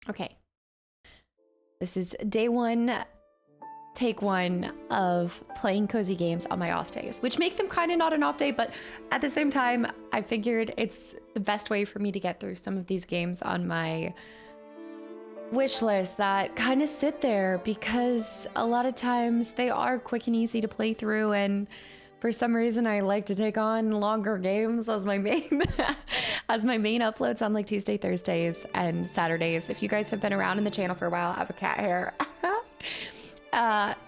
Okay. This is day one, take one of playing cozy games on my off days, which make them kind of not an off day, but at the same time, I figured it's the best way for me to get through some of these games on my wish list that kind of sit there because a lot of times they are quick and easy to play through, and for some reason I like to take on longer games as my main as my main uploads on like Tuesday, Thursdays, and Saturdays. If you guys have been around in the channel for a while, I have a cat hair.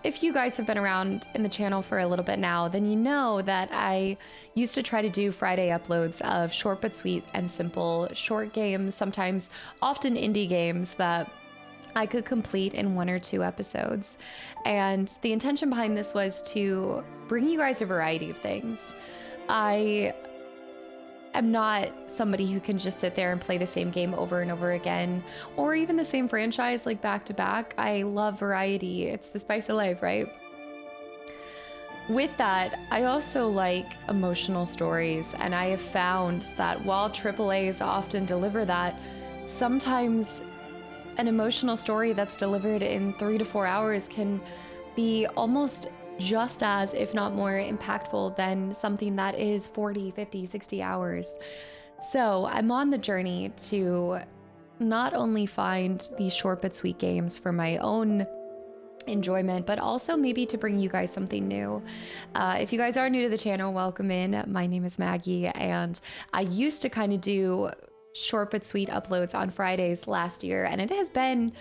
If you guys have been around in the channel for a little bit now, then you know that I used to try to do Friday uploads of short but sweet and simple short games, sometimes often indie games that I could complete in 1 or 2 episodes. And the intention behind this was to bring you guys a variety of things. I am not somebody who can just sit there and play the same game over and over again, or even the same franchise like back to back. I love variety. It's the spice of life, right? With that, I also like emotional stories, and I have found that while AAAs often deliver that, sometimes an emotional story that's delivered in 3 to 4 hours can be almost just as, if not more, impactful than something that is 40, 50, 60 hours. So I'm on the journey to not only find these short but sweet games for my own enjoyment, but also maybe to bring you guys something new. If you guys are new to the channel, welcome in. My name is Maggie, and I used to kind of do short but sweet uploads on Fridays last year, and it has been,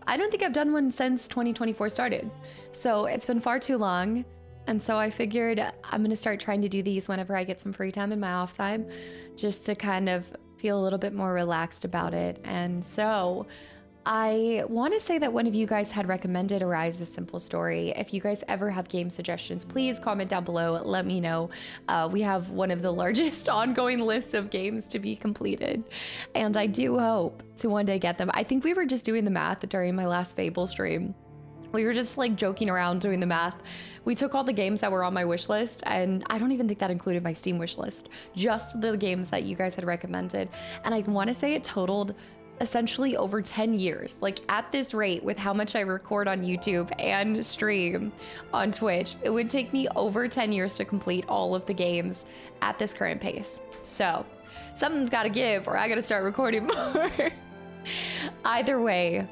I don't think I've done one since 2024 started. So it's been far too long. And so I figured I'm going to start trying to do these whenever I get some free time in my off time, just to kind of feel a little bit more relaxed about it. And so I want to say that one of you guys had recommended Arise: A Simple Story. If you guys ever have game suggestions, please comment down below. Let me know. We have one of the largest ongoing lists of games to be completed, and I do hope to one day get them. I think we were just doing the math during my last Fable stream. We were just like joking around doing the math. We took all the games that were on my wish list, and I don't even think that included my Steam wish list, just the games that you guys had recommended. And I want to say it totaled essentially over 10 years. Like, at this rate, with how much I record on YouTube and stream on Twitch, it would take me over 10 years to complete all of the games at this current pace. So something's got to give, or I got to start recording more. Either way,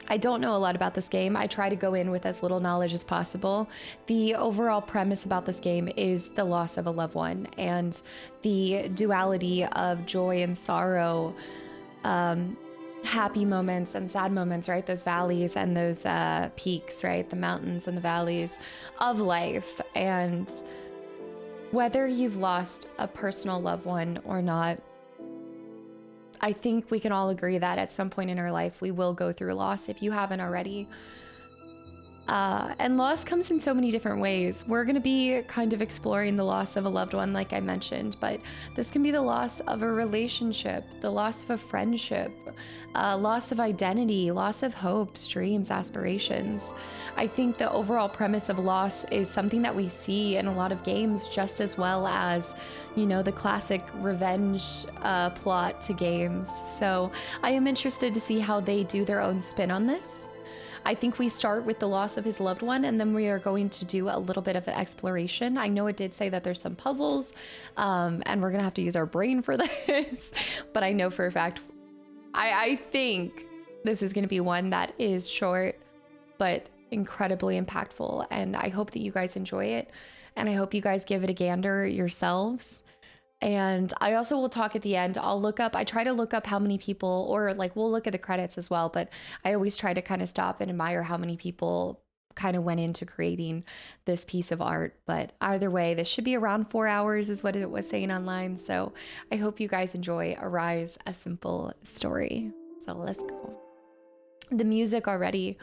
I don't know a lot about this game. I try to go in with as little knowledge as possible. The overall premise about this game is the loss of a loved one and the duality of joy and sorrow, happy moments and sad moments, right? Those valleys and those peaks, right? The mountains and the valleys of life. And whether you've lost a personal loved one or not, I think we can all agree that at some point in our life, we will go through loss if you haven't already. And loss comes in so many different ways. We're going to be kind of exploring the loss of a loved one, like I mentioned, but this can be the loss of a relationship, the loss of a friendship, loss of identity, loss of hopes, dreams, aspirations. I think the overall premise of loss is something that we see in a lot of games, just as well as, you know, the classic revenge plot to games. So I am interested to see how they do their own spin on this. I think we start with the loss of his loved one, and then we are going to do a little bit of an exploration. I know it did say that there's some puzzles, and we're gonna have to use our brain for this, but I know for a fact, I think this is gonna be one that is short, but incredibly impactful, and I hope that you guys enjoy it, and I hope you guys give it a gander yourselves. And I also will talk at the end. I try to look up how many people, or like we'll look at the credits as well, but I always try to kind of stop and admire how many people kind of went into creating this piece of art. But either way, this should be around 4 hours is what it was saying online. So I hope you guys enjoy Arise: A Simple Story. So let's go. The music already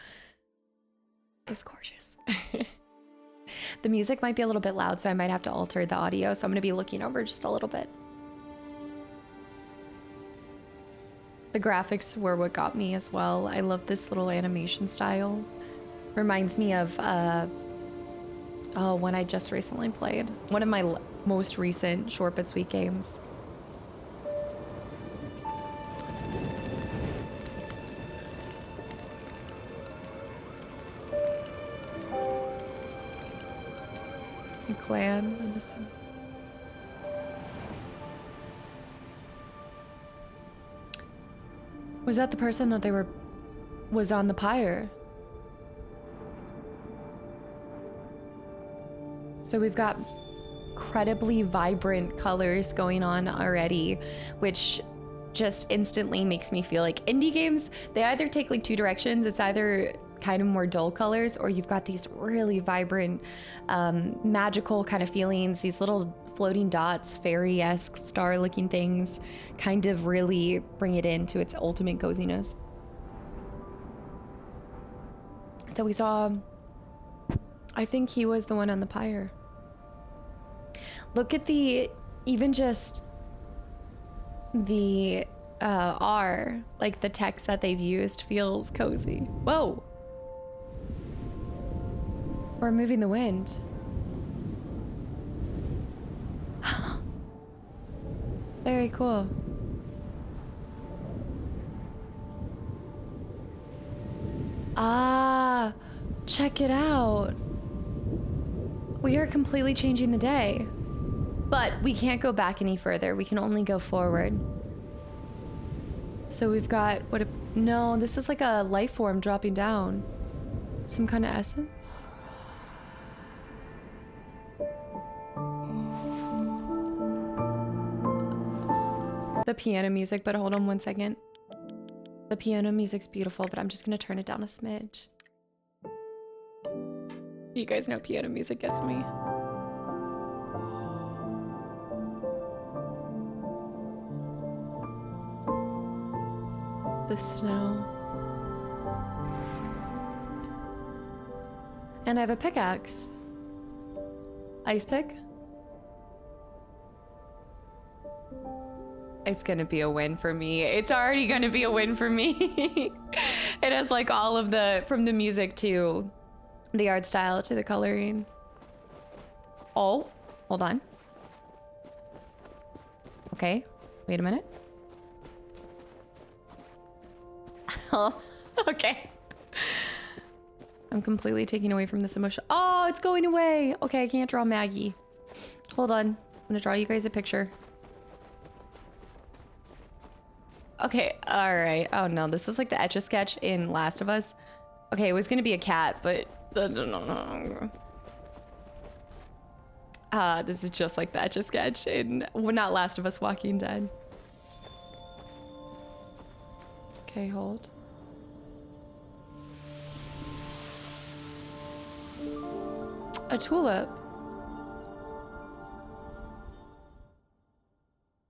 is gorgeous. The music might be a little bit loud, so I might have to alter the audio. So I'm going to be looking over just a little bit. The graphics were what got me as well. I love this little animation style. Reminds me of one I just recently played. One of my most recent short but sweet games. clan, I'm assuming. Was that the person that was on the pyre? So we've got incredibly vibrant colors going on already, which just instantly makes me feel like indie games, they either take like two directions. It's either kind of more dull colors, or you've got these really vibrant, magical kind of feelings, these little floating dots, fairy-esque star-looking things, kind of really bring it into its ultimate coziness. So we saw, I think he was the one on the pyre. Look at even just the R, like the text that they've used feels cozy. Whoa. We're moving the wind. Very cool. Ah, check it out. We are completely changing the day. But we can't go back any further. We can only go forward. So we've got no, this is like a life form dropping down. Some kind of essence. The piano music, but hold on one second. The piano music's beautiful, but I'm just gonna turn it down a smidge. You guys know piano music gets me. The snow. And I have a pickaxe. Ice pick. It's gonna be a win for me. It's already gonna be a win for me. It has like all of from the music to the art style to the coloring. Oh, hold on. Okay, wait a minute. Oh, okay. I'm completely taking away from this emotion. Oh, it's going away. Okay, I can't draw Maggie. Hold on. I'm gonna draw you guys a picture. Okay, all right. Oh no, this is like the Etch-a-Sketch in Last of Us. Okay, it was gonna be a cat, but this is just like the Etch-a-Sketch in, well, not Last of Us, Walking Dead. Okay, hold. A tulip.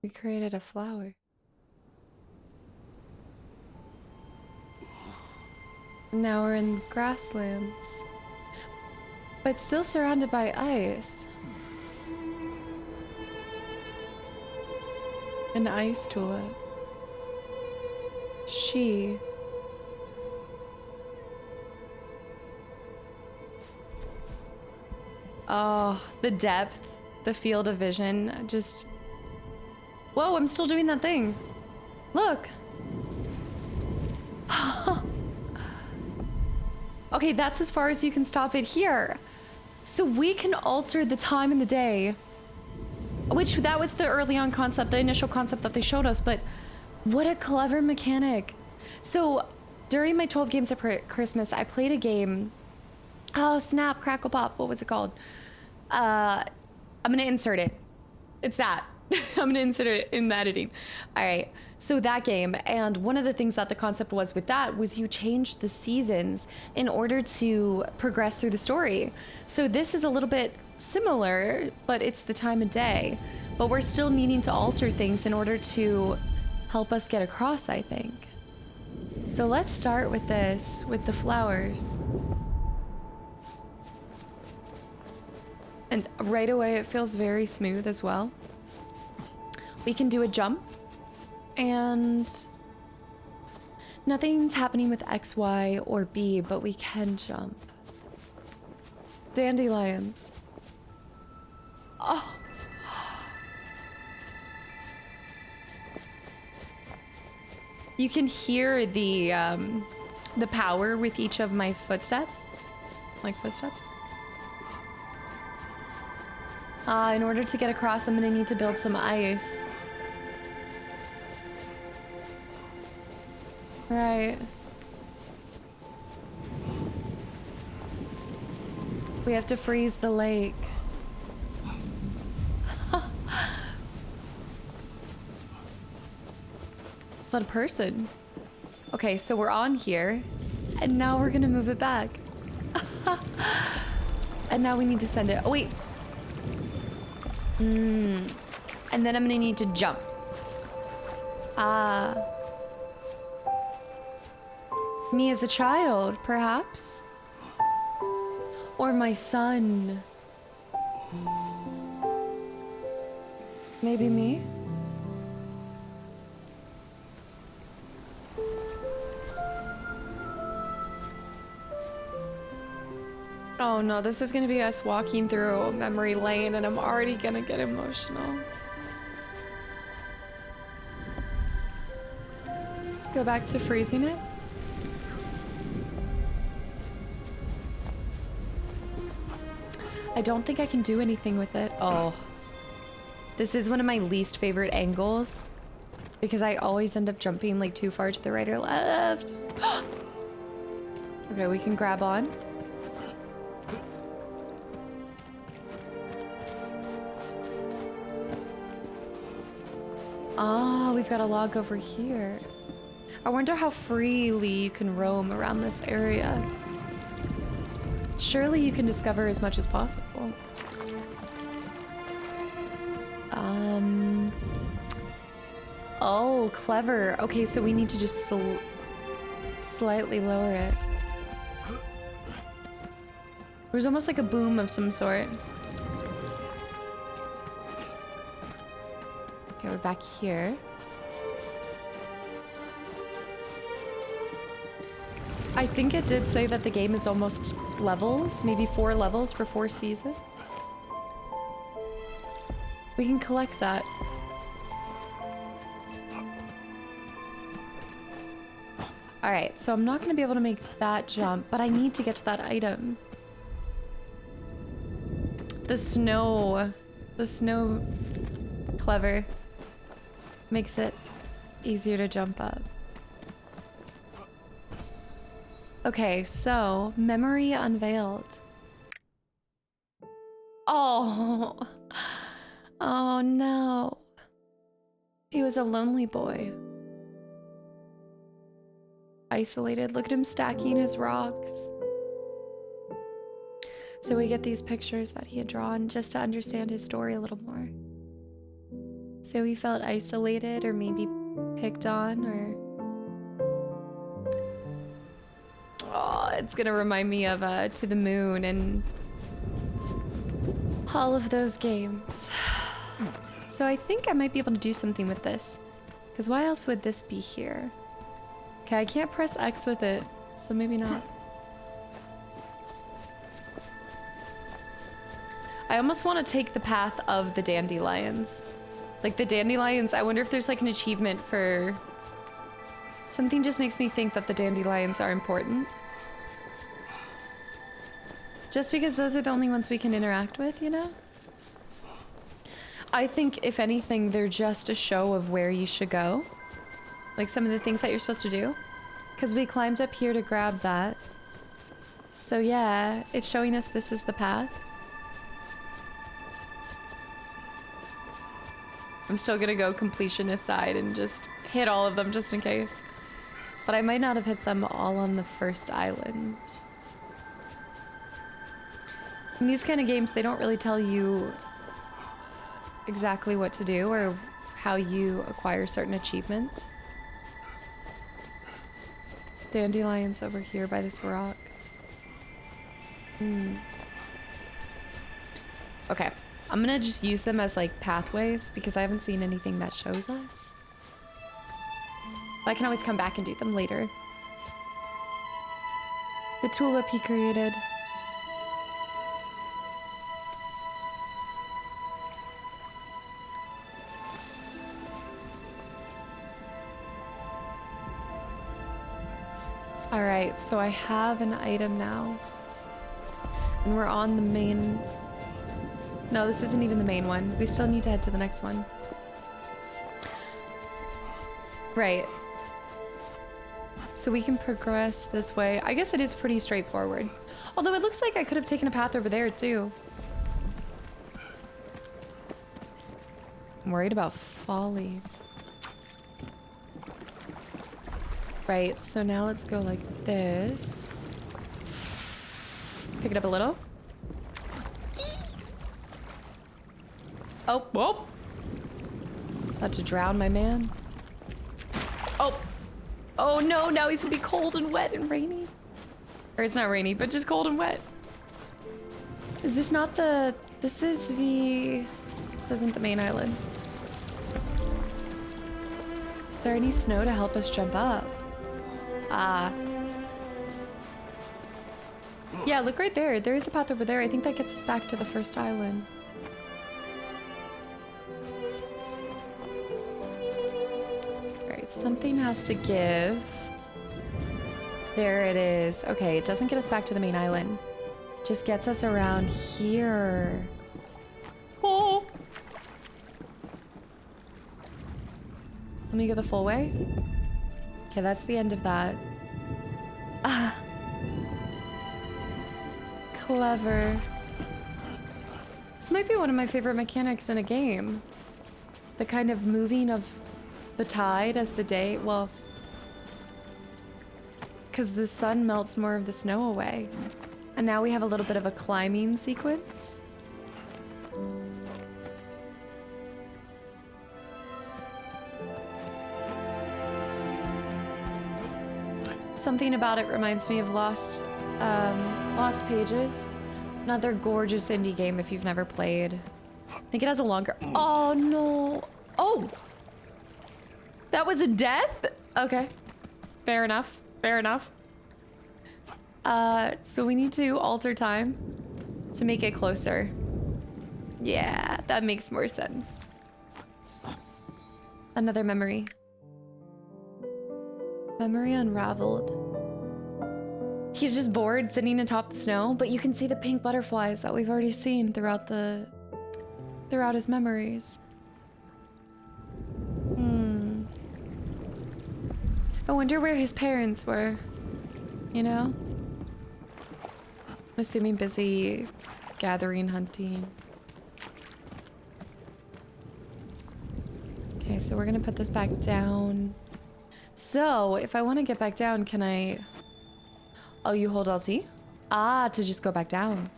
We created a flower. Now we're in grasslands, but still surrounded by ice. An ice tulip. She. Oh, the depth, the field of vision, just... Whoa, I'm still doing that thing. Look. Okay, that's as far as you can stop it here. So we can alter the time in the day, which that was the early on concept, the initial concept that they showed us, but what a clever mechanic. So during my 12 games of Christmas, I played a game. Oh, snap, crackle pop. What was it called? I'm gonna insert it. It's that. I'm gonna insert it in the editing. All right, so that game, and one of the things that the concept was with that was you changed the seasons in order to progress through the story. So this is a little bit similar, but it's the time of day. But we're still needing to alter things in order to help us get across, I think. So let's start with this, with the flowers. And right away, it feels very smooth as well. We can do a jump, and nothing's happening with X, Y, or B, but we can jump. Dandelions. Oh. You can hear the power with each of my footsteps. In order to get across, I'm gonna need to build some ice. Right. We have to freeze the lake. Is that a person? Okay, so we're on here, and now we're gonna move it back. And now we need to send it. Oh, wait. And then I'm gonna need to jump. Ah. Me as a child, perhaps? Or my son. Maybe me? Oh no, this is gonna be us walking through memory lane and I'm already gonna get emotional. Go back to freezing it. I don't think I can do anything with it. Oh. This is one of my least favorite angles because I always end up jumping like too far to the right or left. Okay, we can grab on. Ah, we've got a log over here. I wonder how freely you can roam around this area. Surely you can discover as much as possible. Oh, clever. Okay, so we need to just slightly lower it. There's almost like a boom of some sort. Okay, we're back here. I think it did say that the game is almost levels, maybe 4 levels for 4 seasons. We can collect that. All right, so I'm not gonna be able to make that jump, but I need to get to that item. The snow clever makes it easier to jump up. Okay, so memory unveiled. Oh, oh no. He was a lonely boy. Isolated. Look at him stacking his rocks. So we get these pictures that he had drawn just to understand his story a little more. So he felt isolated or maybe picked on or... Oh, it's gonna remind me of To the Moon and all of those games. So I think I might be able to do something with this. Because why else would this be here? Okay, I can't press X with it, so maybe not. I almost want to take the path of the dandelions. Like the dandelions, I wonder if there's like an achievement for... Something just makes me think that the dandelions are important. Just because those are the only ones we can interact with, you know? I think, if anything, they're just a show of where you should go. Like some of the things that you're supposed to do. Because we climbed up here to grab that. So yeah, it's showing us this is the path. I'm still gonna go completionist side and just hit all of them just in case. But I might not have hit them all on the first island. In these kind of games, they don't really tell you exactly what to do or how you acquire certain achievements. Dandelions over here by this rock. Okay, I'm gonna just use them as like pathways because I haven't seen anything that shows us. But I can always come back and do them later. The tulip he created. Alright, so I have an item now. And we're on the main No, this isn't even the main one. We still need to head to the next one. Right. So we can progress this way. I guess it is pretty straightforward. Although it looks like I could have taken a path over there too. I'm worried about falling. Right, so now let's go like this. Pick it up a little. Oh, whoa. About to drown my man. Oh. Oh no, now he's gonna be cold and wet and rainy. Or it's not rainy, but just cold and wet. Is this not the... This isn't the main island. Is there any snow to help us jump up? Ah. Yeah, look right there. There is a path over there. I think that gets us back to the first island. Alright, something has to give. There it is. Okay, it doesn't get us back to the main island. Just gets us around here. Oh! Let me go the full way. Okay, that's the end of that. Ah. Clever. This might be one of my favorite mechanics in a game. The kind of moving of the tide as the day, well, because the sun melts more of the snow away. And now we have a little bit of a climbing sequence. Something about it reminds me of Lost Pages. Another gorgeous indie game if you've never played. I think it has a longer... Oh, no. Oh! That was a death? Okay. Fair enough. Fair enough. So we need to alter time to make it closer. Yeah, that makes more sense. Another memory. Memory unraveled. He's just bored sitting atop the snow, but you can see the pink butterflies that we've already seen throughout his memories. I wonder where his parents were, you know? I'm assuming busy gathering, hunting. Okay, so we're gonna put this back down. So, if I want to get back down, can I... Oh, you hold LT? Ah, to just go back down.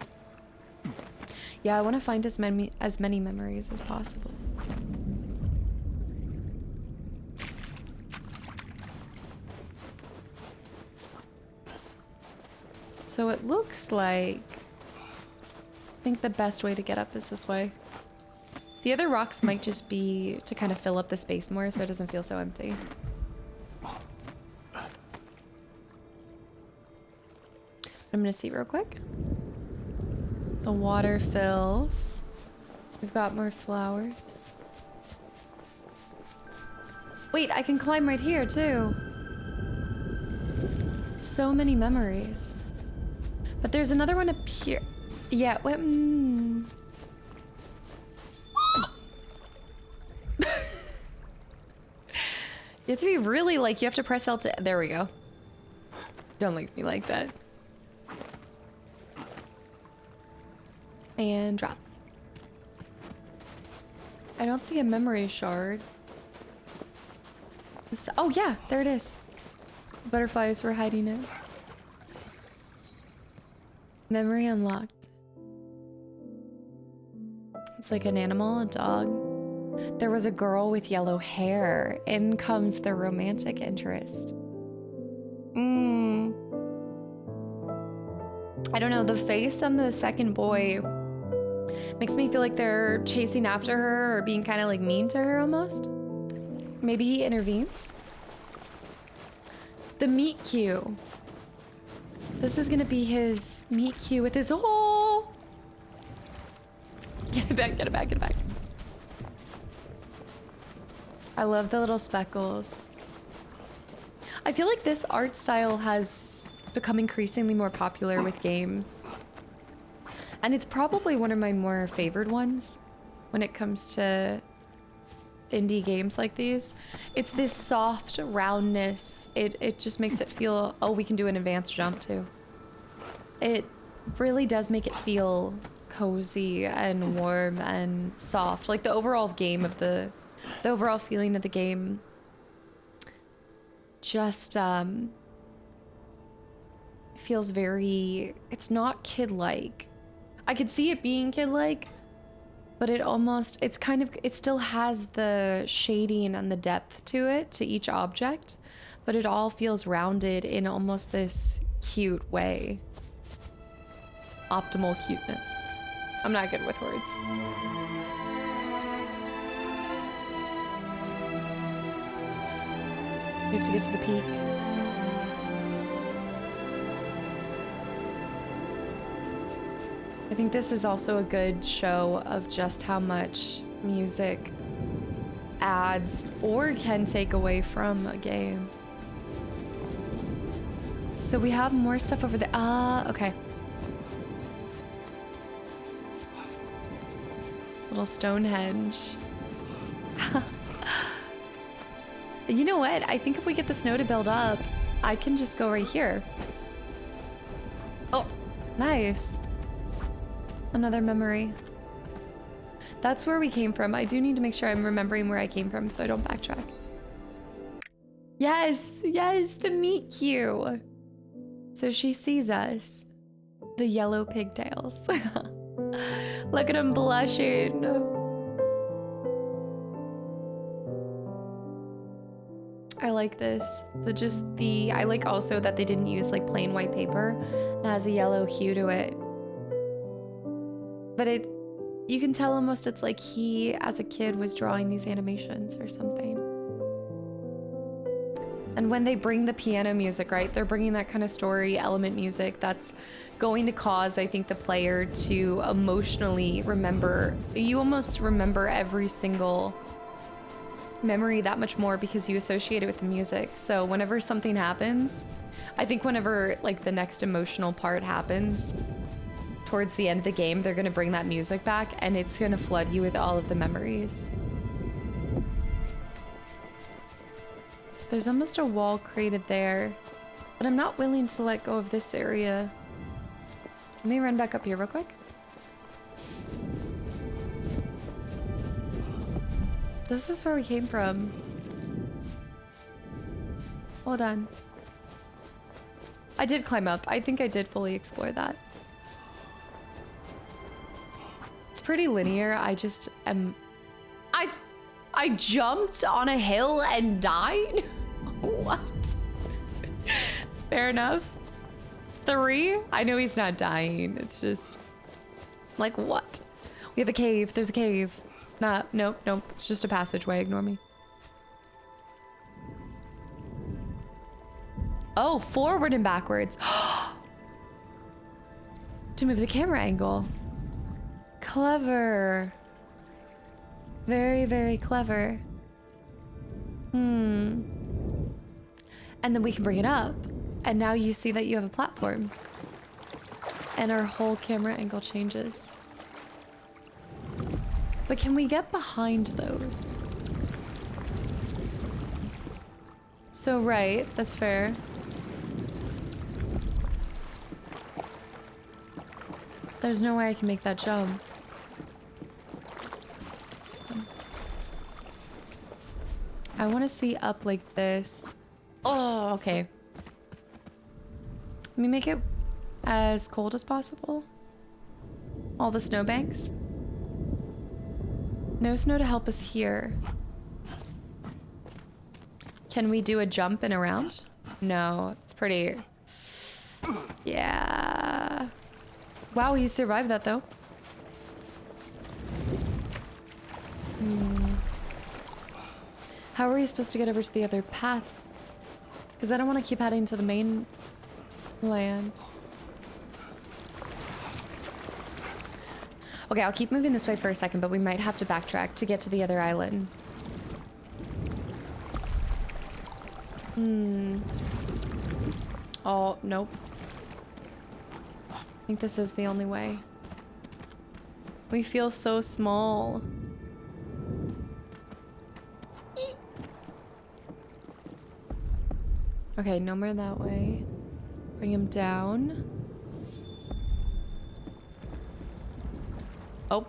Yeah, I want to find as many memories as possible. So it looks like... I think the best way to get up is this way. The other rocks might just be to kind of fill up the space more so it doesn't feel so empty. I'm gonna see real quick. The water fills. We've got more flowers. Wait, I can climb right here too. So many memories. But there's another one up here. Yeah, wait, You have to be really like, you have to press L to... There we go. Don't look at me like that. And drop. I don't see a memory shard. Oh yeah, there it is. Butterflies were hiding it. Memory unlocked. It's like an animal, a dog. There was a girl with yellow hair. In comes the romantic interest. I don't know, the face on the second boy makes me feel like they're chasing after her or being kind of like mean to her almost. Maybe he intervenes. The meet cue. This is gonna be his meet cue with his... Oh! Get it back, get it back, get it back. I love the little speckles. I feel like this art style has become increasingly more popular with games. And it's probably one of my more favored ones when it comes to indie games like these. It's this soft roundness. It just makes it feel, oh, we can do an advanced jump too. It really does make it feel cozy and warm and soft. Like the overall game of the overall feeling of the game just feels very, it's not kid-like. I could see it being kid-like, but it still has the shading and the depth to it, to each object, but it all feels rounded in almost this cute way. Optimal cuteness. I'm not good with words. We have to get to the peak. I think this is also a good show of just how much music adds or can take away from a game. So we have more stuff over there. Okay. This little Stonehenge. You know what? I think if we get the snow to build up, I can just go right here. Oh, nice. Another memory. That's where we came from. I do need to make sure I'm remembering where I came from so I don't backtrack. Yes, yes, the meet cute. So she sees us. The yellow pigtails. Look at him blushing. I like this. I like also that they didn't use like plain white paper. It has a yellow hue to it. But you can tell almost it's like he, as a kid, was drawing these animations or something. And when they bring the piano music, right, they're bringing that kind of story element music that's going to cause, I think, the player to emotionally remember. You almost remember every single memory that much more because you associate it with the music. So whenever something happens, I think whenever like the next emotional part happens towards the end of the game, they're going to bring that music back and it's going to flood you with all of the memories. There's almost a wall created there, but I'm not willing to let go of this area. Let me run back up here real quick. This is where we came from. Hold on. I did climb up. I think I did fully explore that. It's pretty linear. I just am... I jumped on a hill and died? What? Fair enough. 3? I know he's not dying. It's just... like, what? We have a cave. There's a cave. Nope. It's just a passageway. Ignore me. Oh, forward and backwards. To move the camera angle. Clever. Very, very clever. And then we can bring it up. And now you see that you have a platform. And our whole camera angle changes. But can we get behind those? So, right, that's fair. There's no way I can make that jump. I want to see up like this. Oh, okay. Let me make it as cold as possible. All the snowbanks. No snow to help us here. Can we do a jump and around? No, it's pretty... Yeah. Wow, he survived that though. How are we supposed to get over to the other path? Because I don't want to keep heading to the main land. Okay, I'll keep moving this way for a second, but we might have to backtrack to get to the other island. Oh, nope. I think this is the only way. We feel so small. Okay, no more that way. Bring him down. Oh.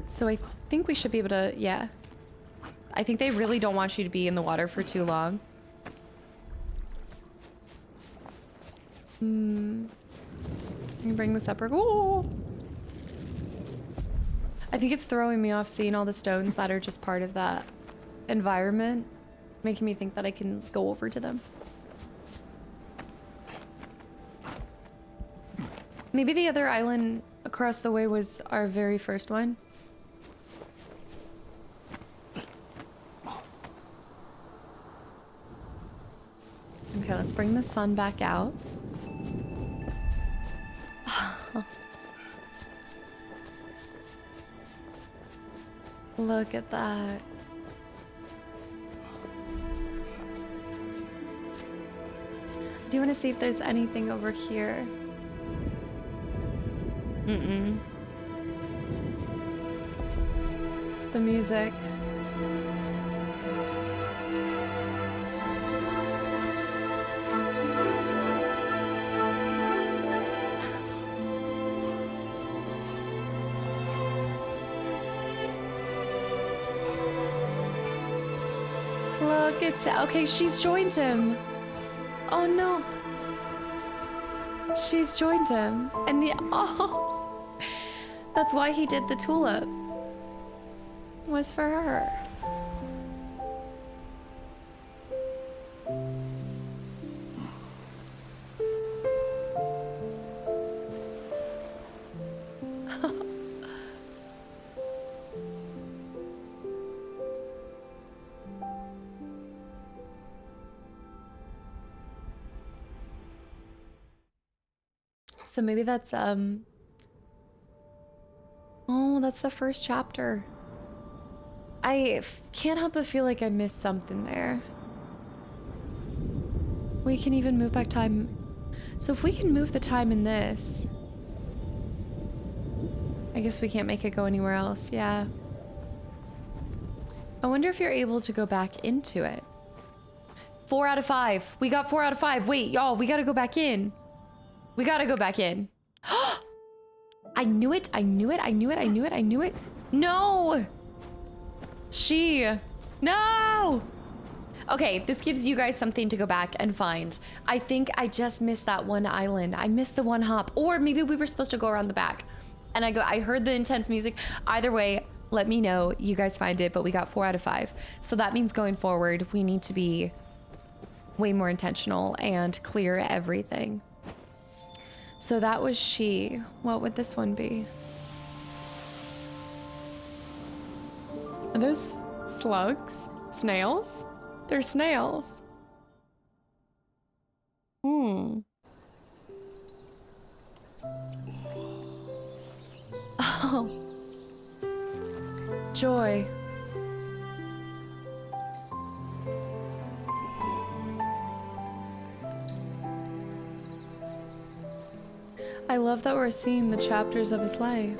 So I think we should be able to, yeah. I think they really don't want you to be in the water for too long. Can you bring this up? Oh. I think it's throwing me off seeing all the stones that are just part of that environment, making me think that I can go over to them. Maybe the other island across the way was our very first one. Okay, let's bring the sun back out. Look at that. Do you want to see if there's anything over here? Mm-mm. The music. Look, it's okay. She's joined him. Oh no. She's joined him. And oh, that's why he did the tulip. Was for her. So maybe that's, oh, that's the first chapter. I can't help but feel like I missed something there. We can even move back time. So if we can move the time in this, I guess we can't make it go anywhere else, yeah. I wonder if you're able to go back into it. 4 out of 5. We got 4 out of 5. Wait, y'all, we gotta go back in. We gotta go back in. I knew it. I knew it. I knew it. I knew it. I knew it. No! No! Okay, this gives you guys something to go back and find. I think I just missed that one island. I missed the one hop. Or maybe we were supposed to go around the back. And I heard the intense music. Either way, let me know. You guys find it, but we got 4 out of 5. So that means going forward, we need to be way more intentional and clear everything. So that was she. What would this one be? Are those slugs? Snails? They're snails. Oh. Joy. I love that we're seeing the chapters of his life.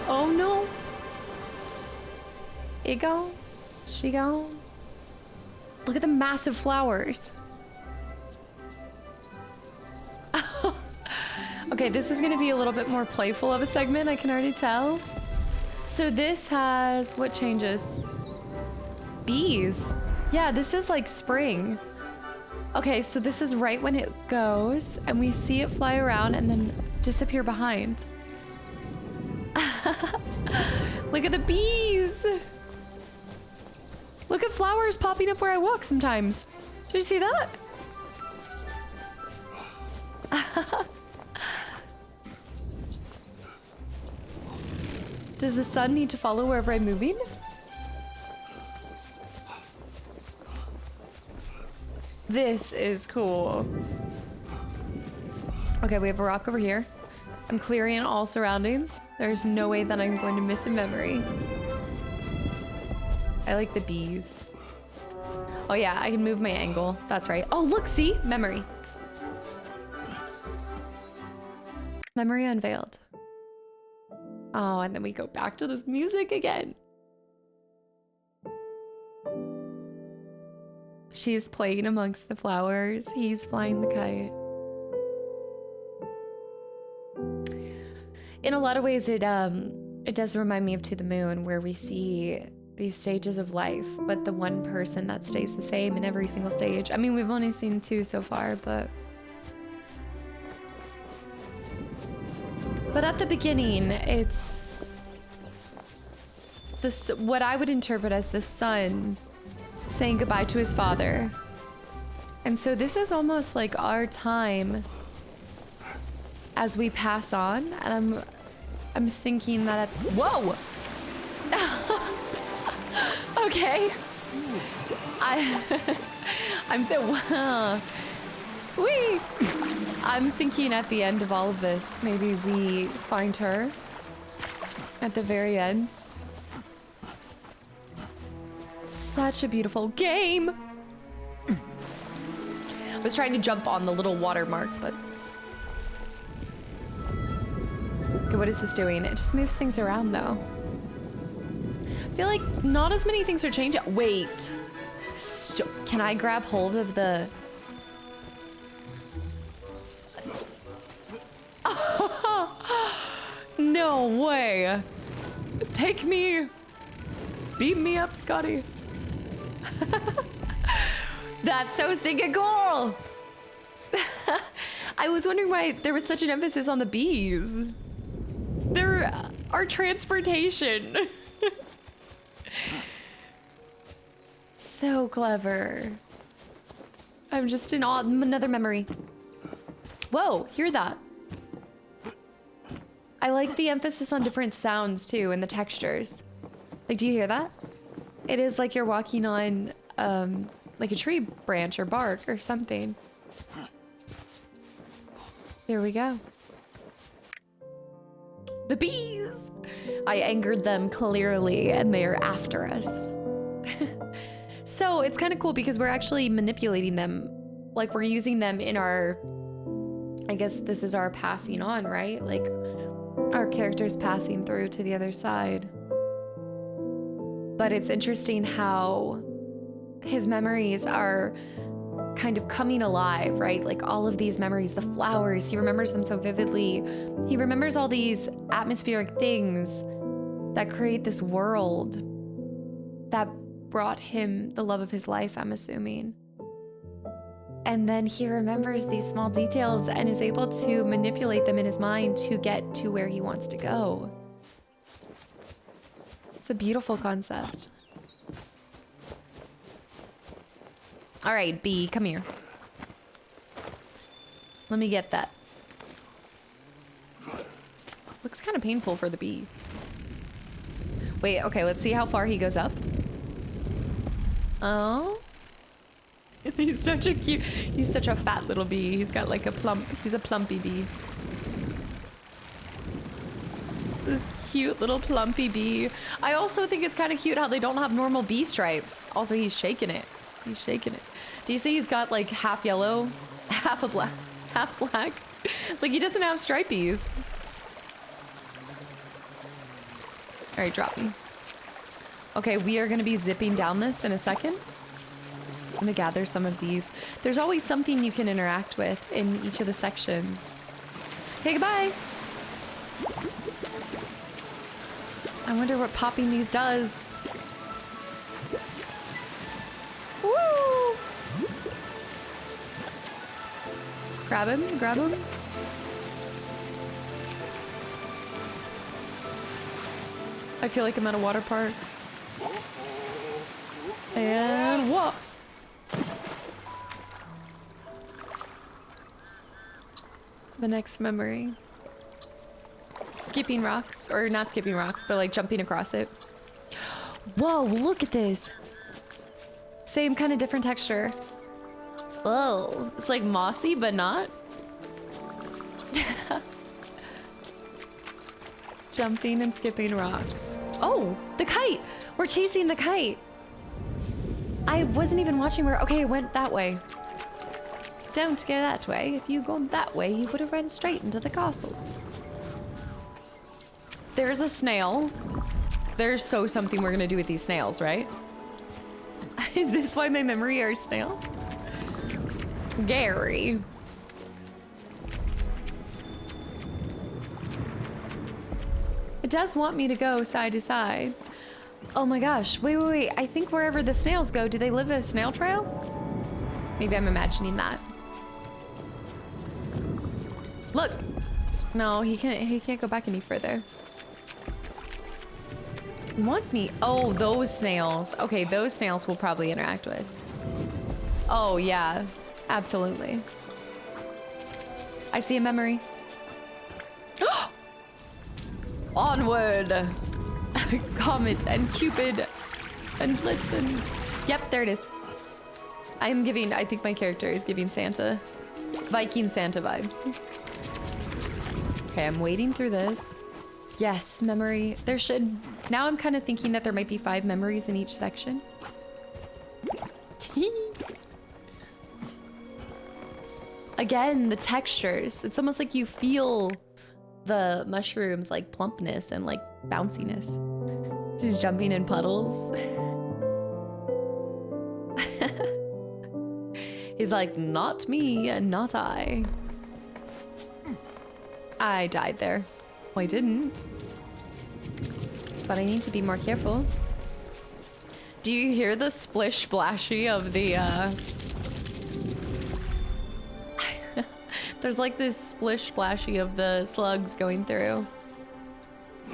Oh no. It gone. She gone. Look at the massive flowers. Okay, this is gonna be a little bit more playful of a segment, I can already tell. So this has, what changes? Bees. Yeah, this is like spring. Okay, so this is right when it goes, and we see it fly around and then disappear behind. Look at the bees! Look at flowers popping up where I walk sometimes. Did you see that? Does the sun need to follow wherever I'm moving? This is cool. Okay, we have a rock over here. I'm clearing all surroundings. There's no way that I'm going to miss a memory. I like the bees. Oh yeah, I can move my angle. That's right. Oh, look, see? Memory. Memory unveiled. Oh, and then we go back to this music again. She's playing amongst the flowers. He's flying the kite. In a lot of ways, it does remind me of To the Moon, where we see these stages of life, but the one person that stays the same in every single stage. I mean, we've only seen 2 so far, but at the beginning, it's this, what I would interpret as the son saying goodbye to his father. And so this is almost like our time as we pass on, and I'm thinking that whoa. Okay. I'm thinking at the end of all of this, maybe we find her at the very end. Such a beautiful game. I was trying to jump on the little watermark, but okay, what is this doing? It just moves things around though. I feel like not as many things are changing. Wait, can I grab hold of the... No way. Take me. Beat me up, Scotty. That's so stinking cool. I was wondering why there was such an emphasis on the bees. They're our transportation. So clever. I'm just in awe. Another memory. Whoa, hear that? I like the emphasis on different sounds too and the textures. Like, do you hear that? It is like you're walking on like a tree branch or bark or something. There we go. The bees! I angered them clearly and they're after us. So it's kind of cool because we're actually manipulating them. Like, we're using them in our, I guess this is our passing on, right? Like, our character's passing through to the other side. But it's interesting how his memories are kind of coming alive, right? Like all of these memories, the flowers, he remembers them so vividly. He remembers all these atmospheric things that create this world that brought him the love of his life, I'm assuming. And then he remembers these small details and is able to manipulate them in his mind to get to where he wants to go. It's a beautiful concept. All right, bee, come here. Let me get that. Looks kind of painful for the bee. Wait, okay, let's see how far he goes up. Oh. He's such a fat little bee. He's got like he's a plumpy bee. This cute little plumpy bee. I also think it's kind of cute how they don't have normal bee stripes. Also, he's shaking it. He's shaking it. Do you see he's got like half yellow, half black? Like he doesn't have stripies. All right, drop me. Okay, we are gonna be zipping down this in a second. I'm gonna gather some of these. There's always something you can interact with in each of the sections. Okay, goodbye. I wonder what popping these does. Woo! Grab him, grab him. I feel like I'm at a water park. And whoa! The next memory. Skipping rocks, or not skipping rocks, but like jumping across it. Whoa, look at this. Same kind of different texture. Oh, it's like mossy, but not. Jumping and skipping rocks. Oh, the kite. We're chasing the kite. I wasn't even watching where, okay, it went that way. Don't go that way. If you'd gone that way, he would have run straight into the castle. There's a snail. There's so something we're gonna do with these snails, right? Is this why my memory are snails? Gary. It does want me to go side to side. Oh my gosh, wait, wait, wait. I think wherever the snails go, do they live a snail trail? Maybe I'm imagining that. Look. No, he can't go back any further. He wants me. Oh, those snails. Okay, those snails we'll probably interact with. Oh, yeah. Absolutely. I see a memory. Onward! Comet and Cupid and Blitzen. Yep, there it is. I think my character is giving Santa, Viking Santa vibes. Okay, I'm wading through this. Yes, memory. There should, now I'm kind of thinking that there might be 5 memories in each section. Again, the textures. It's almost like you feel the mushrooms like plumpness and like bounciness. Just jumping in puddles. He's like, not me and not I. I died there. Well, I didn't. But I need to be more careful. Do you hear the splish splashy of the There's like this splish splashy of the slugs going through.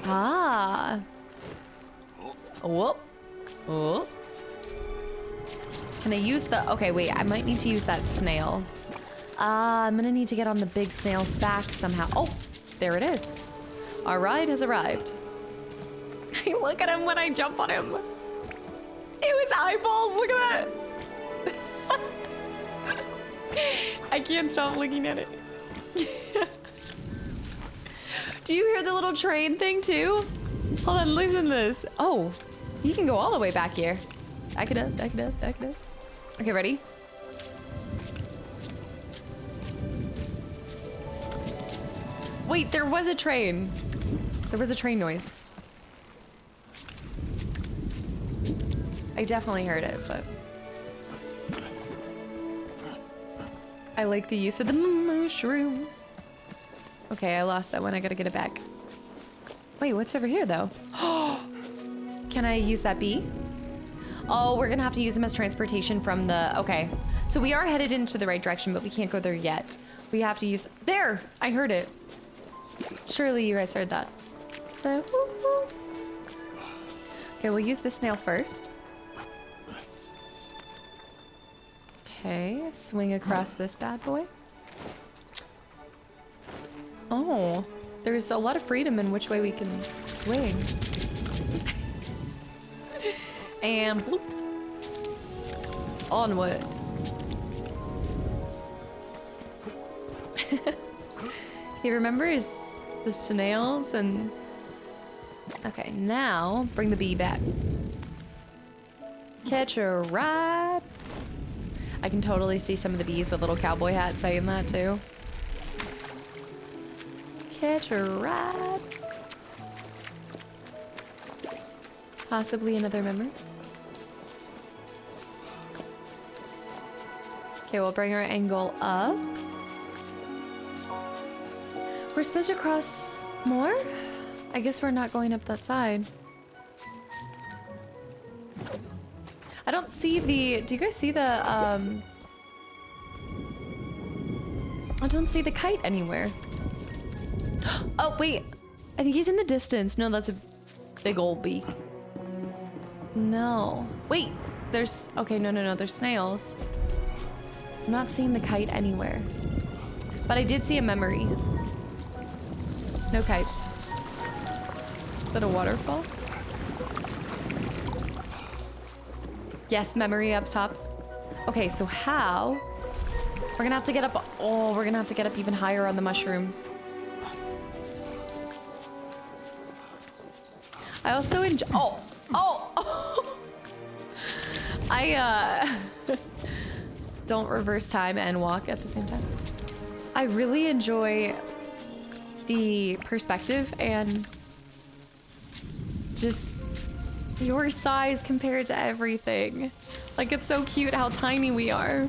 Ah. Whoop. Whoop. Can I use the, okay, wait, I might need to use that snail. I'm gonna need to get on the big snail's back somehow. Oh, there it is. Our ride has arrived. Look at him when I jump on him. His eyeballs, look at that. I can't stop looking at it. Do you hear the little train thing too? Hold on, listen to this. Oh, you can go all the way back here. Back it up, back it up, back it up. Okay, ready? Wait, there was a train. There was a train noise. I definitely heard it, but I like the use of the mushrooms. Okay, I lost that one. I gotta get it back. Wait, what's over here though? Can I use that bee? Oh, we're gonna have to use them as transportation from the, okay. So we are headed into the right direction, but we can't go there yet. We have to use, there, I heard it. Surely you guys heard that. The woo-hoo. Okay, we'll use the snail first. Okay, swing across this bad boy. Oh, there's a lot of freedom in which way we can swing. And bloop. Onward. He remembers the snails and... Okay, now bring the bee back. Catch a ride. I can totally see some of the bees with little cowboy hats saying that too. Catch a ride. Possibly another memory. Okay, we'll bring our angle up. We're supposed to cross more? I guess we're not going up that side. I don't see the, do you guys see the, I don't see the kite anywhere. Oh, wait, I think he's in the distance. No, that's a big old bee. No, wait, there's, okay, no, there's snails. I'm not seeing the kite anywhere, but I did see a memory. No kites. Is that a waterfall? Yes, memory up top. Okay, so how? We're gonna have to get up. Oh, we're gonna have to get up even higher on the mushrooms. I also enjoy. Oh. I don't reverse time and walk at the same time. I really enjoy the perspective and just your size compared to everything. Like, it's so cute how tiny we are.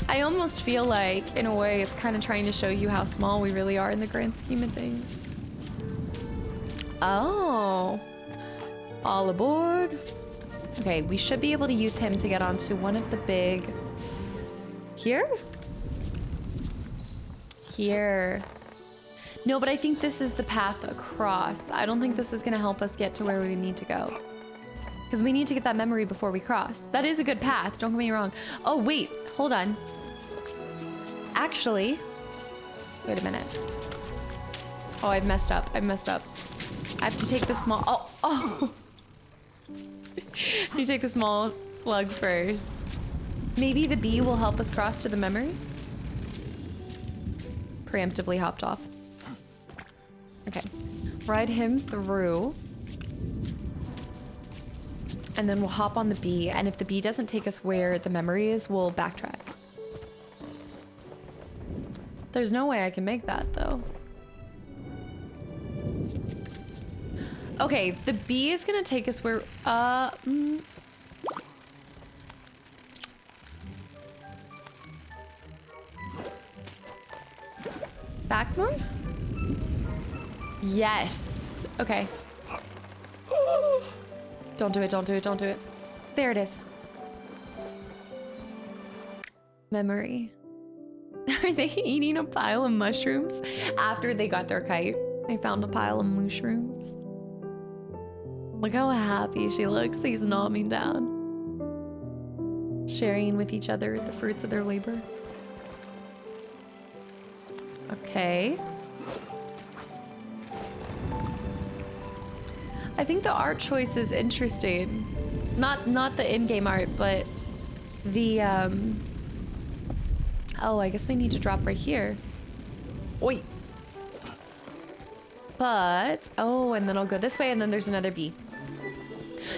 I almost feel like, in a way, it's kind of trying to show you how small we really are in the grand scheme of things. Oh. All aboard. Okay, we should be able to use him to get onto one of the big... Here? Here. No, but I think this is the path across. I don't think this is gonna help us get to where we need to go. Because we need to get that memory before we cross. That is a good path, don't get me wrong. Oh, wait, hold on. Actually, wait a minute. Oh, I've messed up, I have to take the small, oh. You take the small slug first. Maybe the bee will help us cross to the memory? Preemptively hopped off. Okay, ride him through. And then we'll hop on the bee, and if the bee doesn't take us where the memory is, we'll backtrack. There's no way I can make that, though. Okay, the bee is gonna take us where, Back more? Yes. Okay. Don't do it, don't do it, don't do it. There it is. Memory. Are they eating a pile of mushrooms? After they got their kite, they found a pile of mushrooms. Look how happy she looks. He's nomming down. Sharing with each other the fruits of their labor. Okay. I think the art choice is interesting. Not the in-game art, but the oh, I guess we need to drop right here. Oi. But oh, and then I'll go this way, and then there's another bee.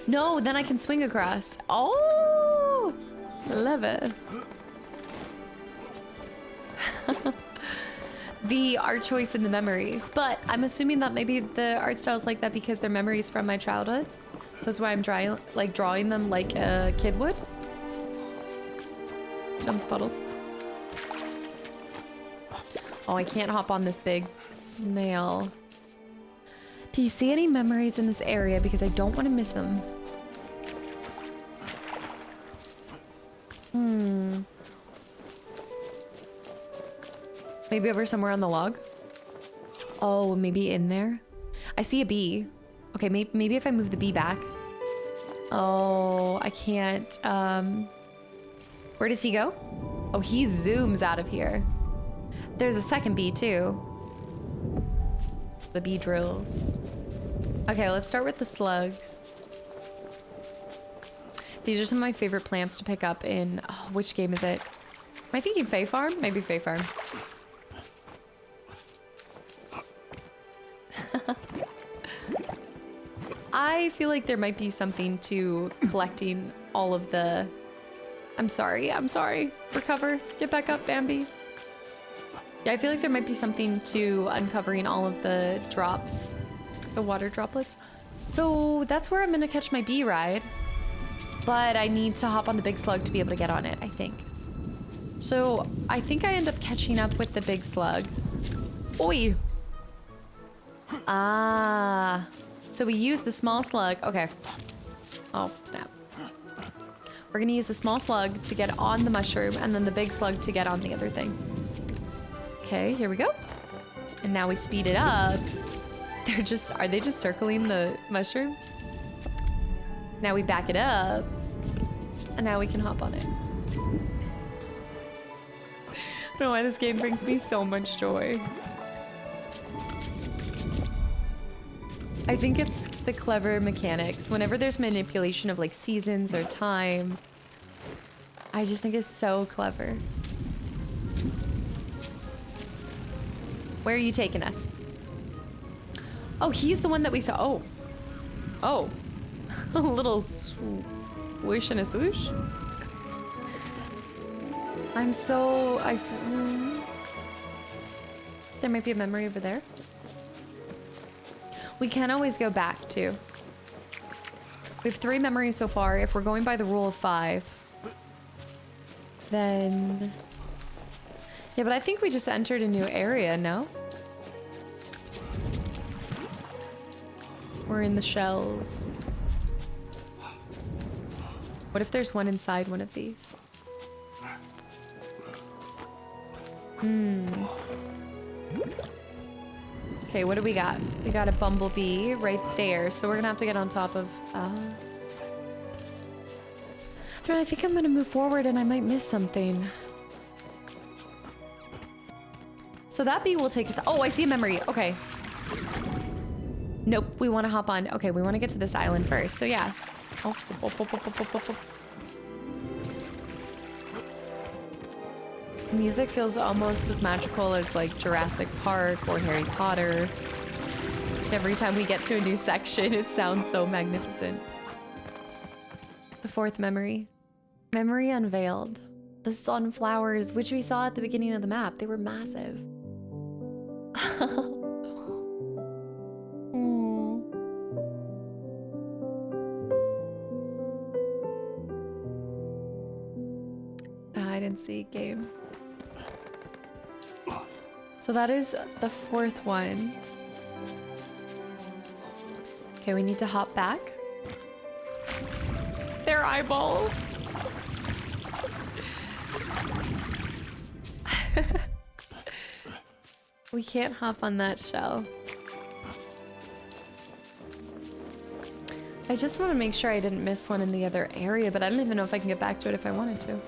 No, then I can swing across. Oh, love it. The art choice and the memories, but I'm assuming that maybe the art style's like that because they're memories from my childhood. So that's why I'm drawing them like a kid would. Jump puddles. Oh, I can't hop on this big snail. Do you see any memories in this area? Because I don't want to miss them. Maybe over somewhere on the log? Oh, maybe in there? I see a bee. Okay, maybe if I move the bee back. Oh, I can't. Where does he go? Oh, he zooms out of here. There's a second bee too. The bee drills. Okay, let's start with the slugs. These are some of my favorite plants to pick up in, oh, which game is it? Am I thinking Fae Farm? Maybe Fae Farm. I feel like there might be something to collecting all of the... I'm sorry. Recover. Get back up, Bambi. Yeah, I feel like there might be something to uncovering all of the drops. The water droplets. So that's where I'm gonna catch my bee ride. But I need to hop on the big slug to be able to get on it, I think. So I think I end up catching up with the big slug. Oi! Ah. So we use the small slug. Okay. Oh, snap. We're gonna use the small slug to get on the mushroom and then the big slug to get on the other thing. Okay, here we go. And now we speed it up. Are they just circling the mushroom? Now we back it up. And now we can hop on it. I don't know why this game brings me so much joy. I think it's the clever mechanics. Whenever there's manipulation of like seasons or time, I just think it's so clever. Where are you taking us? Oh, he's the one that we saw. Oh. A little swoosh and a swoosh. I'm so... There might be a memory over there. We can always go back to. We have 3 memories so far. If we're going by the rule of 5, then... Yeah, but I think we just entered a new area, no? We're in the shells. What if there's one inside one of these? Okay, what do we got? We got a bumblebee right there, so we're gonna have to get on top of... I think I'm gonna move forward and I might miss something. So that bee will take us... Oh, I see a memory. Okay. Nope, we want to hop on. Okay, we want to get to this island first. So yeah. Music feels almost as magical as like Jurassic Park or Harry Potter. Every time we get to a new section, it sounds so magnificent. The 4th memory. Memory unveiled. The sunflowers, which we saw at the beginning of the map, they were massive. Hide and seek game. So that is the 4th one. Okay, we need to hop back. Their eyeballs. We can't hop on that shell. I just want to make sure I didn't miss one in the other area, but I don't even know if I can get back to it if I wanted to.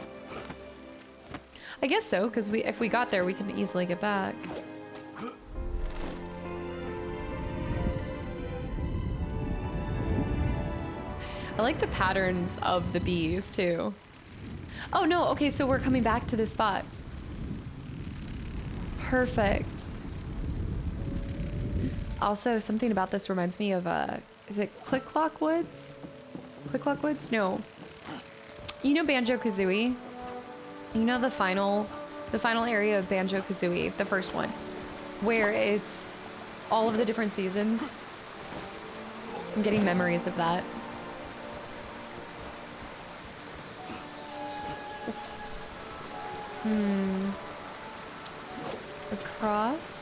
I guess so, because if we got there, we can easily get back. I like the patterns of the bees, too. Oh, no. Okay, so we're coming back to this spot. Perfect. Also, something about this reminds me of, is it Click-Clock Woods? Click-Clock Woods? No. You know Banjo-Kazooie? You know the final area of Banjo-Kazooie, the first one, where it's all of the different seasons? I'm getting memories of that. Across.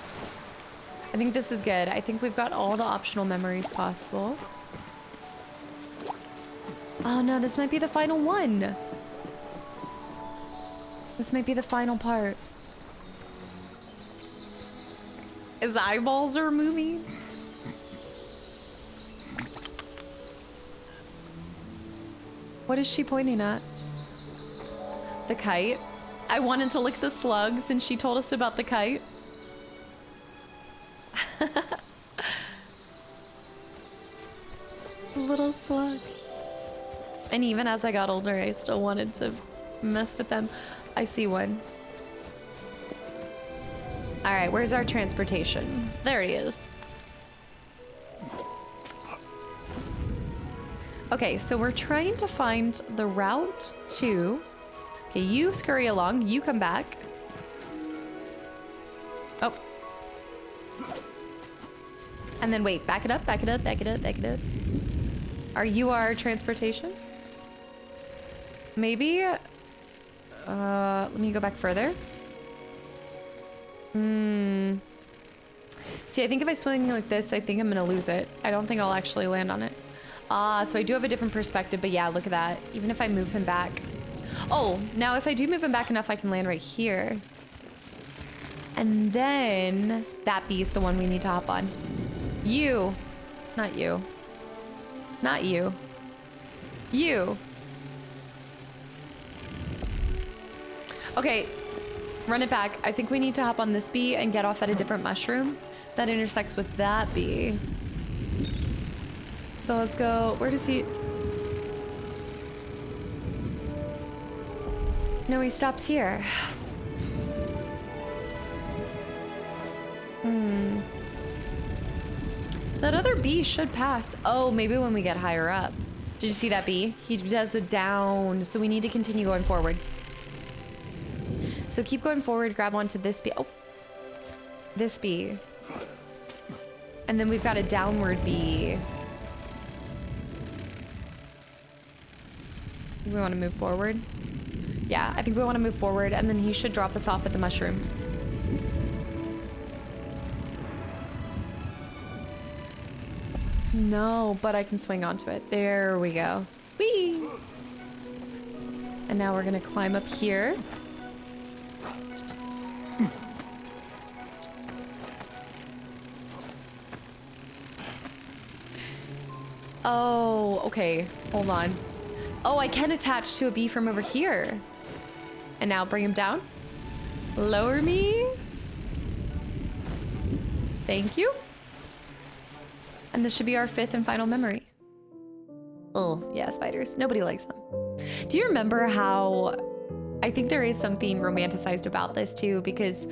I think this is good. I think we've got all the optional memories possible. Oh no, this might be the final one. This might be the final part. His eyeballs are moving. What is she pointing at? The kite. I wanted to lick the slugs and she told us about the kite. Little slug. And even as I got older, I still wanted to mess with them. I see one. All right, where's our transportation? There he is. Okay, so we're trying to find the route to... Okay, you scurry along, you come back. Oh. And then wait, back it up, back it up, back it up, back it up. Are you our transportation? Maybe... let me go back further. See, I think if I swing like this, I think I'm gonna lose it. I don't think I'll actually land on it. So I do have a different perspective, but yeah, look at that. Even if I move him back. Oh, now if I do move him back enough, I can land right here. And then that bee's the one we need to hop on. You. Not you. Not you. You. Okay, run it back. I think we need to hop on this bee and get off at a different mushroom that intersects with that bee. So let's go. Where does he... No, he stops here. That other bee should pass. Oh, maybe when we get higher up. Did you see that bee? He does it down. So we need to continue going forward. So keep going forward, grab onto this bee. Oh, this bee. And then we've got a downward bee. We want to move forward. Yeah, I think we want to move forward, and then he should drop us off at the mushroom. No, but I can swing onto it. There we go. Whee! And now we're gonna climb up here. Oh, okay. Hold on. Oh, I can attach to a bee from over here. And now bring him down. Lower me. Thank you. And this should be our 5th and final memory. Oh, yeah, spiders. Nobody likes them. Do you remember how... I think there is something romanticized about this too, because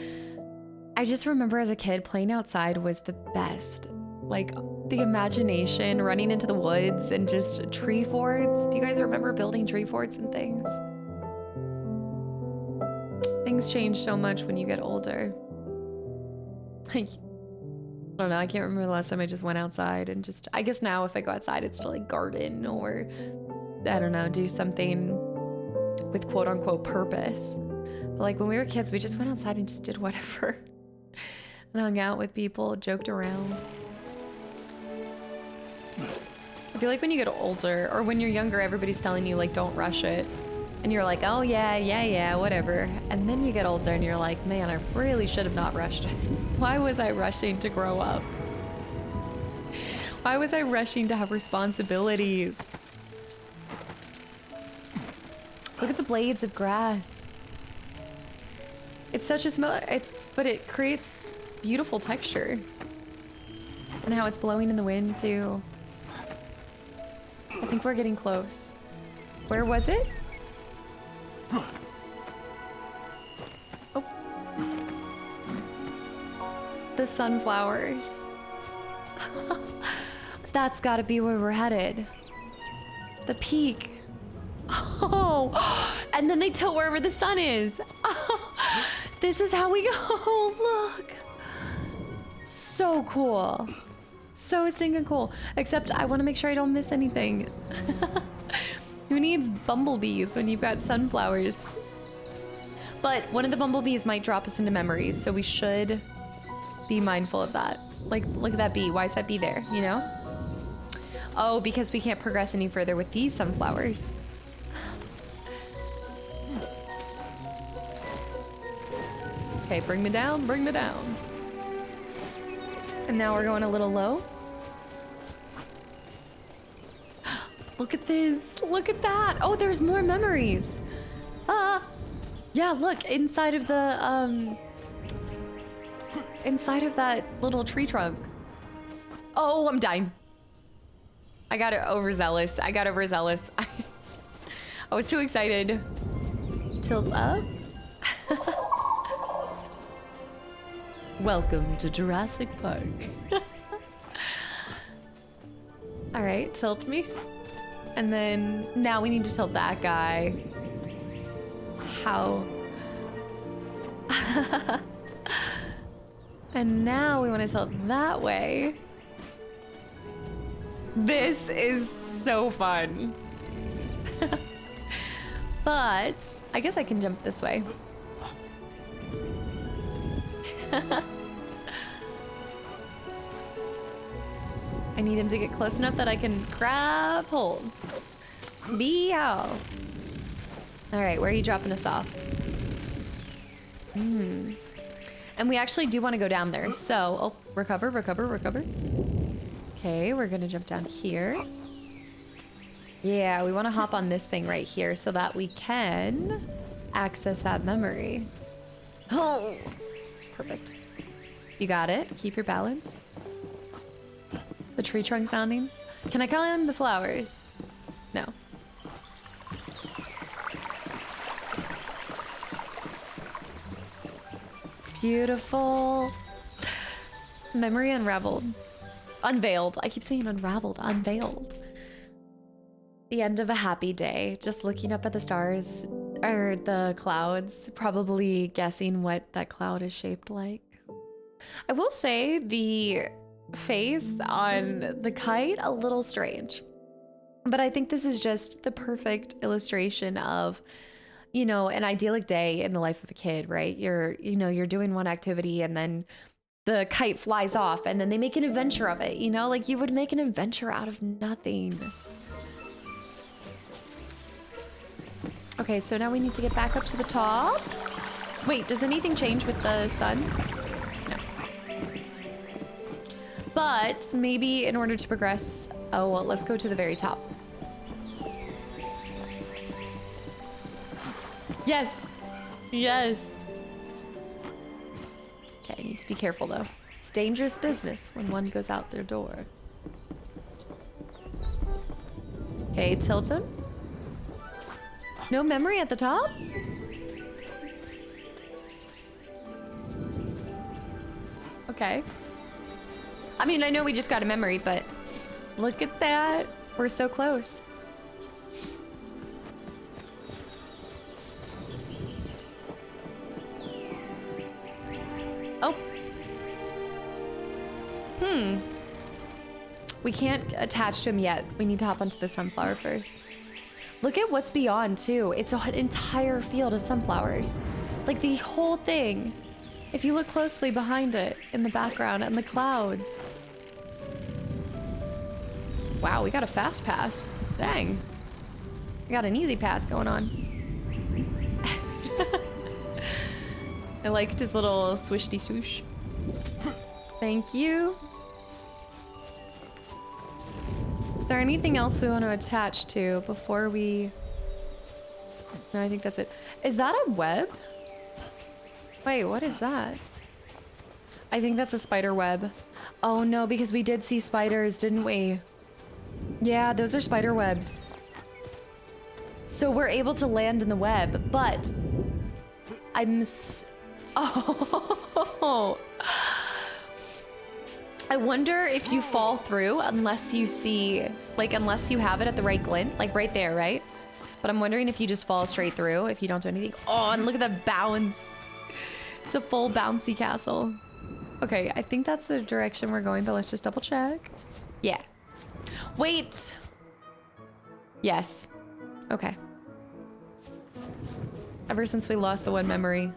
I just remember as a kid playing outside was the best. Like, the imagination, running into the woods and just tree forts. Do you guys remember building tree forts and things? Things change so much when you get older. I don't know, I can't remember the last time I just went outside and just, I guess now if I go outside, it's to like garden or, I don't know, do something with quote unquote purpose. But like when we were kids, we just went outside and just did whatever. And hung out with people, joked around. I feel like when you get older, or when you're younger, everybody's telling you like, don't rush it. And you're like, oh yeah, whatever. And then you get older and you're like, man, I really should have not rushed it. Why was I rushing to grow up? Why was I rushing to have responsibilities? Look at the blades of grass. It's such a smell, but it creates beautiful texture. And how it's blowing in the wind too. I think we're getting close. Where was it? Oh. The sunflowers. That's gotta be where we're headed. The peak. Oh, and then they tilt wherever the sun is. Oh, this is how we go. Look. So cool. So stinking cool. Except I want to make sure I don't miss anything. Who needs bumblebees when you've got sunflowers? But one of the bumblebees might drop us into memories, so we should be mindful of that. Like, look at that bee. Why is that bee there, you know? Oh, because we can't progress any further with these sunflowers. Okay, bring me down, bring me down. And now we're going a little low. Look at this, look at that. Oh, there's more memories. Yeah, look, inside of the, inside of that little tree trunk. Oh, I'm dying. I got overzealous. I was too excited. Tilt up. Welcome to Jurassic Park. All right, tilt me. And then now we need to tilt that guy. How? And now we want to tilt that way. This is so fun. But I guess I can jump this way. I need him to get close enough that I can grab hold. Meow. All right, where are you dropping us off? And we actually do want to go down there. So, oh, recover. Okay, we're gonna jump down here. Yeah, we want to hop on this thing right here so that we can access that memory. Oh, perfect. You got it. Keep your balance. The tree trunk sounding. Can I climb the flowers? No. Beautiful. Memory unraveled. Unveiled. I keep saying unraveled. Unveiled. The end of a happy day, just looking up at the stars or the clouds, probably guessing what that cloud is shaped like. I will say the face on the kite, a little strange. But I think this is just the perfect illustration of, you know, an idyllic day in the life of a kid, right? You're doing one activity and then the kite flies off and then they make an adventure of it, you know? Like you would make an adventure out of nothing. Okay, so now we need to get back up to the top. Wait, does anything change with the sun? No. But maybe in order to progress, oh, well, let's go to the very top. Yes. Yes. Okay, I need to be careful though. It's dangerous business when one goes out their door. Okay, tilt him. No memory at the top? Okay. I mean, I know we just got a memory, but look at that. We're so close. Oh. We can't attach to him yet. We need to hop onto the sunflower first. Look at what's beyond, too. It's an entire field of sunflowers. Like the whole thing. If you look closely behind it, in the background, and the clouds. Wow, we got a fast pass. Dang. We got an easy pass going on. I liked his little swishty swoosh. Thank you. Is there anything else we want to attach to before we... No, I think that's it. Is that a web? Wait, what is that? I think that's a spider web. Oh no, because we did see spiders, didn't we? Yeah, those are spider webs. So we're able to land in the web, but Oh. I wonder if you fall through unless you see, like, unless you have it at the right glint, like right there, right? But I'm wondering if you just fall straight through if you don't do anything. Oh, and look at the bounce. It's a full bouncy castle. Okay, I think that's the direction we're going, but let's just double check. Yeah. Wait. Yes. Okay. Ever since we lost the one memory.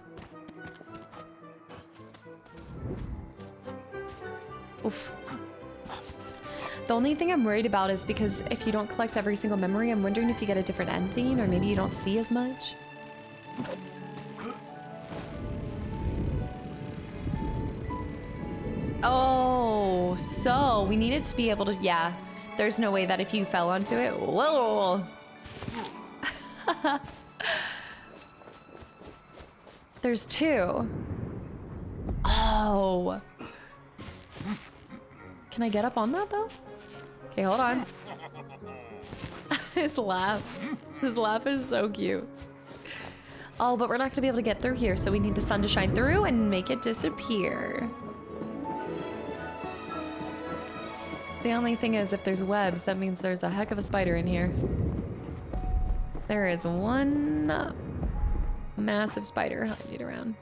Oof. The only thing I'm worried about is because if you don't collect every single memory, I'm wondering if you get a different ending or maybe you don't see as much. Oh, so we needed to be able to, yeah. There's no way that if you fell onto it, whoa. There's two. Oh. Can I get up on that though? Okay, hold on. His laugh. His laugh is so cute. Oh, but we're not gonna be able to get through here, so we need the sun to shine through and make it disappear. The only thing is, if there's webs, that means there's a heck of a spider in here. There is one massive spider hiding around.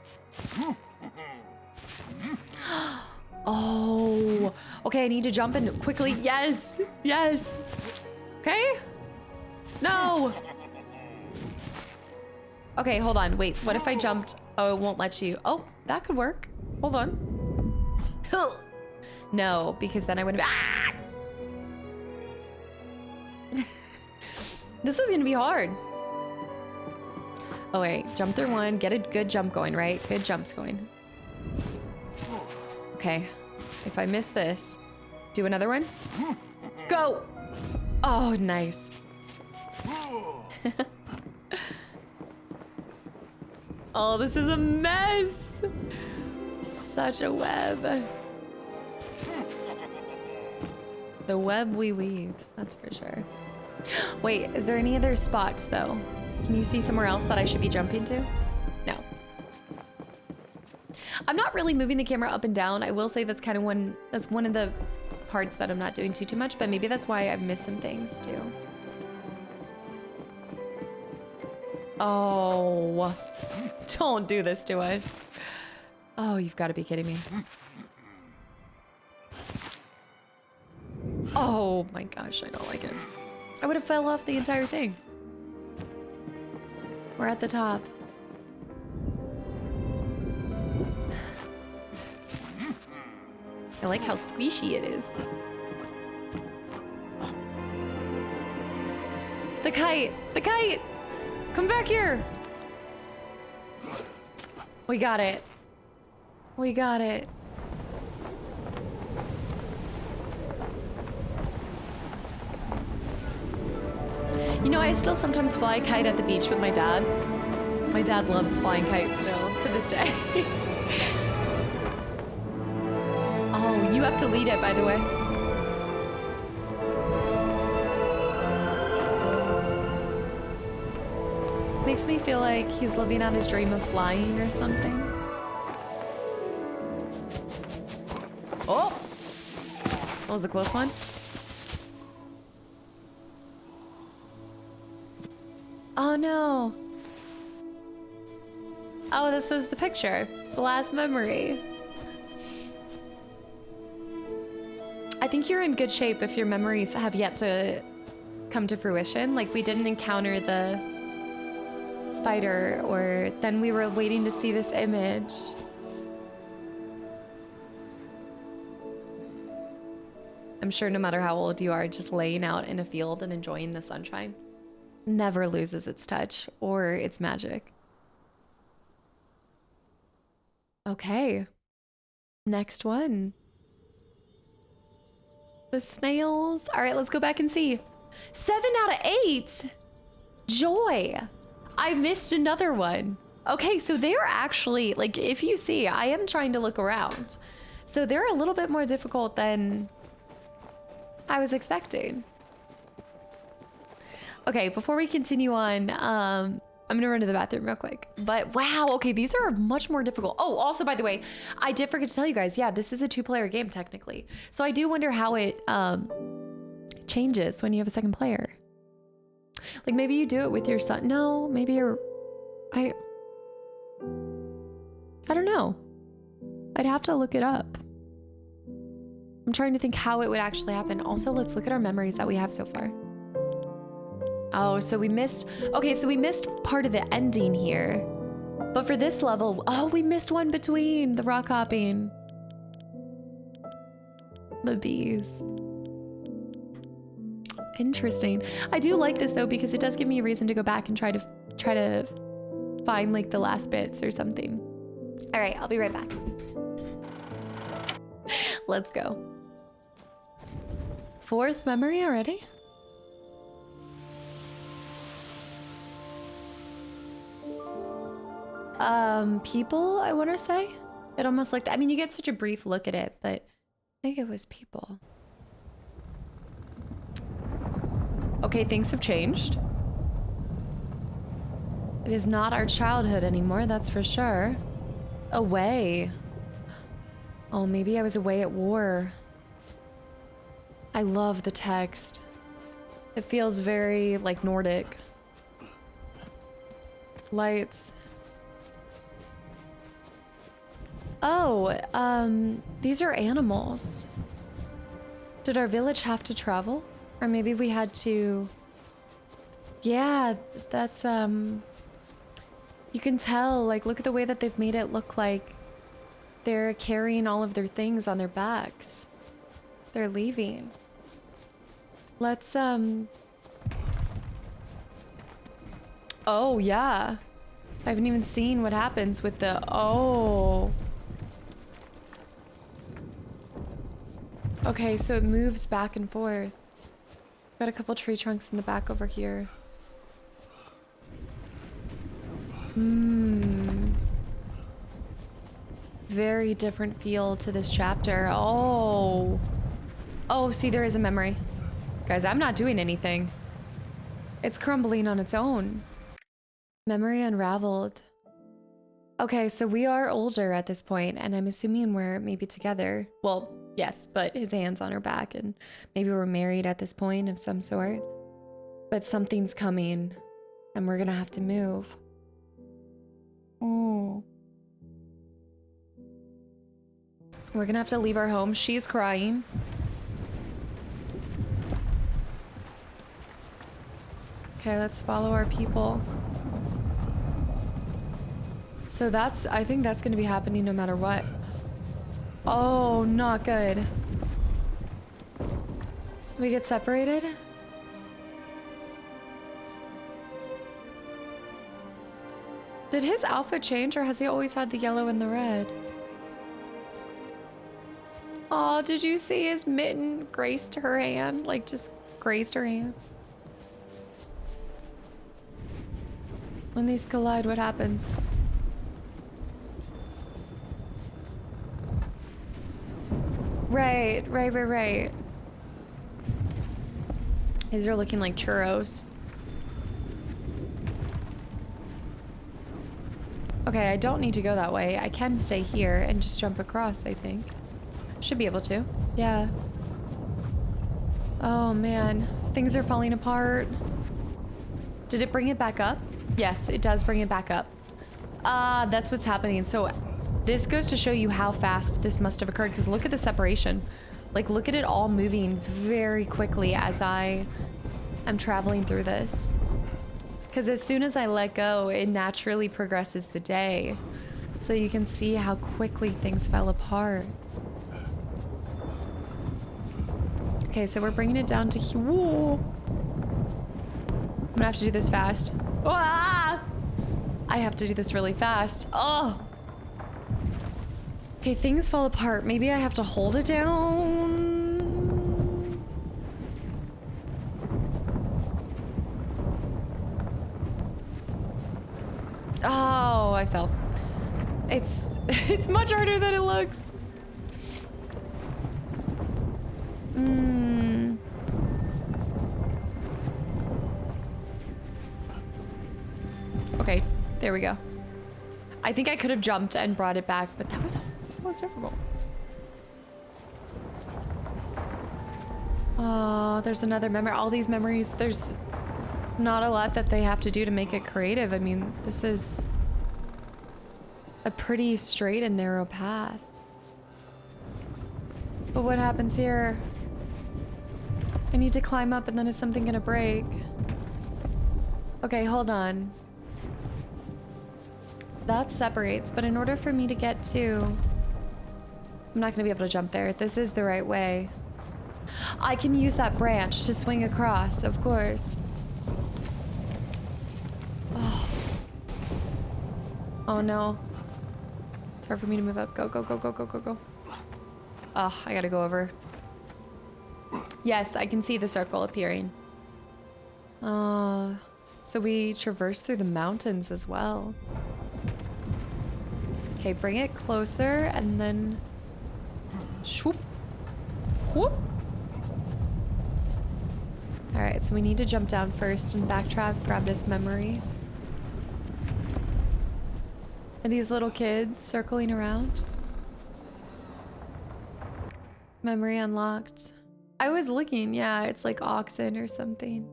Oh, okay, I need to jump in quickly. Yes, yes. Okay. No. Okay, hold on. Wait, what if I jumped? Oh, it won't let you. Oh, that could work. Hold on. No, because then I would have... Ah! This is gonna be hard. Oh wait, jump through one, get a good jump going, right? Good jumps going. Okay, if I miss this, do another one. Go! Oh, nice. Oh, this is a mess. Such a web. The web we weave, that's for sure. Wait, is there any other spots though? Can you see somewhere else that I should be jumping to? No. I'm not really moving the camera up and down. I will say that's kind of one of the parts that I'm not doing too much, but maybe that's why I've missed some things too. Oh, don't do this to us. Oh, you've got to be kidding me. Oh my gosh, I don't like it. I would have fell off the entire thing. We're at the top. I like how squishy it is. The kite! The kite! Come back here! We got it. We got it. You know, I still sometimes fly a kite at the beach with my dad. My dad loves flying kites still, to this day. Oh, you have to lead it, by the way. Makes me feel like he's living out his dream of flying or something. Oh! That was a close one. Oh no. Oh, this was the picture. The last memory. I think you're in good shape if your memories have yet to come to fruition. Like, we didn't encounter the spider, or then we were waiting to see this image. I'm sure no matter how old you are, just laying out in a field and enjoying the sunshine never loses its touch or its magic. Okay. Next one. The snails. All right, let's go back and see. 7 out of 8. Joy. I missed another one. Okay, so they're actually, like, if you see, I am trying to look around. So they're a little bit more difficult than I was expecting. Okay, before we continue on, I'm gonna run to the bathroom real quick. But wow, okay, these are much more difficult. Oh, also, by the way, I did forget to tell you guys, yeah, this is a 2-player game technically. So I do wonder how it changes when you have a second player. Like, maybe you do it with your son. No, maybe you're, I don't know. I'd have to look it up. I'm trying to think how it would actually happen. Also, let's look at our memories that we have so far. Oh, so we missed, okay, so we missed part of the ending here. But for this level, oh, we missed one between the rock hopping. The bees. Interesting. I do like this though, because it does give me a reason to go back and try to find like the last bits or something. All right, I'll be right back. Let's go. 4th memory already? People, I want to say. It almost looked, I mean, you get such a brief look at it, but I think it was people. Okay, things have changed. It is not our childhood anymore, that's for sure. Away. Oh, maybe I was away at war. I love the text. It feels very, like, Nordic. Lights. Oh, these are animals. Did our village have to travel? Or maybe we had to... Yeah, that's, you can tell, like, look at the way that they've made it look like they're carrying all of their things on their backs. They're leaving. Let's, oh, yeah. I haven't even seen what happens with the... Oh. Okay, so it moves back and forth. Got a couple tree trunks in the back over here. Very different feel to this chapter. Oh. Oh, see, there is a memory. Guys, I'm not doing anything. It's crumbling on its own. Memory unraveled. Okay, so we are older at this point, and I'm assuming we're maybe together. Well, yes, but his hand's on her back, and maybe we're married at this point of some sort. But something's coming. And we're gonna have to move. Oh. We're gonna have to leave our home. She's crying. Okay, let's follow our people. So I think that's gonna be happening no matter what. Oh, not good. We get separated? Did his outfit change or has he always had the yellow and the red? Oh, did you see his mitten graced her hand? Like just grazed her hand? When these collide, what happens? Right. These are looking like churros. Okay, I don't need to go that way. I can stay here and just jump across, I think. Should be able to. Yeah. Oh man, things are falling apart. Did it bring it back up? Yes, it does bring it back up. That's what's happening. So this goes to show you how fast this must have occurred, because look at the separation. Like, look at it all moving very quickly as I am traveling through this. Because as soon as I let go, it naturally progresses the day. So you can see how quickly things fell apart. Okay, so we're bringing it down to here. Whoa. I'm gonna have to do this fast. Ah! I have to do this really fast. Oh! Okay, things fall apart. Maybe I have to hold it down. Oh, I fell. It's much harder than it looks. Okay, there we go. I think I could have jumped and brought it back, but that was difficult. Oh, there's another memory. All these memories, there's not a lot that they have to do to make it creative. I mean, this is a pretty straight and narrow path. But what happens here? I need to climb up, and then is something gonna break? Okay, hold on. That separates, but in order for me to get to... I'm not gonna be able to jump there. This is the right way. I can use that branch to swing across, of course. Oh, oh no. It's hard for me to move up. Go, go, go, go, go, go, go. Oh, I gotta go over. Yes, I can see the circle appearing. So we traverse through the mountains as well. Okay, bring it closer and then swoop. Whoop. All right, so we need to jump down first and backtrack, grab this memory. Are these little kids circling around? Memory unlocked. I was looking, yeah, it's like oxen or something.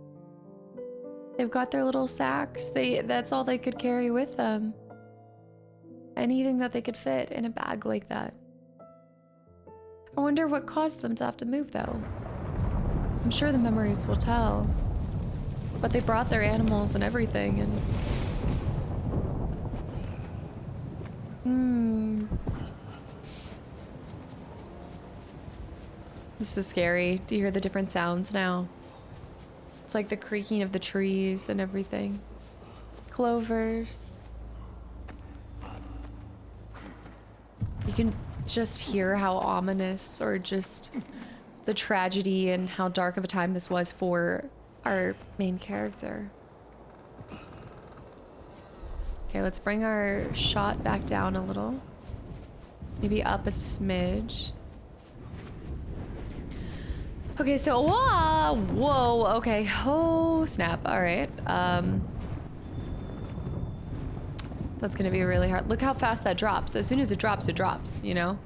They've got their little sacks. That's all they could carry with them. Anything that they could fit in a bag like that. I wonder what caused them to have to move though. I'm sure the memories will tell. But they brought their animals and everything and... This is scary. Do you hear the different sounds now? It's like the creaking of the trees and everything. Clovers. You can just hear how ominous or just the tragedy and how dark of a time this was for our main character. Okay, let's bring our shot back down a little. Maybe up a smidge. Okay, so whoa, okay. Oh, snap. All right. That's gonna be really hard. Look how fast that drops. As soon as it drops, you know?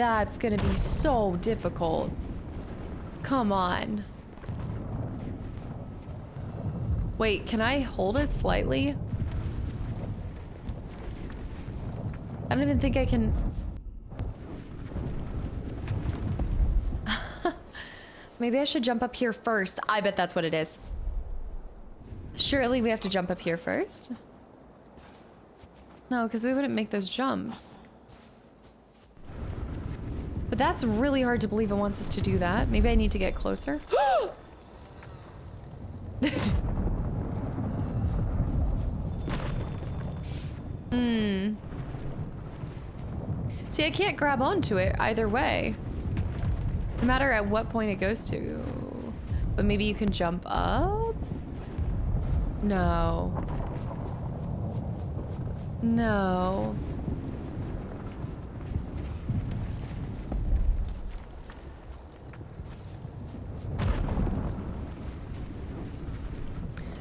That's gonna be so difficult. Come on. Wait, can I hold it slightly? I don't even think I can... Maybe I should jump up here first. I bet that's what it is. Surely we have to jump up here first? No, because we wouldn't make those jumps. But that's really hard to believe it wants us to do that. Maybe I need to get closer. See, I can't grab onto it either way. No matter at what point it goes to. But maybe you can jump up? No. No.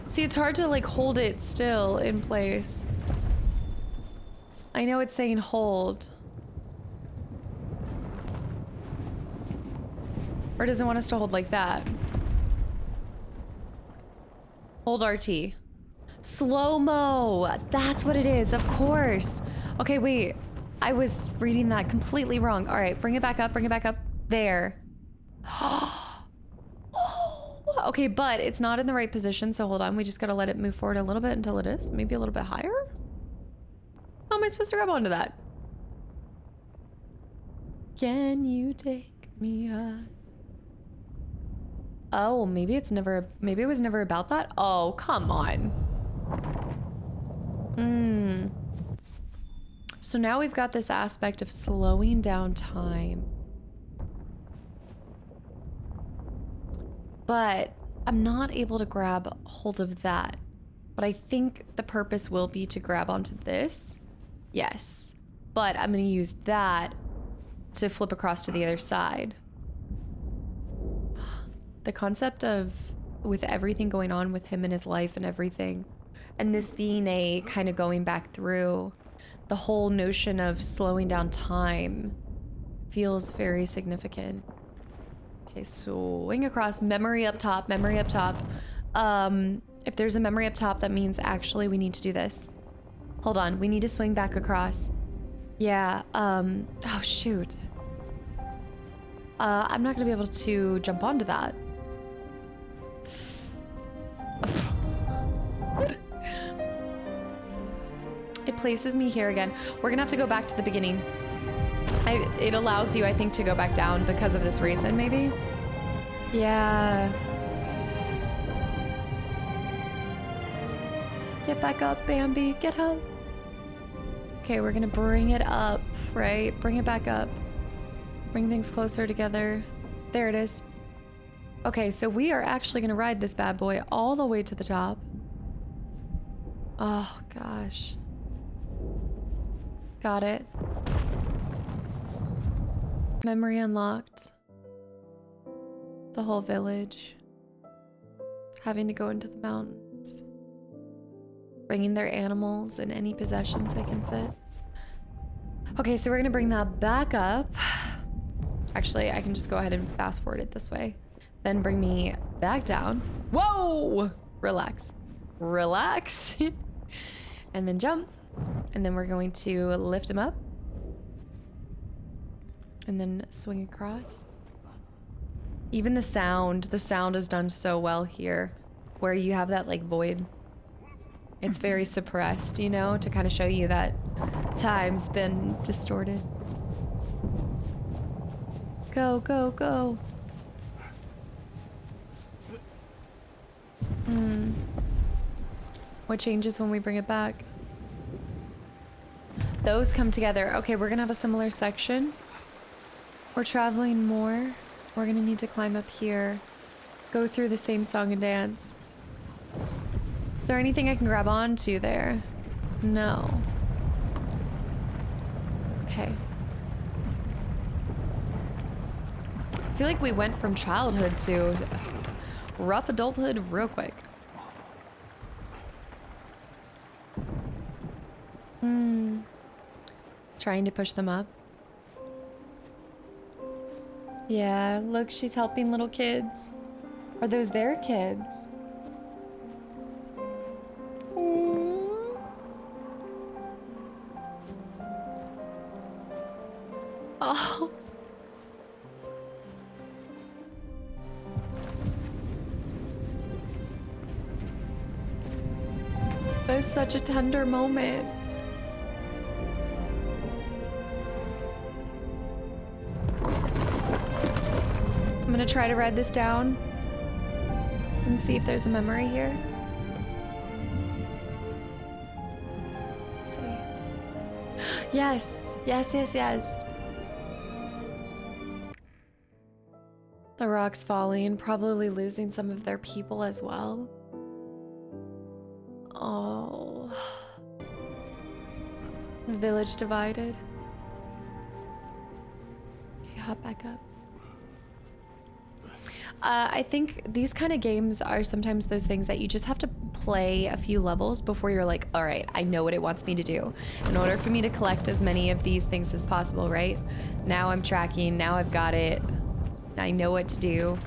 See, it's hard to like hold it still in place. I know it's saying hold. Or does it want us to hold like that? Hold RT. Slow-mo! That's what it is, of course. Okay, wait. I was reading that completely wrong. All right, bring it back up, bring it back up. There. Okay, but it's not in the right position, so hold on. We just gotta let it move forward a little bit until it is. Maybe a little bit higher? How am I supposed to grab onto that? Can you take me high? Oh, maybe it was never about that? Oh, come on. So now we've got this aspect of slowing down time. But I'm not able to grab hold of that. But I think the purpose will be to grab onto this. Yes. But I'm going to use that to flip across to the other side. The concept of, with everything going on with him and his life and everything, and this being a kind of going back through, the whole notion of slowing down time feels very significant. Okay, swing across, memory up top, memory up top. If there's a memory up top, that means actually we need to do this. Hold on, we need to swing back across. Yeah, oh shoot. I'm not gonna be able to jump onto that. It places me here again. We're gonna have to go back to the beginning. It allows you, I think, to go back down because of this reason, maybe? Yeah. Get back up, Bambi. Get up. Okay, we're gonna bring it up, right? Bring it back up. Bring things closer together. There it is. Okay, so we are actually gonna ride this bad boy all the way to the top. Oh, gosh. Got it. Memory unlocked. The whole village. Having to go into the mountains. Bringing their animals and any possessions they can fit. Okay, so we're gonna bring that back up. Actually, I can just go ahead and fast forward it this way. Then bring me back down. Whoa! Relax. Relax. And then jump. And then we're going to lift him up. And then swing across. Even the sound is done so well here. Where you have that like void. It's very suppressed, you know, to kind of show you that time's been distorted. Go, go, go. What changes when we bring it back? Those come together. Okay, we're gonna have a similar section. We're traveling more. We're gonna need to climb up here. Go through the same song and dance. Is there anything I can grab onto there? No. Okay. I feel like we went from childhood to rough adulthood real quick. Trying to push them up. Yeah, look, she's helping little kids. Are those their kids? Aww. Oh. That was such a tender moment. I'm gonna try to write this down and see if there's a memory here. Let's see. Yes, yes, yes, yes. The rocks falling, probably losing some of their people as well. Oh. Village divided. Okay, hop back up. I think these kind of games are sometimes those things that you just have to play a few levels before you're like, all right, I know what it wants me to do. In order for me to collect as many of these things as possible, right? Now I'm tracking, now I've got it. I know what to do.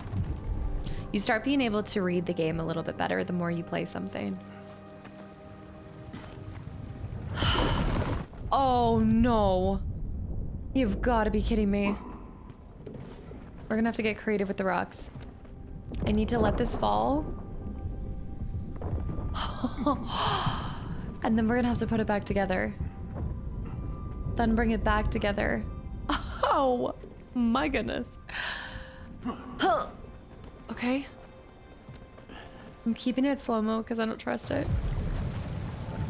You start being able to read the game a little bit better the more you play something. Oh no. You've got to be kidding me. We're gonna have to get creative with the rocks. I need to let this fall. And then we're gonna have to put it back together. Then bring it back together. Oh my goodness. Okay. I'm keeping it slow-mo because I don't trust it.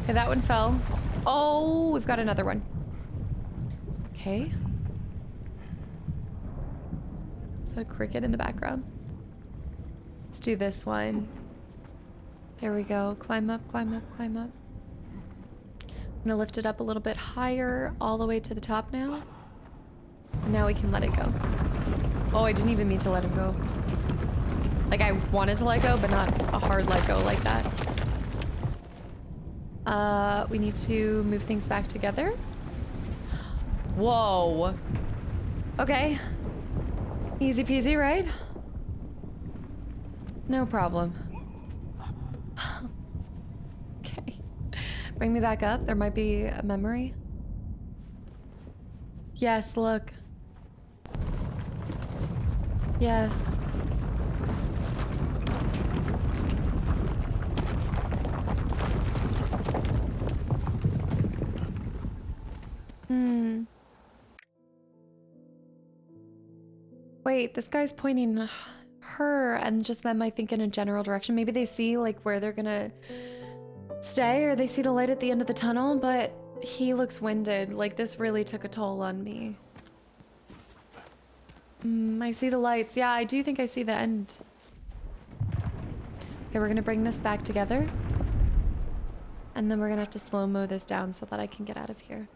Okay, that one fell. Oh, we've got another one. Okay. Is that a cricket in the background? Let's do this one. There we go. Climb up, climb up, climb up. I'm gonna lift it up a little bit higher, all the way to the top now. And now we can let it go. Oh, I didn't even mean to let him go. Like, I wanted to let go, but not a hard let go like that. We need to move things back together. Whoa. Okay. Easy peasy, right? No problem. Okay. Bring me back up. There might be a memory. Yes, look. Yes. Wait, this guy's pointing her and just them, I think, in a general direction. Maybe they see like where they're gonna stay, or they see the light at the end of the tunnel, but he looks winded. Like, this really took a toll on me. I see the lights. Yeah, I do think I see the end. Okay, we're gonna bring this back together. And then we're gonna have to slow-mo this down so that I can get out of here.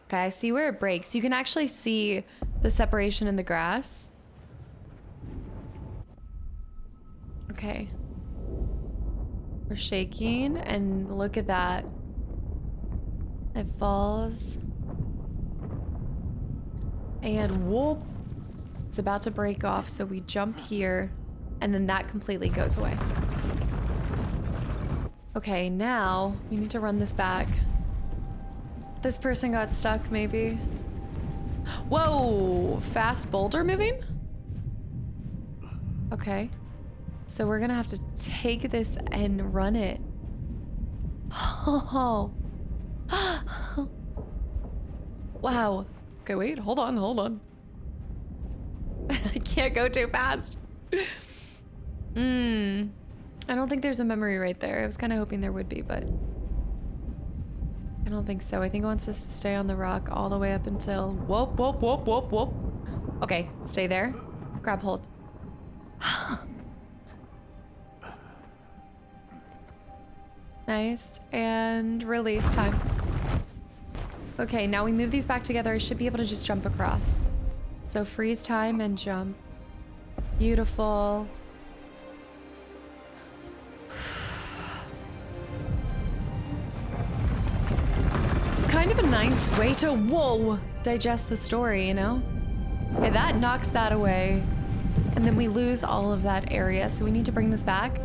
Okay, I see where it breaks. You can actually see the separation in the grass. Okay. We're shaking, and look at that. It falls. And whoop. It's about to break off, so we jump here, and then that completely goes away. Okay, now we need to run this back. This person got stuck, maybe. Whoa! Fast boulder moving? Okay. So we're gonna have to take this and run it. Oh. Wow. Okay, wait, hold on, hold on. I can't go too fast. I don't think there's a memory right there. I was kind of hoping there would be, but I don't think so. I think it wants us to stay on the rock all the way up until... Whoop, whoop, whoop, whoop, whoop. Okay, stay there. Grab hold. Nice. And release time. Okay, now we move these back together. I should be able to just jump across. So freeze time and jump. Beautiful. It's kind of a nice way to, whoa, digest the story, you know? Okay, that knocks that away. And then we lose all of that area, so we need to bring this back.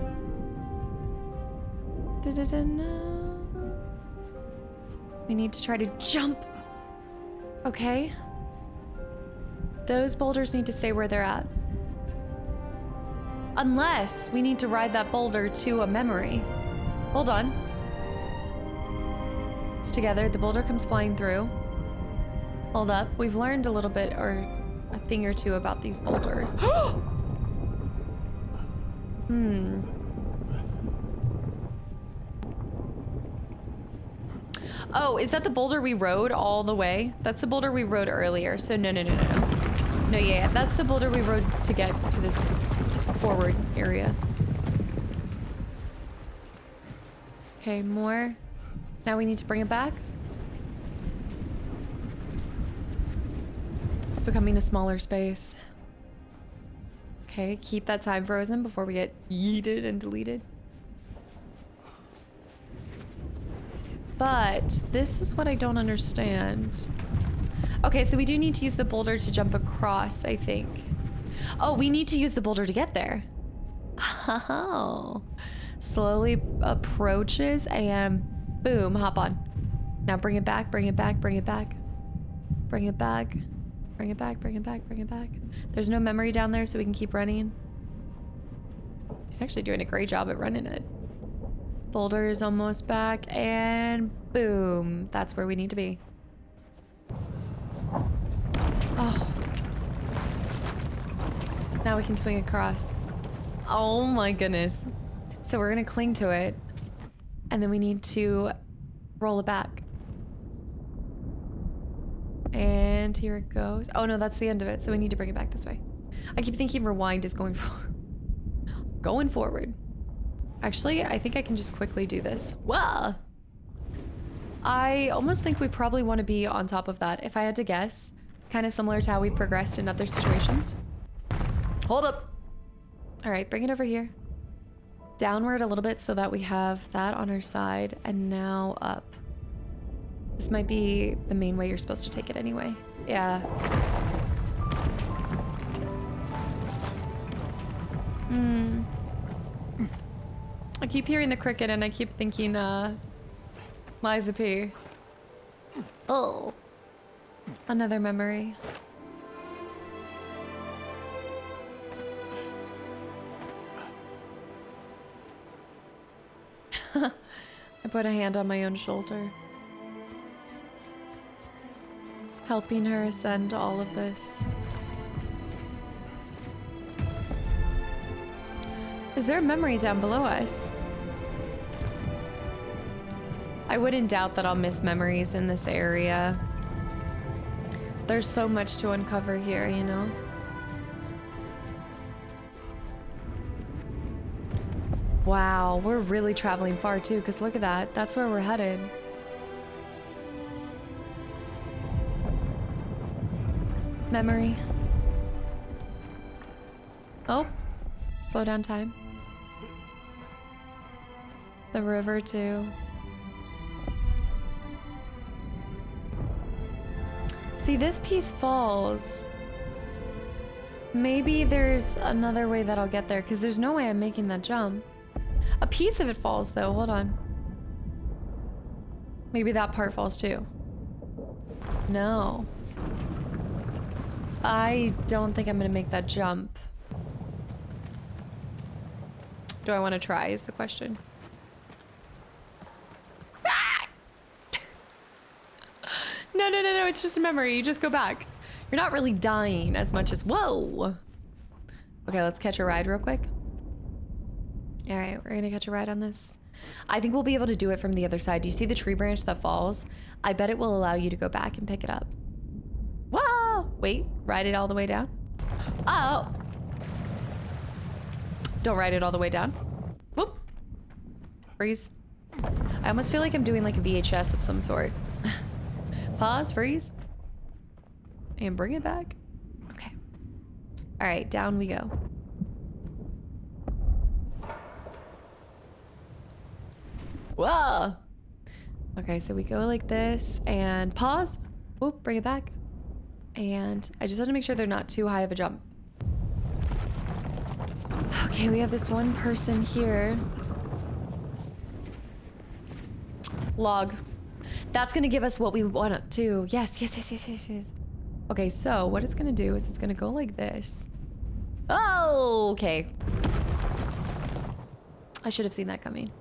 We need to try to jump. Okay. Those boulders need to stay where they're at. Unless we need to ride that boulder to a memory. Hold on. It's together. The boulder comes flying through. Hold up. We've learned a little bit, or a thing or two about these boulders. Oh, is that the boulder we rode all the way? That's the boulder we rode earlier. So no. No, yeah, that's the boulder we rode to get to this forward area. Okay, more. Now we need to bring it back. It's becoming a smaller space. Okay, keep that time frozen before we get yeeted and deleted. But this is what I don't understand. Okay, so we do need to use the boulder to jump across, I think. Oh, we need to use the boulder to get there. Oh. Slowly approaches and boom, hop on. Now bring it back, bring it back, bring it back. Bring it back. Bring it back, bring it back, bring it back. There's no memory down there, so we can keep running. He's actually doing a great job at running it. Boulder is almost back, and boom. That's where we need to be. Oh. Now we can swing across. Oh my goodness. So we're gonna cling to it, and then we need to roll it back. And here it goes. Oh no, that's the end of it, so we need to bring it back this way. I keep thinking rewind is going forward. Going forward. Actually, I think I can just quickly do this. Wow. I almost think we probably want to be on top of that, if I had to guess. Kind of similar to how we progressed in other situations. Hold up. All right, bring it over here. Downward a little bit so that we have that on our side, and now up. This might be the main way you're supposed to take it anyway. Yeah. I keep hearing the cricket and I keep thinking, Liza P. Oh. Another memory. I put a hand on my own shoulder. Helping her ascend to all of this. Is there a memory down below us? I wouldn't doubt that I'll miss memories in this area. There's so much to uncover here, you know? Wow, we're really traveling far too, because look at that. That's where we're headed. Memory. Oh, slow down time. The river too. See, this piece falls. Maybe there's another way that I'll get there, because there's no way I'm making that jump. A piece of it falls though, hold on. Maybe that part falls too. No. I don't think I'm gonna make that jump. Do I want to try is the question. No, it's just a memory. You just go back. You're not really dying as much as, whoa. Okay, let's catch a ride real quick. All right, we're gonna catch a ride on this. I think we'll be able to do it from the other side. Do you see the tree branch that falls? I bet it will allow you to go back and pick it up. Whoa, wait, ride it all the way down. Oh. Don't ride it all the way down. Whoop. Freeze. I almost feel like I'm doing like a VHS of some sort. Pause, freeze, and bring it back. Okay. All right, down we go. Whoa. Okay, so we go like this and pause. Whoop, bring it back. And I just have to make sure they're not too high of a jump. Okay, we have this one person here. Log. That's gonna give us what we want to. Yes, yes, yes, yes, yes, yes. Okay, so what it's gonna do is it's gonna go like this. Oh, okay. I should have seen that coming.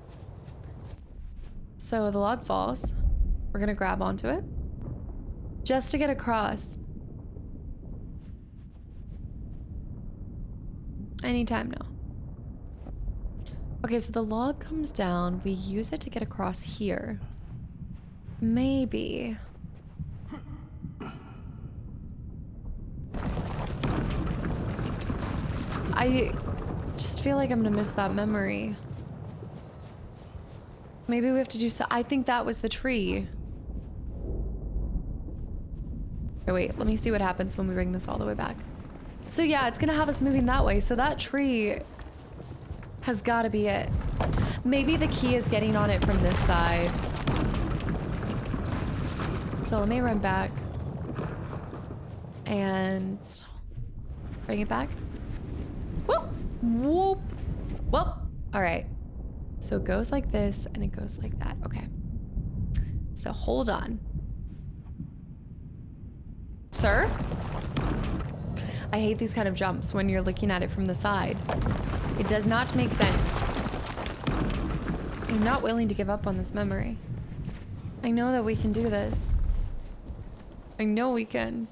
So the log falls. We're gonna grab onto it just to get across. Anytime now. Okay, so the log comes down. We use it to get across here. Maybe. I just feel like I'm gonna miss that memory. Maybe we have to do so. I think that was the tree. Okay, wait, let me see what happens when we bring this all the way back. So yeah, it's gonna have us moving that way. So that tree has gotta be it. Maybe the key is getting on it from this side. So let me run back and bring it back. Whoop, whoop, whoop. All right. So it goes like this and it goes like that. Okay. So hold on. Sir? I hate these kind of jumps when you're looking at it from the side. It does not make sense. I'm not willing to give up on this memory. I know that we can do this. I know we can.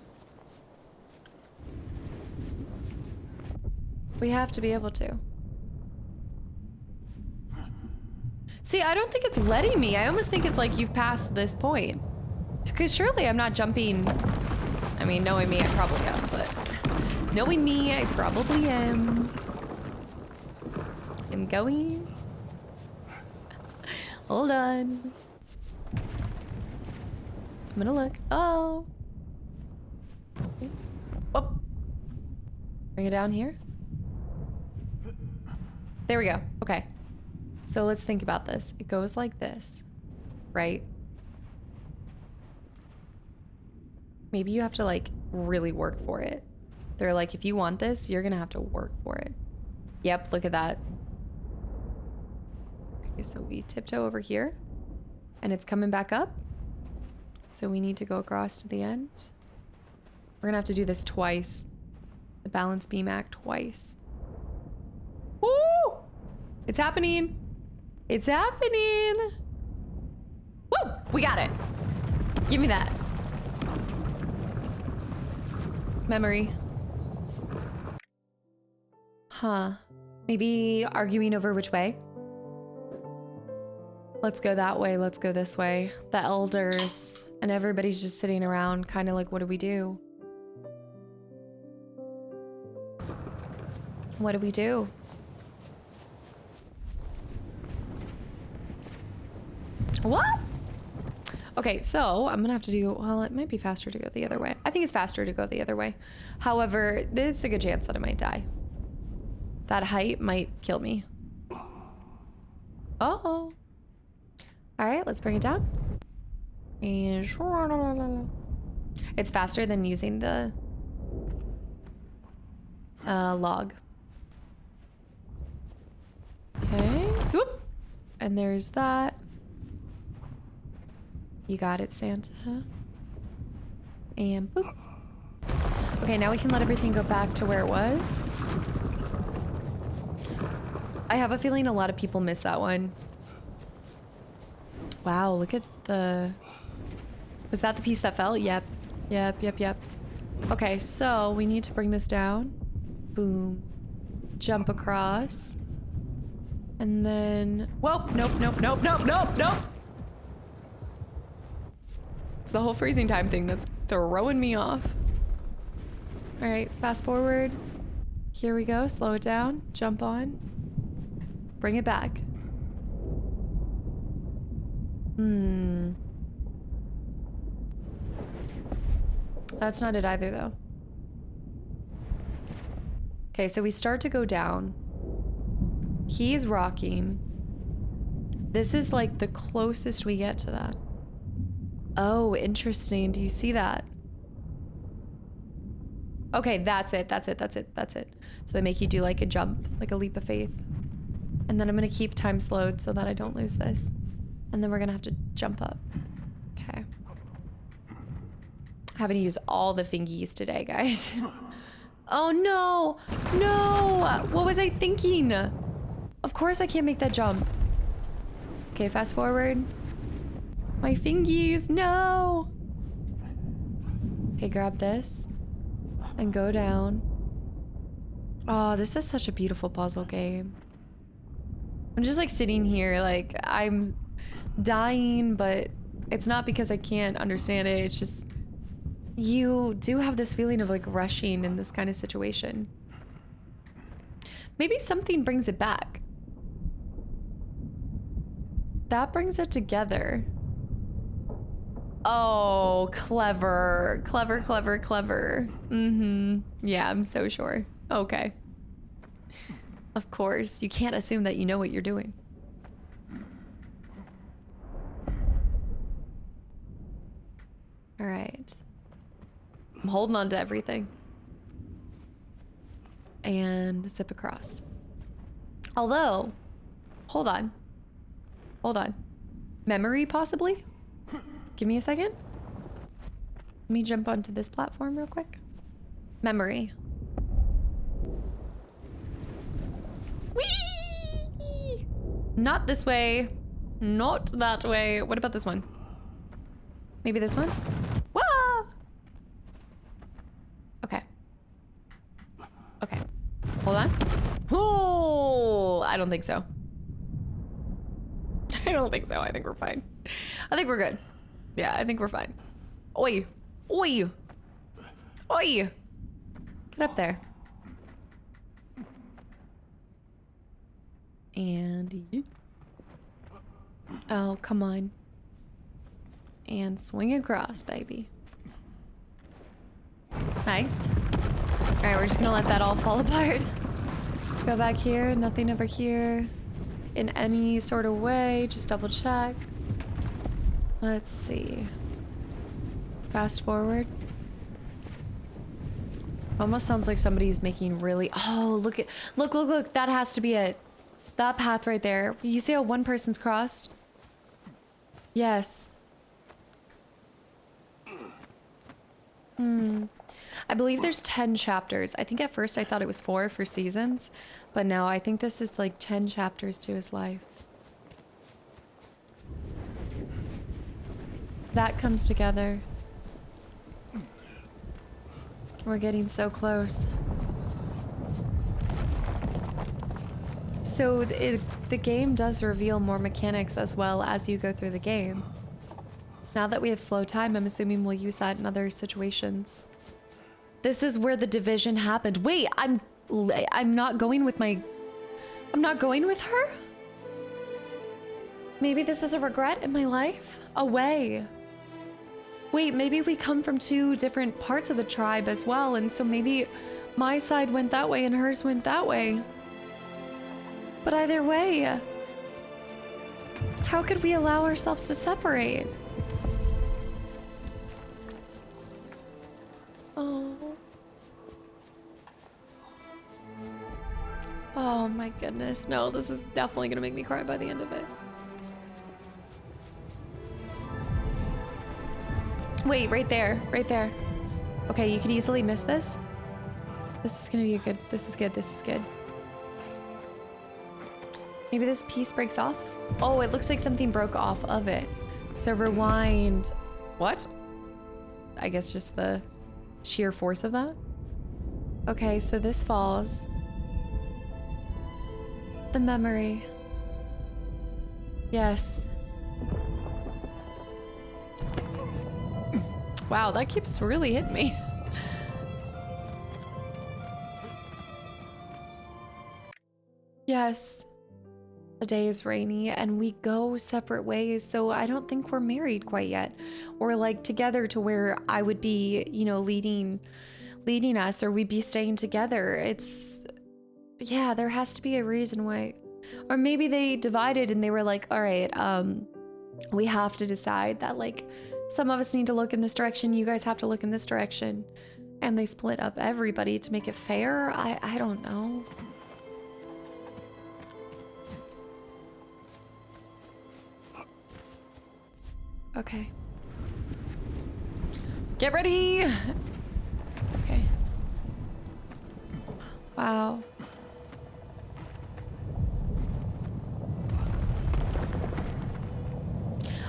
We have to be able to. See, I don't think it's letting me. I almost think it's like you've passed this point. Because surely I'm not jumping. I mean, knowing me, I probably am, but knowing me, I probably am. I'm going. Hold on. I'm gonna look. Oh. Okay. Whoop. Bring it down here. There we go. Okay. So let's think about this. It goes like this, right? Maybe you have to like really work for it. They're like, if you want this, you're gonna have to work for it. Yep, look at that. Okay, so we tiptoe over here and it's coming back up. So we need to go across to the end. We're gonna have to do this twice. The balance beam act twice. Woo! It's happening. It's happening. Woo! We got it. Give me that. Memory. Huh. Maybe arguing over which way? Let's go that way. Let's go this way. The elders and everybody's just sitting around kind of like, what do we do? What do we do? What? Okay, so I'm gonna have to do, well, it might be faster to go the other way. I think it's faster to go the other way. However, there's a good chance that I might die. That height might kill me. Oh. All right, let's bring it down. And it's faster than using the log. Okay. Whoop. And there's that. You got it, Santa. And boop. Okay, now we can let everything go back to where it was. I have a feeling a lot of people miss that one. Wow, look at the... Was that the piece that fell? Yep. Yep, yep, yep. Okay, so we need to bring this down. Boom. Jump across. And then... Whoa, nope, nope, nope, nope, nope, nope! It's the whole freezing time thing that's throwing me off. All right, fast forward. Here we go, slow it down, jump on. Bring it back. That's not it either, though. Okay, so we start to go down. He's rocking. This is like the closest we get to that. Oh, interesting. Do you see that? Okay, that's it. So they make you do like a jump, like a leap of faith. And then I'm gonna keep time slowed so that I don't lose this. And then we're gonna have to jump up. Okay. Having to use all the fingies today, guys. Oh no! No! What was I thinking? Of course I can't make that jump. Okay, fast forward. My fingies, no! Okay, grab this. And go down. Oh, this is such a beautiful puzzle game. I'm just like sitting here like I'm dying, but it's not because I can't understand it. It's just you do have this feeling of like rushing in this kind of situation. Maybe something brings it back. That brings it together. Oh, clever. Clever. Mm-hmm. Yeah, I'm so sure. Okay. Of course. You can't assume that you know what you're doing. All right. I'm holding on to everything. And zip across. Although, hold on. Memory, possibly? Give me a second. Let me jump onto this platform real quick. Memory. Whee! Not this way. Not that way. What about this one? Maybe this one? Wah! Okay. Okay. Hold on. Oh, I don't think so. I don't think so. I think we're fine. I think we're good. Yeah, I think we're fine. Oi. Oi. Oi. Get up there. And... oh, come on. And swing across, baby. Nice. All right, we're just gonna let that all fall apart. Go back here, nothing over here. In any sort of way, just double check. Let's see. Fast forward. Almost sounds like somebody's making really... oh, look. That has to be it. That path right there. You see how one person's crossed? Yes. I believe there's 10 chapters. I think at first I thought it was 4 for seasons, but no, I think this is like 10 chapters to his life. That comes together. We're getting so close. So the game does reveal more mechanics as well as you go through the game. Now that we have slow time, I'm assuming we'll use that in other situations. This is where the division happened. Wait, I'm not going with my... I'm not going with her? Maybe this is a regret in my life? Away. Wait, maybe we come from 2 different parts of the tribe as well, and so maybe my side went that way and hers went that way. But either way, how could we allow ourselves to separate? Oh. Oh my goodness. No, this is definitely gonna make me cry by the end of it. Wait, right there. Okay, you could easily miss this. This is gonna be this is good. Maybe this piece breaks off? Oh, it looks like something broke off of it. So rewind. What? I guess just the sheer force of that. Okay, so this falls. The memory. Yes. Wow, that keeps really hitting me. Yes. The day is rainy and we go separate ways, so I don't think we're married quite yet. Or like together to where I would be, you know, leading us, or we'd be staying together. It's... yeah, there has to be a reason why. Or maybe they divided and they were like, all right, we have to decide that like some of us need to look in this direction, you guys have to look in this direction. And they split up everybody to make it fair. I don't know. Okay. Get ready! Okay. Wow.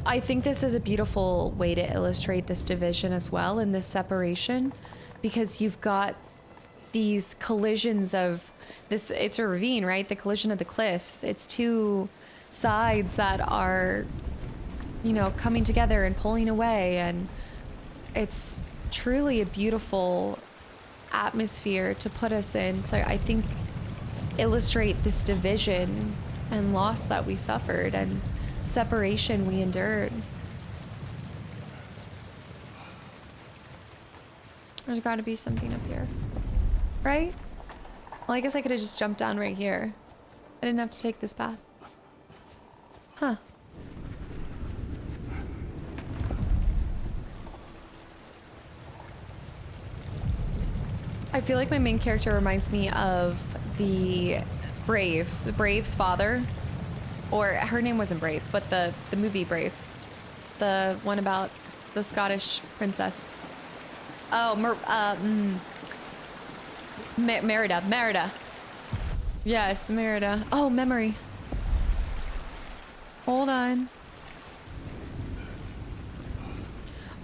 I think this is a beautiful way to illustrate this division as well, and this separation, because you've got these collisions of this. It's a ravine, right? The collision of the cliffs. It's two sides that are, you know, coming together and pulling away, and it's truly a beautiful atmosphere to put us in to, I think, illustrate this division and loss that we suffered and separation we endured. There's got to be something up here, right? Well, I guess I could have just jumped down right here. I didn't have to take this path. Huh. I feel like my main character reminds me of the Brave's father. Or her name wasn't Brave, but the movie Brave. The one about the Scottish princess. Oh, Merida. Yes, Merida. Oh, memory. Hold on.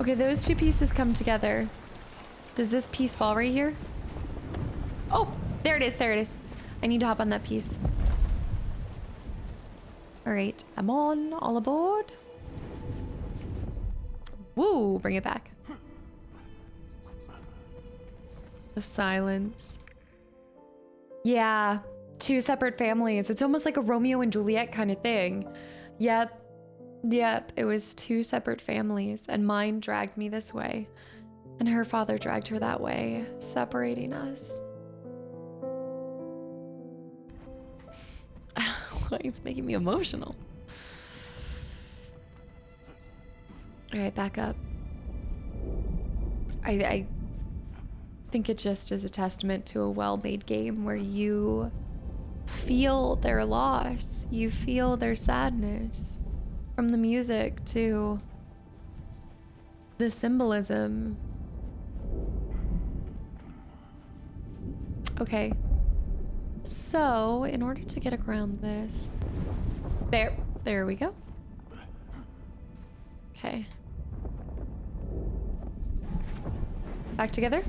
Okay, those two pieces come together. Does this piece fall right here? Oh, there it is, there it is. I need to hop on that piece. All right, I'm on, all aboard. Woo, bring it back. The silence. Yeah, two separate families. It's almost like a Romeo and Juliet kind of thing. Yep, it was two separate families, and mine dragged me this way, and her father dragged her that way, separating us. It's making me emotional. All right, back up. I think it just is a testament to a well-made game where you feel their loss, you feel their sadness, from the music to the symbolism. Okay. So, in order to get around this, there we go. Okay. Back together.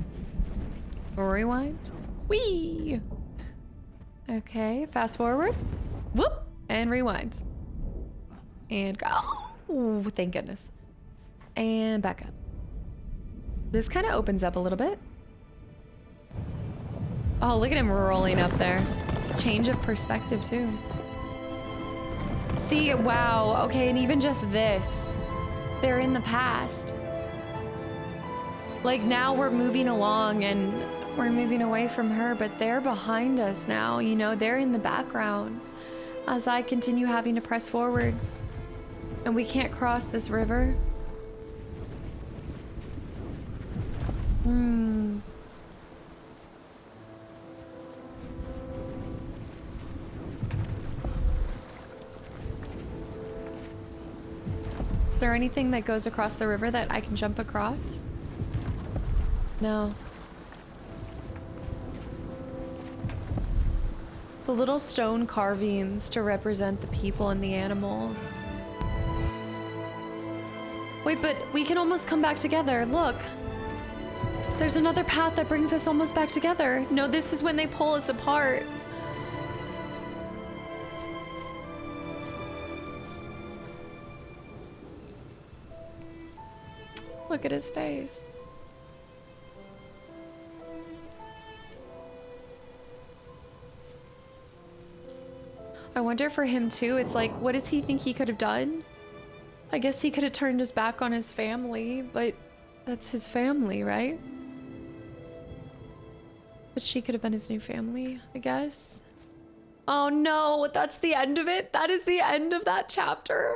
Rewind. Whee! Okay, fast forward. Whoop! And rewind. And go. Oh, thank goodness. And back up. This kind of opens up a little bit. Oh, look at him rolling up there. Change of perspective, too. See, wow. Okay, and even just this. They're in the past. Like, now we're moving along and we're moving away from her, but they're behind us now. You know, they're in the background as I continue having to press forward. And we can't cross this river. Is there anything that goes across the river that I can jump across? No. The little stone carvings to represent the people and the animals. Wait, but we can almost come back together. Look. There's another path that brings us almost back together. No, this is when they pull us apart. Look at his face. I wonder for him too, it's like, what does he think he could have done? I guess he could have turned his back on his family, but that's his family, right? But she could have been his new family, I guess. Oh no, that's the end of it? That is the end of that chapter?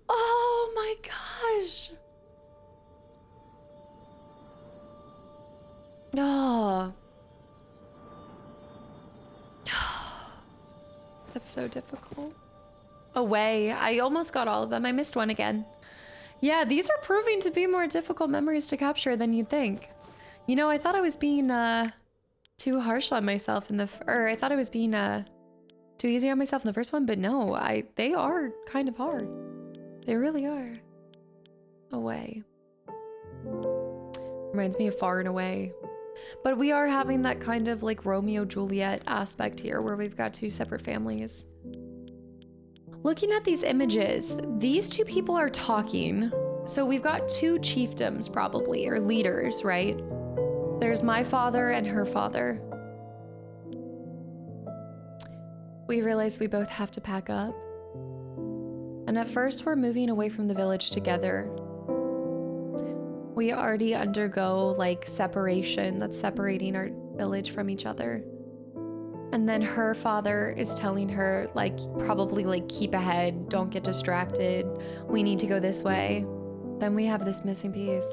Oh my gosh. Oh. That's so difficult. Away. I almost got all of them. I missed one again. Yeah, these are proving to be more difficult memories to capture than you'd think. You know, I thought I was being too harsh on myself in or I thought I was being too easy on myself in the first one, but no, they are kind of hard. They really are. Away. Reminds me of Far and Away. But we are having that kind of like Romeo-Juliet aspect here where we've got two separate families. Looking at these images, these two people are talking. So we've got two chiefdoms probably, or leaders, right? There's my father and her father. We realize we both have to pack up. And at first we're moving away from the village together. We already undergo like separation that's separating our village from each other. And then her father is telling her like, probably like, keep ahead, don't get distracted. We need to go this way. Then we have this missing piece.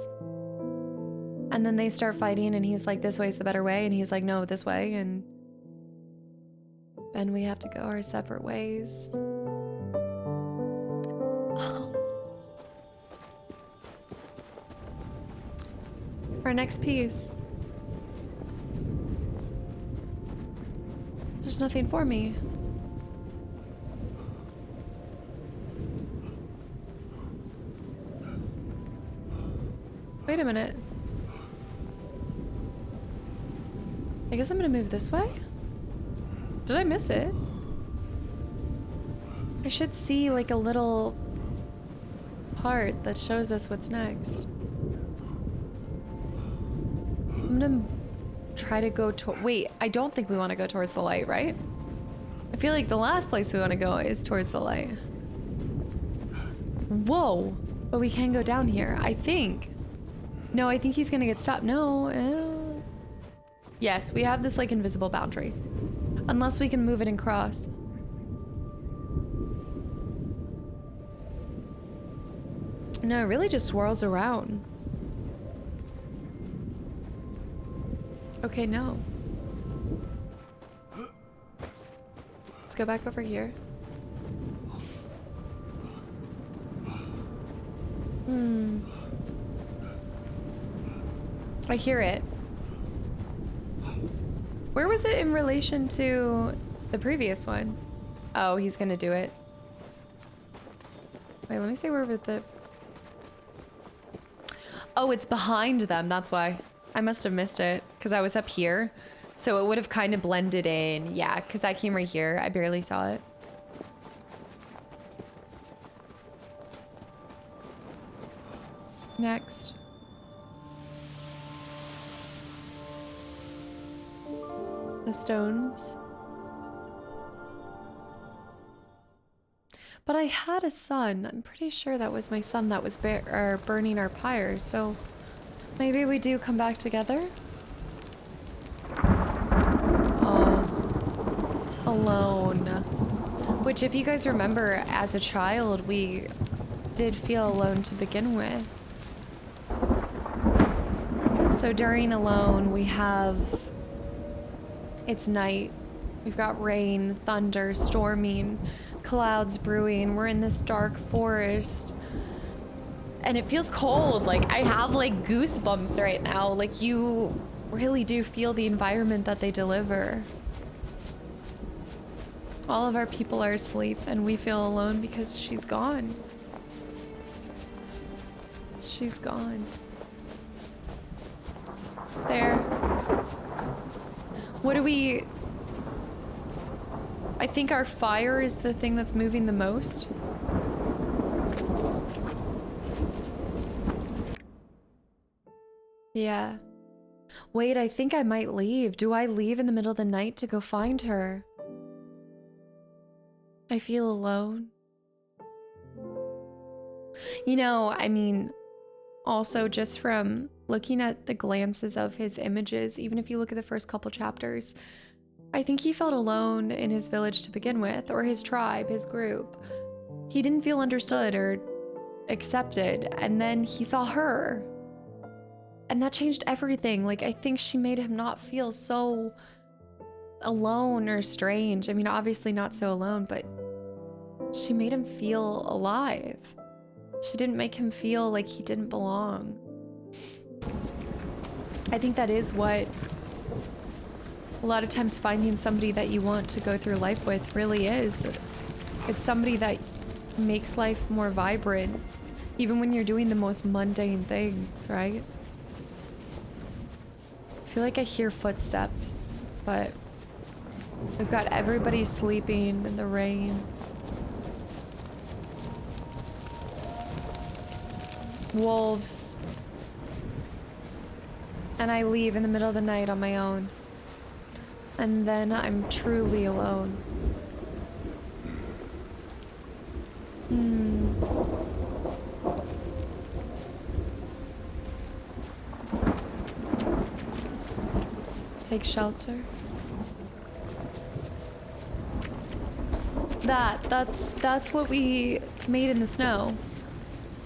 And then they start fighting and he's like, this way's the better way. And he's like, no, this way. And then we have to go our separate ways. Our next piece. There's nothing for me. Wait a minute. I guess I'm gonna move this way? Did I miss it? I should see like a little part that shows us what's next. I'm gonna try to go to— wait, I don't think we want to go towards the light, right? I feel like the last place we want to go is towards the light. Whoa! But we can go down here, I think. No, I think he's gonna get stopped. No. Yes, we have this like invisible boundary. Unless we can move it and cross. No, it really just swirls around. Okay, no. Let's go back over here. I hear it. Where was it in relation to the previous one? Oh, he's gonna do it. Wait, let me see where the— oh, it's behind them, that's why. I must have missed it, because I was up here. So it would have kind of blended in. Yeah, because I came right here. I barely saw it. Next. The stones. But I had a son. I'm pretty sure that was my son that was burning our pyres, so maybe we do come back together? Oh. Alone. Which, if you guys remember, as a child, we did feel alone to begin with. So during Alone, we have— it's night. We've got rain, thunder, storming, clouds brewing. We're in this dark forest. And it feels cold. Like, I have like goosebumps right now. Like, you really do feel the environment that they deliver. All of our people are asleep and we feel alone because she's gone. She's gone. There. What do we— I think our fire is the thing that's moving the most. Yeah. Wait, I think I might leave. Do I leave in the middle of the night to go find her? I feel alone. You know, I mean, also just from looking at the glances of his images, even if you look at the first couple chapters, I think he felt alone in his village to begin with, or his tribe, his group. He didn't feel understood or accepted, and then he saw her. And that changed everything. Like, I think she made him not feel so alone or strange. I mean, obviously not so alone, but she made him feel alive. She didn't make him feel like he didn't belong. I think that is what a lot of times finding somebody that you want to go through life with really is. It's somebody that makes life more vibrant, even when you're doing the most mundane things, right? I feel like I hear footsteps, but we've got everybody sleeping in the rain. Wolves. And I leave in the middle of the night on my own. And then I'm truly alone. Take shelter. That's what we made in the snow.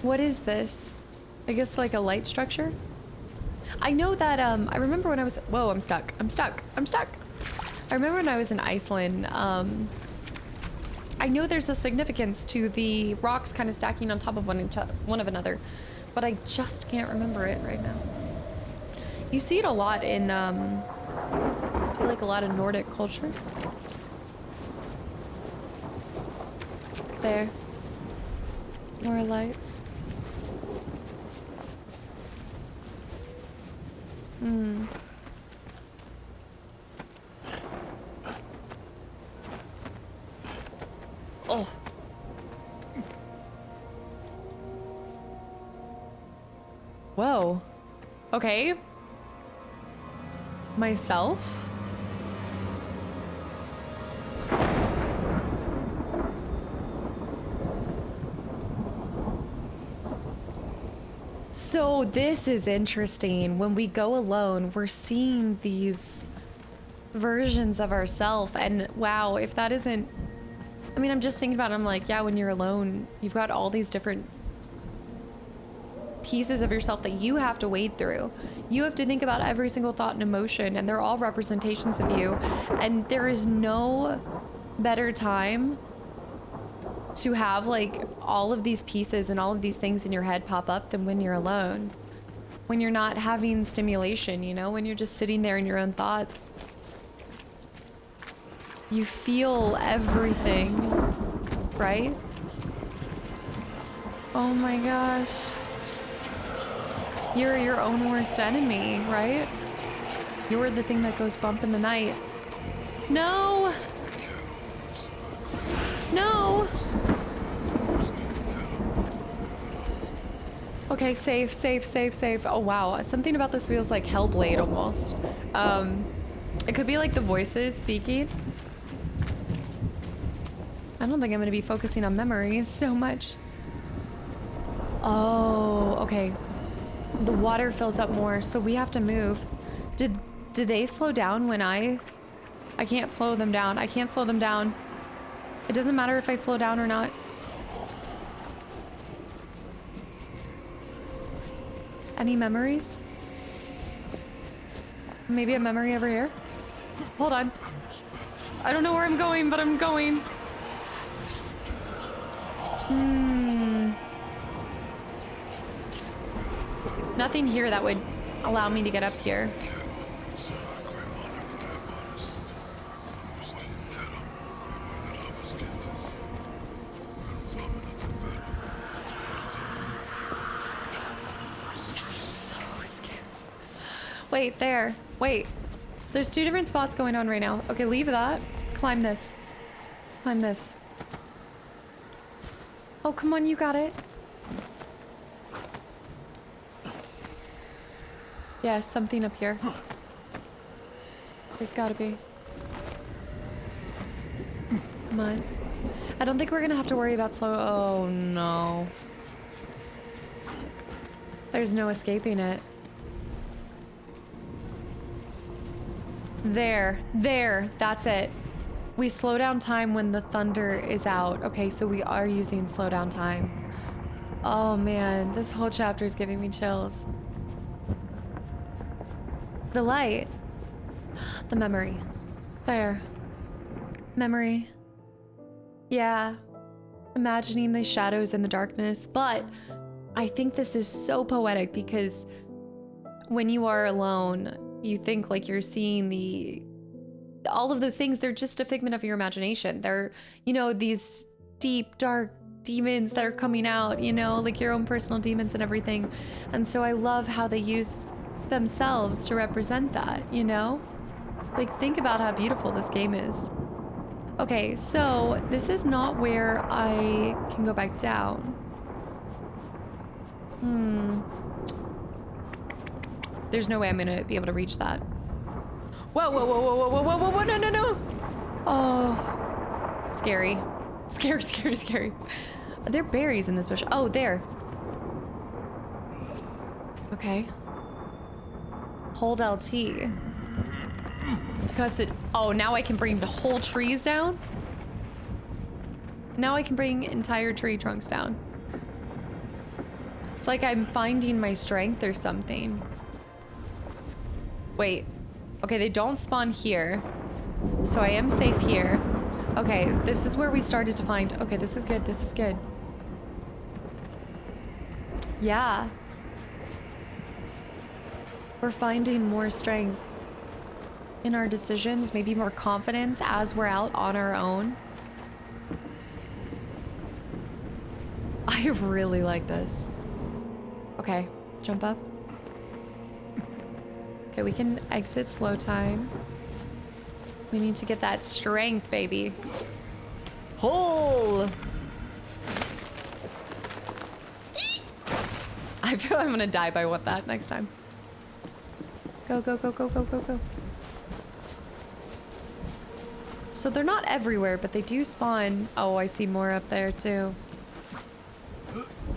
What is this? I guess like a light structure? I know that, I remember when I was, whoa, I'm stuck. I remember when I was in Iceland, I know there's a significance to the rocks kind of stacking on top of one of another, but I just can't remember it right now. You see it a lot in, I feel like a lot of Nordic cultures. There. More lights. Oh. Whoa. Okay. Myself? So this is interesting. When we go alone, we're seeing these versions of ourselves, and wow, if that isn't, I mean, I'm just thinking about it, I'm like, yeah, when you're alone, you've got all these different pieces of yourself that you have to wade through. You have to think about every single thought and emotion, and they're all representations of you, and there is no better time to have like all of these pieces and all of these things in your head pop up than when you're alone. When you're not having stimulation, you know, when you're just sitting there in your own thoughts. You feel everything, right? Oh my gosh. You're your own worst enemy, right? You're the thing that goes bump in the night. No! No! Okay, safe. Oh wow, something about this feels like Hellblade almost. It could be like the voices speaking. I don't think I'm gonna be focusing on memories so much. Oh, okay. The water fills up more, so we have to move. Did they slow down when I can't slow them down. I can't slow them down. It doesn't matter if I slow down or not. Any memories? Maybe a memory over here? Hold on. I don't know where I'm going, but I'm going. Nothing here that would allow me to get up here. Wait, there. Wait. There's two different spots going on right now. Okay, leave that. Climb this. Climb this. Oh, come on, you got it. Yeah, something up here. There's gotta be. Come on. I don't think we're gonna have to worry about slow. Oh, no. There's no escaping it. There, that's it. We slow down time when the thunder is out. Okay, so we are using slow down time. Oh man, this whole chapter is giving me chills. The light. The memory. There. Memory. Yeah. Imagining the shadows in the darkness. But I think this is so poetic because when you are alone, you think like you're seeing all of those things. They're just a figment of your imagination. They're, you know, these deep, dark demons that are coming out, you know, like your own personal demons and everything. And so I love how they use themselves to represent that, you know? Like, think about how beautiful this game is. Okay, so this is not where I can go back down. There's no way I'm gonna be able to reach that. Whoa, whoa, whoa, whoa, whoa, whoa, whoa, whoa, whoa, no, no, no. Oh, scary. Scary, scary, scary. Are there berries in this bush? Oh, there. Okay. Hold LT. Because oh, now I can bring the whole trees down? Now I can bring entire tree trunks down. It's like I'm finding my strength or something. Wait. Okay, they don't spawn here. So I am safe here. Okay, this is where we started to find... Okay, this is good, this is good. Yeah. We're finding more strength in our decisions, maybe more confidence as we're out on our own. I really like this. Okay, jump up. Okay, we can exit slow time. We need to get that strength, baby. Hole! I feel I'm gonna die by that next time. Go, go, go, go, go, go, go. So they're not everywhere, but they do spawn. Oh, I see more up there too.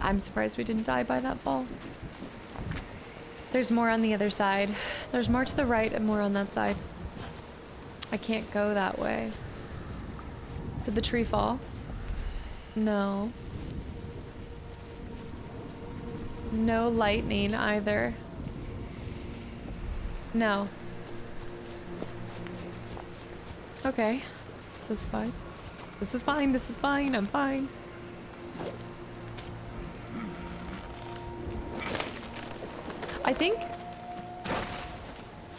I'm surprised we didn't die by that fall. There's more on the other side. There's more to the right and more on that side. I can't go that way. Did the tree fall? No. No lightning either. No. Okay. This is fine. This is fine. This is fine. I'm fine. I think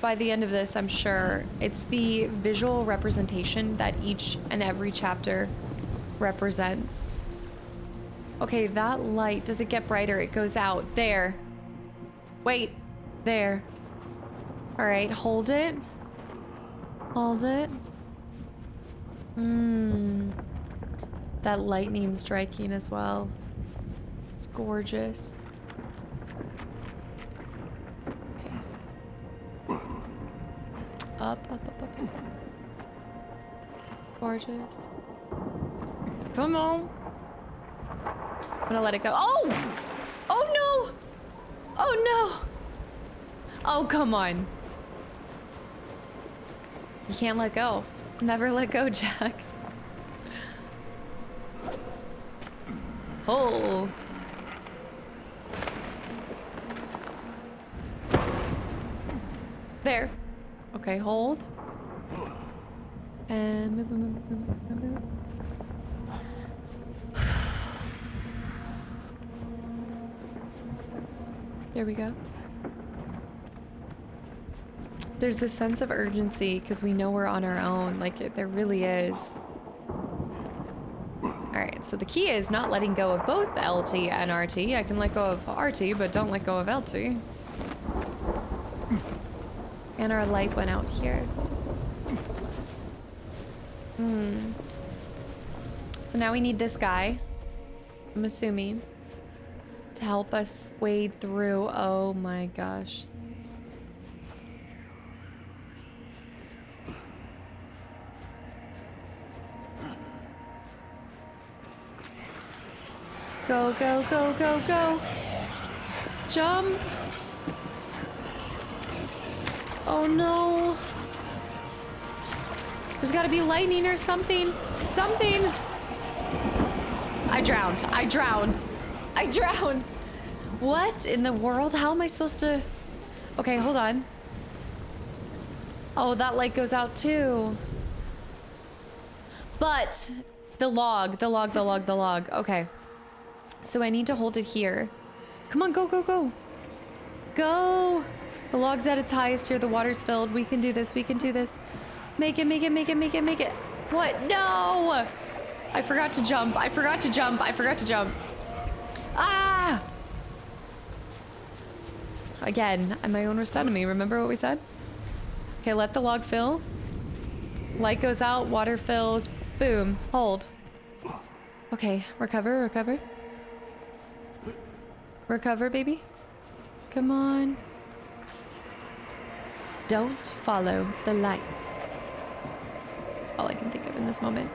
by the end of this, I'm sure it's the visual representation that each and every chapter represents. Okay, that light, does it get brighter? It goes out. There. Wait. There. All right, hold it. Hold it. That lightning striking as well. It's gorgeous. Okay. Up, up, up, up, up. Gorgeous. Come on. I'm gonna let it go. Oh! Oh no! Oh no! Oh, come on. You can't let go. Never let go, Jack. Oh. There. Okay, hold. And move, move, move, move, move, move. Here we go. There's this sense of urgency because we know we're on our own. Like, there really is. Alright, so the key is not letting go of both LT and RT. I can let go of RT, but don't let go of LT. And our light went out here. So now we need this guy, I'm assuming, to help us wade through. Oh my gosh. Go, go, go, go, go. Jump. Oh no. There's gotta be lightning or something. Something. I drowned. I drowned. I drowned. What in the world? How am I supposed to... Okay, hold on. Oh, that light goes out too. But the log. Okay. So I need to hold it here. Come on, go, go, go. Go. The log's at its highest here. The water's filled. We can do this. We can do this. Make it, make it, make it, make it, make it. What? No! I forgot to jump. I forgot to jump. I forgot to jump. Ah! Again, I'm my own worst enemy. Remember what we said? Okay, let the log fill. Light goes out, water fills. Boom. Hold. Okay, recover, recover. Recover, baby. Come on. Don't follow the lights. That's all I can think of in this moment.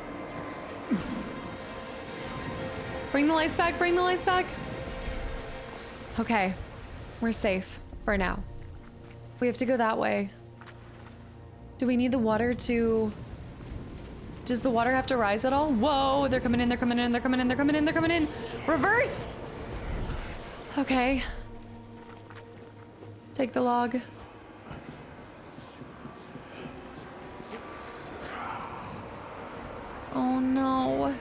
Bring the lights back, bring the lights back. Okay, we're safe for now. We have to go that way. Do we need the water to... Does the water have to rise at all? Whoa, they're coming in, they're coming in, they're coming in, they're coming in, they're coming in. Reverse! Okay. Take the log. Oh no.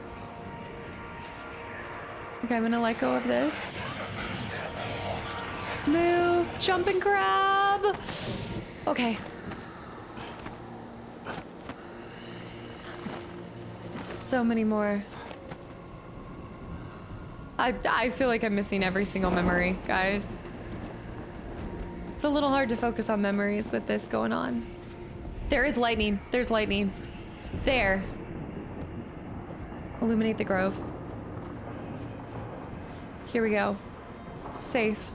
Okay, I'm gonna let go of this. Move, jump and grab. Okay. So many more. I feel like I'm missing every single memory, guys. It's a little hard to focus on memories with this going on. There is lightning. There's lightning. There. Illuminate the grove. Here we go. Safe.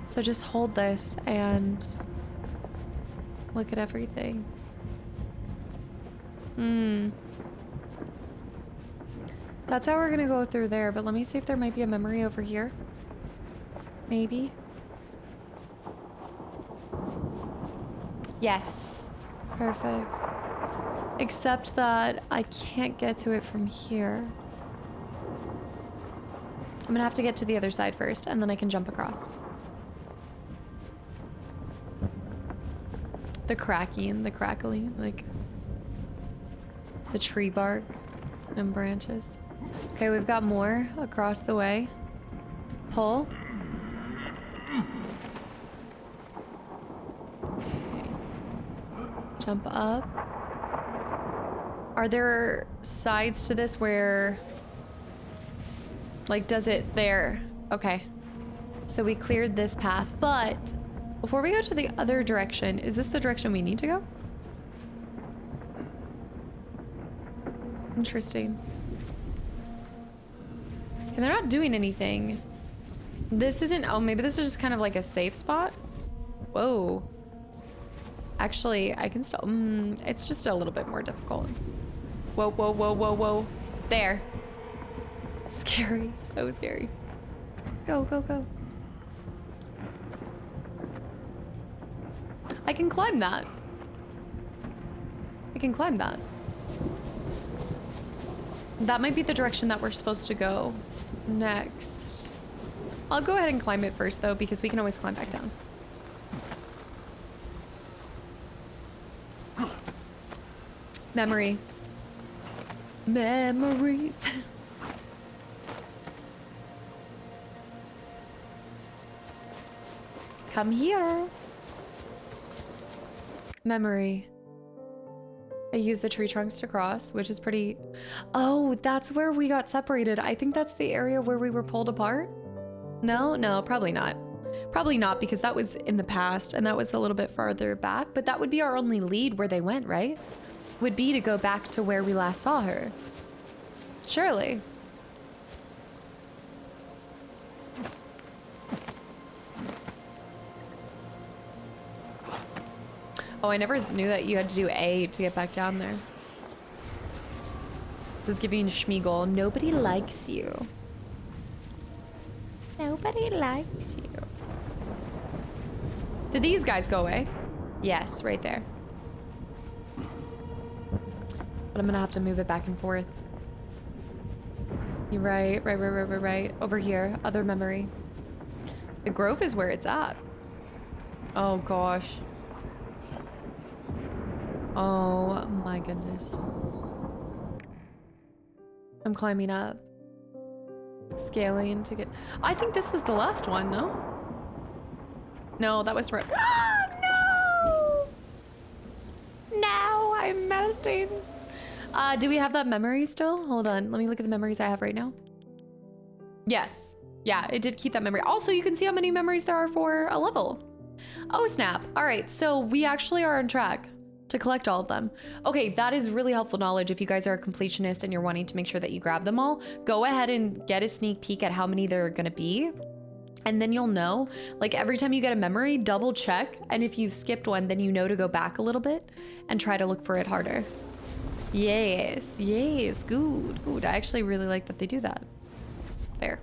So just hold this and look at everything. That's how we're gonna go through there, but let me see if there might be a memory over here. Maybe. Yes. Perfect. Except that I can't get to it from here. I'm gonna have to get to the other side first, and then I can jump across. The cracking, the crackling, like the tree bark and branches. Okay, we've got more across the way. Pull. Okay. Jump up. Are there sides to this where, like, does it there? Okay. So we cleared this path, but before we go to the other direction, is this the direction we need to go? Interesting. And they're not doing anything. This isn't, oh, maybe this is just kind of like a safe spot? Whoa. Actually, I can still, it's just a little bit more difficult. Whoa, whoa, whoa, whoa, whoa. There. Scary, so scary. Go, go, go. I can climb that. I can climb that. That might be the direction that we're supposed to go next. I'll go ahead and climb it first, though, because we can always climb back down. Memory. Memories. Come here. Memory. I used the tree trunks to cross, which is pretty... Oh, that's where we got separated. I think that's the area where we were pulled apart. No, no, probably not. Probably not, because that was in the past and that was a little bit farther back, but that would be our only lead where they went, right? Would be to go back to where we last saw her. Surely. Oh, I never knew that you had to do A to get back down there. This is giving Schmeagol. Nobody likes you. Nobody likes you. Did these guys go away? Yes, right there. But I'm gonna have to move it back and forth. You're right, right. Over here, other memory. The grove is where it's at. Oh gosh. Oh my goodness. I'm climbing up. Scaling to get... I think this was the last one, no? No, that was right. Ah, no! No, I'm melting. Do we have that memory still? Hold on, let me look at the memories I have right now. Yes. Yeah, it did keep that memory. Also, you can see how many memories there are for a level. Oh, snap. All right, so we actually are on track to collect all of them. Okay, that is really helpful knowledge if you guys are a completionist and you're wanting to make sure that you grab them all. Go ahead and get a sneak peek at how many there are gonna be. And then you'll know, like every time you get a memory, double check. And if you've skipped one, then you know to go back a little bit and try to look for it harder. Yes, yes, good, good. I actually really like that they do that. There.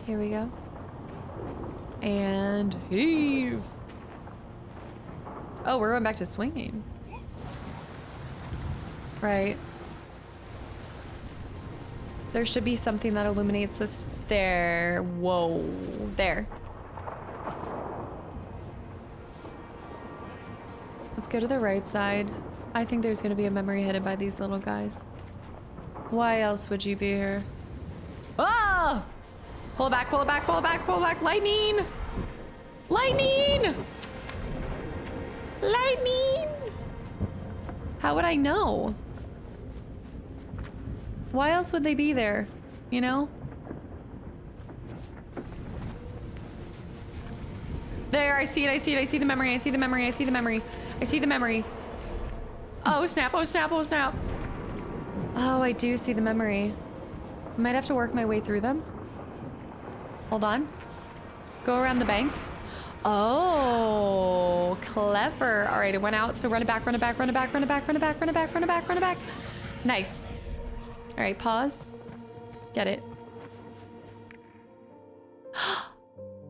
Here we go. And heave. Oh, we're going back to swinging. Right. There should be something that illuminates this there. Whoa, there. Let's go to the right side. I think there's gonna be a memory hidden by these little guys. Why else would you be here? Ah! Pull it back, pull it back, pull it back, pull it back. Lightning! Lightning! Lightning! How would I know? Why else would they be there? You know? There, I see it, I see it, I see the memory, I see the memory, I see the memory. I see the memory. Oh snap, oh snap, oh snap. Oh, I do see the memory. I might have to work my way through them. Hold on. Go around the bank. Oh, clever. All right, it went out, so run it back, run it back, run it back, run it back, run it back, run it back, run it back, run it back. Nice. All right, pause. Get it.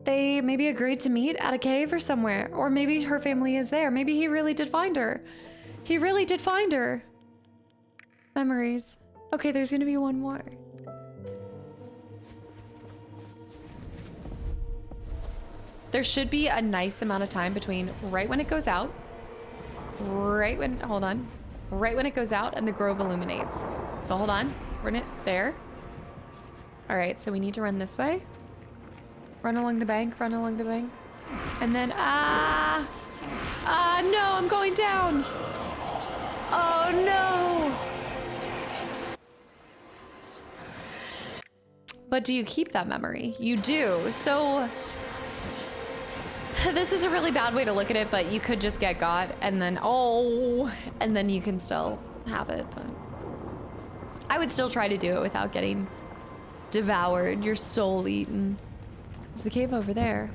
They maybe agreed to meet at a cave or somewhere, or maybe her family is there. Maybe he really did find her. He really did find her. Memories. Okay, there's gonna be one more. There should be a nice amount of time between right when it goes out, right when, hold on, right when it goes out and the grove illuminates. So hold on, run it there. All right, so we need to run this way. Run along the bank, run along the bank. And then, no, I'm going down. Oh no. But do you keep that memory? You do, so. This is a really bad way to look at it, but you could just get got and then, and then you can still have it, but. I would still try to do it without getting devoured, your soul eaten. Is the cave over there?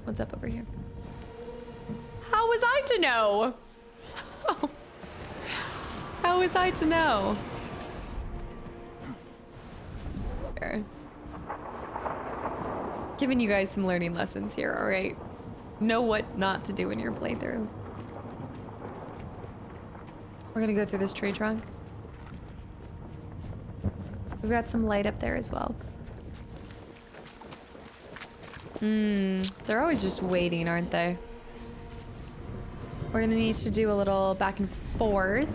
What's up over here? How was I to know? How was I to know? There. Giving you guys some learning lessons here, all right? Know what not to do in your playthrough. We're gonna go through this tree trunk. We've got some light up there as well. They're always just waiting, aren't they? We're gonna need to do a little back and forth.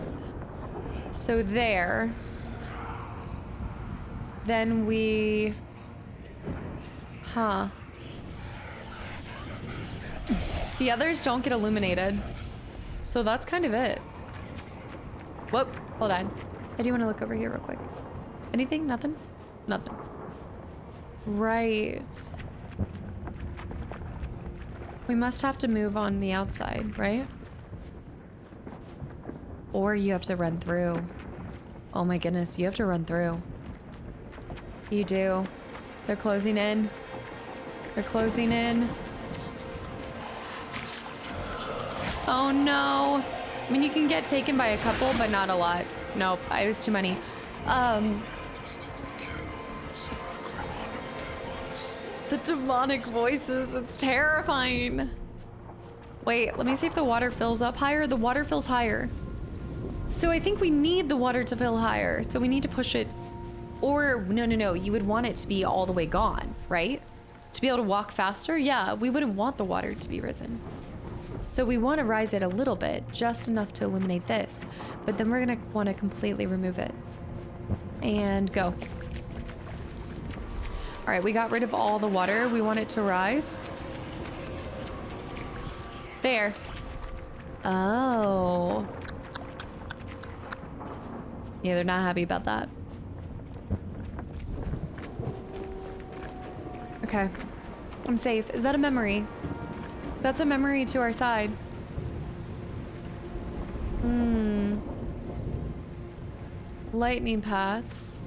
So there. Then we... Huh. The others don't get illuminated. So that's kind of it. Whoop, hold on. I do want to look over here real quick. Anything? Nothing? Nothing. Right. We must have to move on the outside, right? Or you have to run through. Oh my goodness, you have to run through. You do. They're closing in. They're closing in. Oh no. I mean, you can get taken by a couple, but not a lot. Nope, it was too many. The demonic voices, it's terrifying. Wait, let me see if the water fills up higher. The water fills higher. So I think we need the water to fill higher. So we need to push it Or, no, you would want it to be all the way gone, right? To be able to walk faster, yeah, we wouldn't want the water to be risen. So we want to rise it a little bit, just enough to illuminate this. But then we're gonna want to completely remove it. And go. All right, we got rid of all the water. We want it to rise. There. Oh. Yeah, they're not happy about that. Okay. I'm safe. Is that a memory? That's a memory to our side. Lightning paths.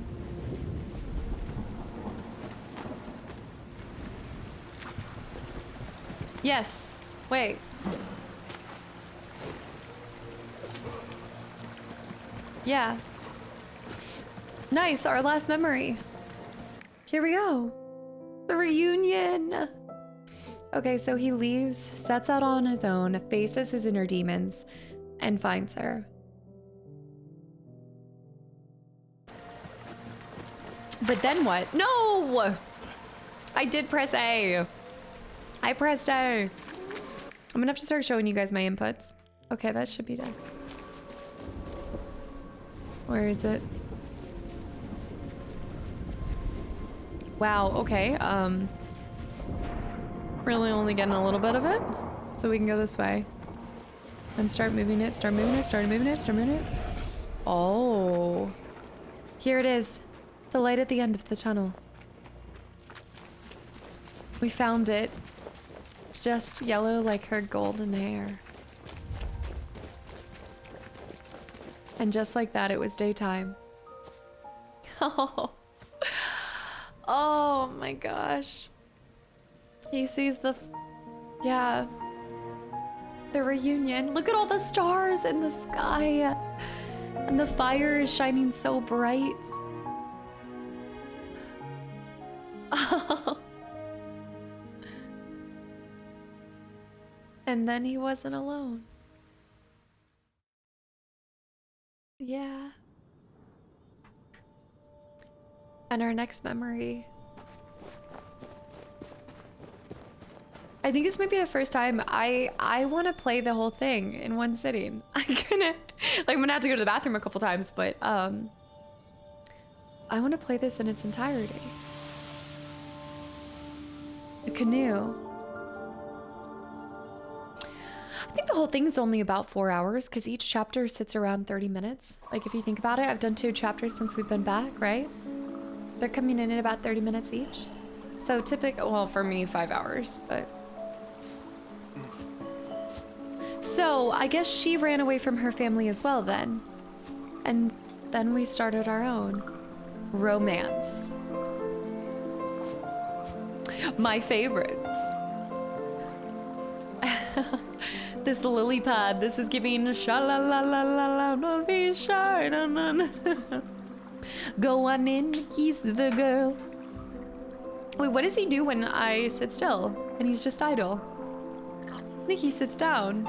Yes. Wait. Yeah. Nice, our last memory. Here we go. The reunion. Okay, so he leaves, sets out on his own, faces his inner demons, and finds her. But then what? No! I did press A. I pressed A. I'm gonna have to start showing you guys my inputs. Okay, that should be done. Where is it? Wow, okay, really only getting a little bit of it. So we can go this way. And start moving it, start moving it, start moving it, start moving it. Oh. Here it is. The light at the end of the tunnel. We found it. Just yellow like her golden hair. And just like that, it was daytime. Oh. Oh my gosh. He sees the... Yeah. The reunion. Look at all the stars in the sky. And the fire is shining so bright. Oh. And then he wasn't alone. Yeah. And our next memory. I think this might be the first time I want to play the whole thing in one sitting. I'm gonna have to go to the bathroom a couple times, but I want to play this in its entirety. The canoe. I think the whole thing's only about 4 hours because each chapter sits around 30 minutes. Like if you think about it, I've done 2 chapters since we've been back, right? They're coming in at about 30 minutes each. So typical, well, for me, 5 hours, but. So I guess she ran away from her family as well then. And then we started our own romance. My favorite. This lily pad, this is giving sha-la-la-la-la-la, don't be shy, na-na-na. Go on in, he's the girl. Wait, what does he do when I sit still and he's just idle? I think he sits down.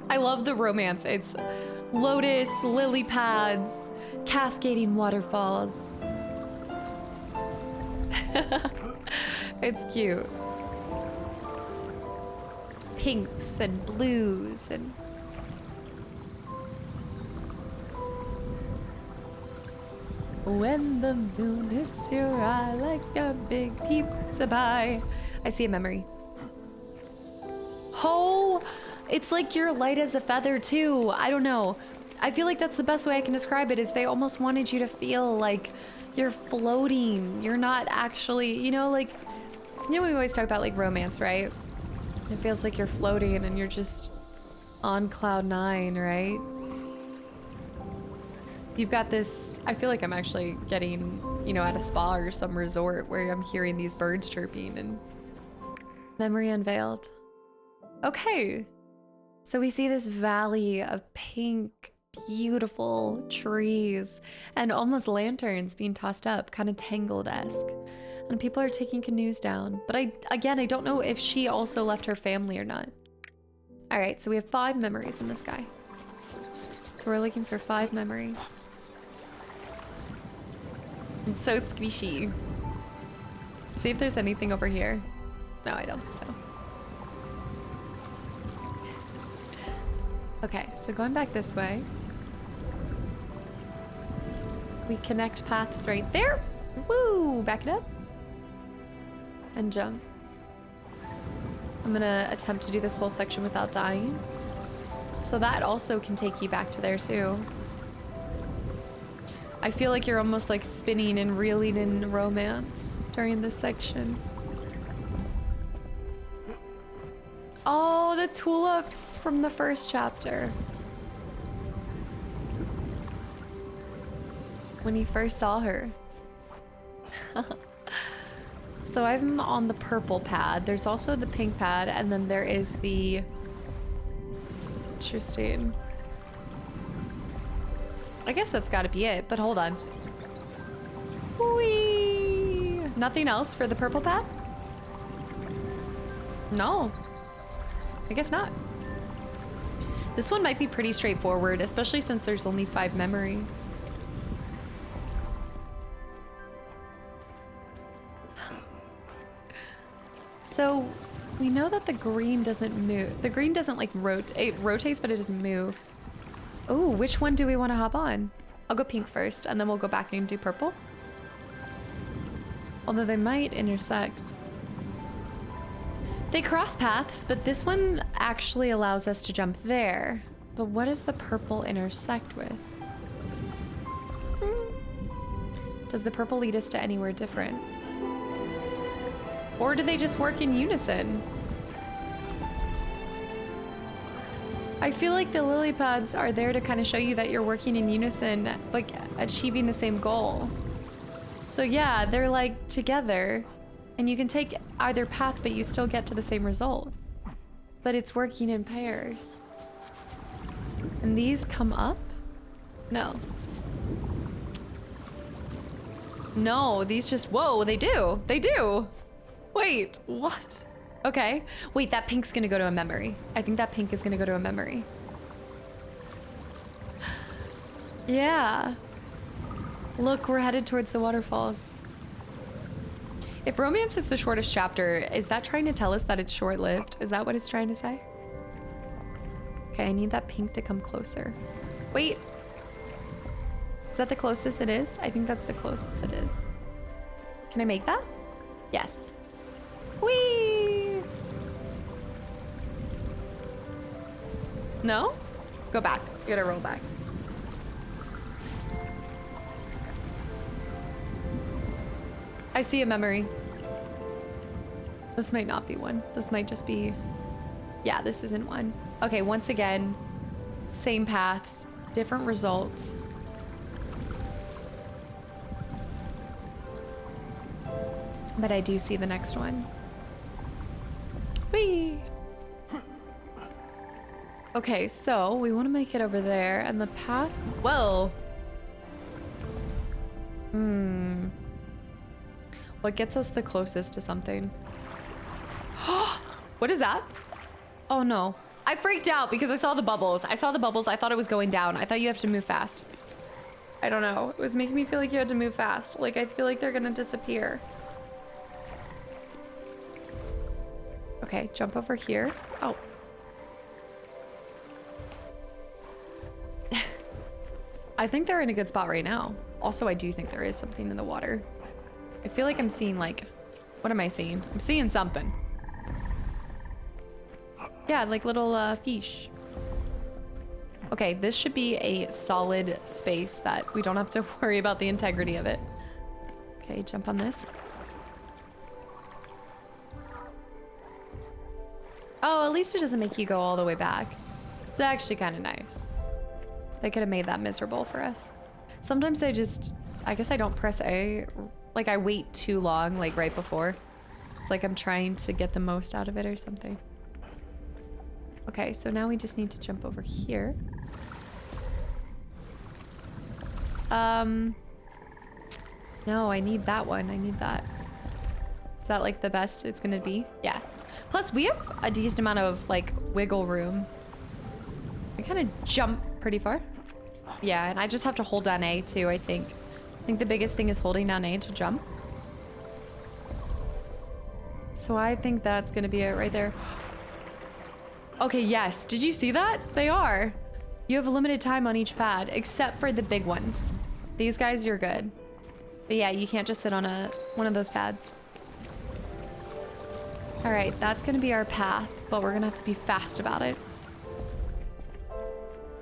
I love the romance. It's lotus, lily pads, cascading waterfalls. It's cute. Pinks and blues and... When the moon hits your eye like a big pizza pie. I see a memory. Oh, it's like you're light as a feather too. I don't know. I feel like that's the best way I can describe it, is they almost wanted you to feel like you're floating. You're not actually, you know, like, you know, we always talk about like romance, right? It feels like you're floating and you're just on cloud 9, right? You've got this, I feel like I'm actually getting, you know, at a spa or some resort where I'm hearing these birds chirping and memory unveiled. Okay. So we see this valley of pink, beautiful trees and almost lanterns being tossed up, kind of Tangled-esque. And people are taking canoes down. But again, I don't know if she also left her family or not. All right, so we have 5 memories in this guy. So we're looking for 5 memories. It's so squishy. See if there's anything over here. No, I don't think so. Okay, so going back this way. We connect paths right there. Woo! Back it up. And jump. I'm gonna attempt to do this whole section without dying. So that also can take you back to there too. I feel like you're almost like spinning and reeling in romance during this section. Oh, the tulips from the first chapter. When he first saw her. So I'm on the purple pad. There's also the pink pad, and then there is the... Interesting. I guess that's gotta be it, but hold on. Whee! Nothing else for the purple pad? No. I guess not. This one might be pretty straightforward, especially since there's only 5 memories. So, we know that the green doesn't move. The green doesn't like rotate. It rotates, but it doesn't move. Oh, which one do we want to hop on? I'll go pink first, and then we'll go back and do purple. Although they might intersect. They cross paths, but this one actually allows us to jump there. But what does the purple intersect with? Does the purple lead us to anywhere different? Or do they just work in unison? I feel like the lily pads are there to kind of show you that you're working in unison, like achieving the same goal. So yeah, they're like together, and you can take either path, but you still get to the same result. But it's working in pairs. And these come up? No. No, these just, whoa, they do. They do. Wait, what? Okay. Wait, that pink's gonna go to a memory. I think that pink is gonna go to a memory. Yeah. Look, we're headed towards the waterfalls. If romance is the shortest chapter, is that trying to tell us that it's short-lived? Is that what it's trying to say? Okay, I need that pink to come closer. Wait. Is that the closest it is? I think that's the closest it is. Can I make that? Yes. Whee! No? Go back. You gotta roll back. I see a memory. This might not be one. This might just be... Yeah, this isn't one. Okay, once again, same paths, different results. But I do see the next one. Whee! Okay, so we want to make it over there, and the path... Whoa! What gets us the closest to something? What is that? Oh no. I freaked out because I saw the bubbles. I saw the bubbles. I thought it was going down. I thought you have to move fast. I don't know. It was making me feel like you had to move fast. Like, I feel like they're gonna disappear. Okay, jump over here. Oh. I think they're in a good spot right now. Also, I do think there is something in the water. I feel like I'm seeing like, what am I seeing? I'm seeing something. Yeah, like little fish. Okay, this should be a solid space that we don't have to worry about the integrity of it. Okay, jump on this. Oh, at least it doesn't make you go all the way back. It's actually kind of nice. They could have made that miserable for us. Sometimes I guess I don't press A. Like I wait too long, like right before. It's like I'm trying to get the most out of it or something. Okay, so now we just need to jump over here. No, I need that one. I need that. Is that like the best it's gonna be? Yeah. Plus, we have a decent amount of like wiggle room. I kind of jump pretty far. Yeah, and I just have to hold down A too, I think. think the biggest thing is holding down A to jump. So I think that's gonna be it right there. Okay, yes. Did you see that? They are. You have a limited time on each pad, except for the big ones. These guys, you're good. But yeah, you can't just sit on one of those pads. All right, that's gonna be our path, but we're gonna have to be fast about it.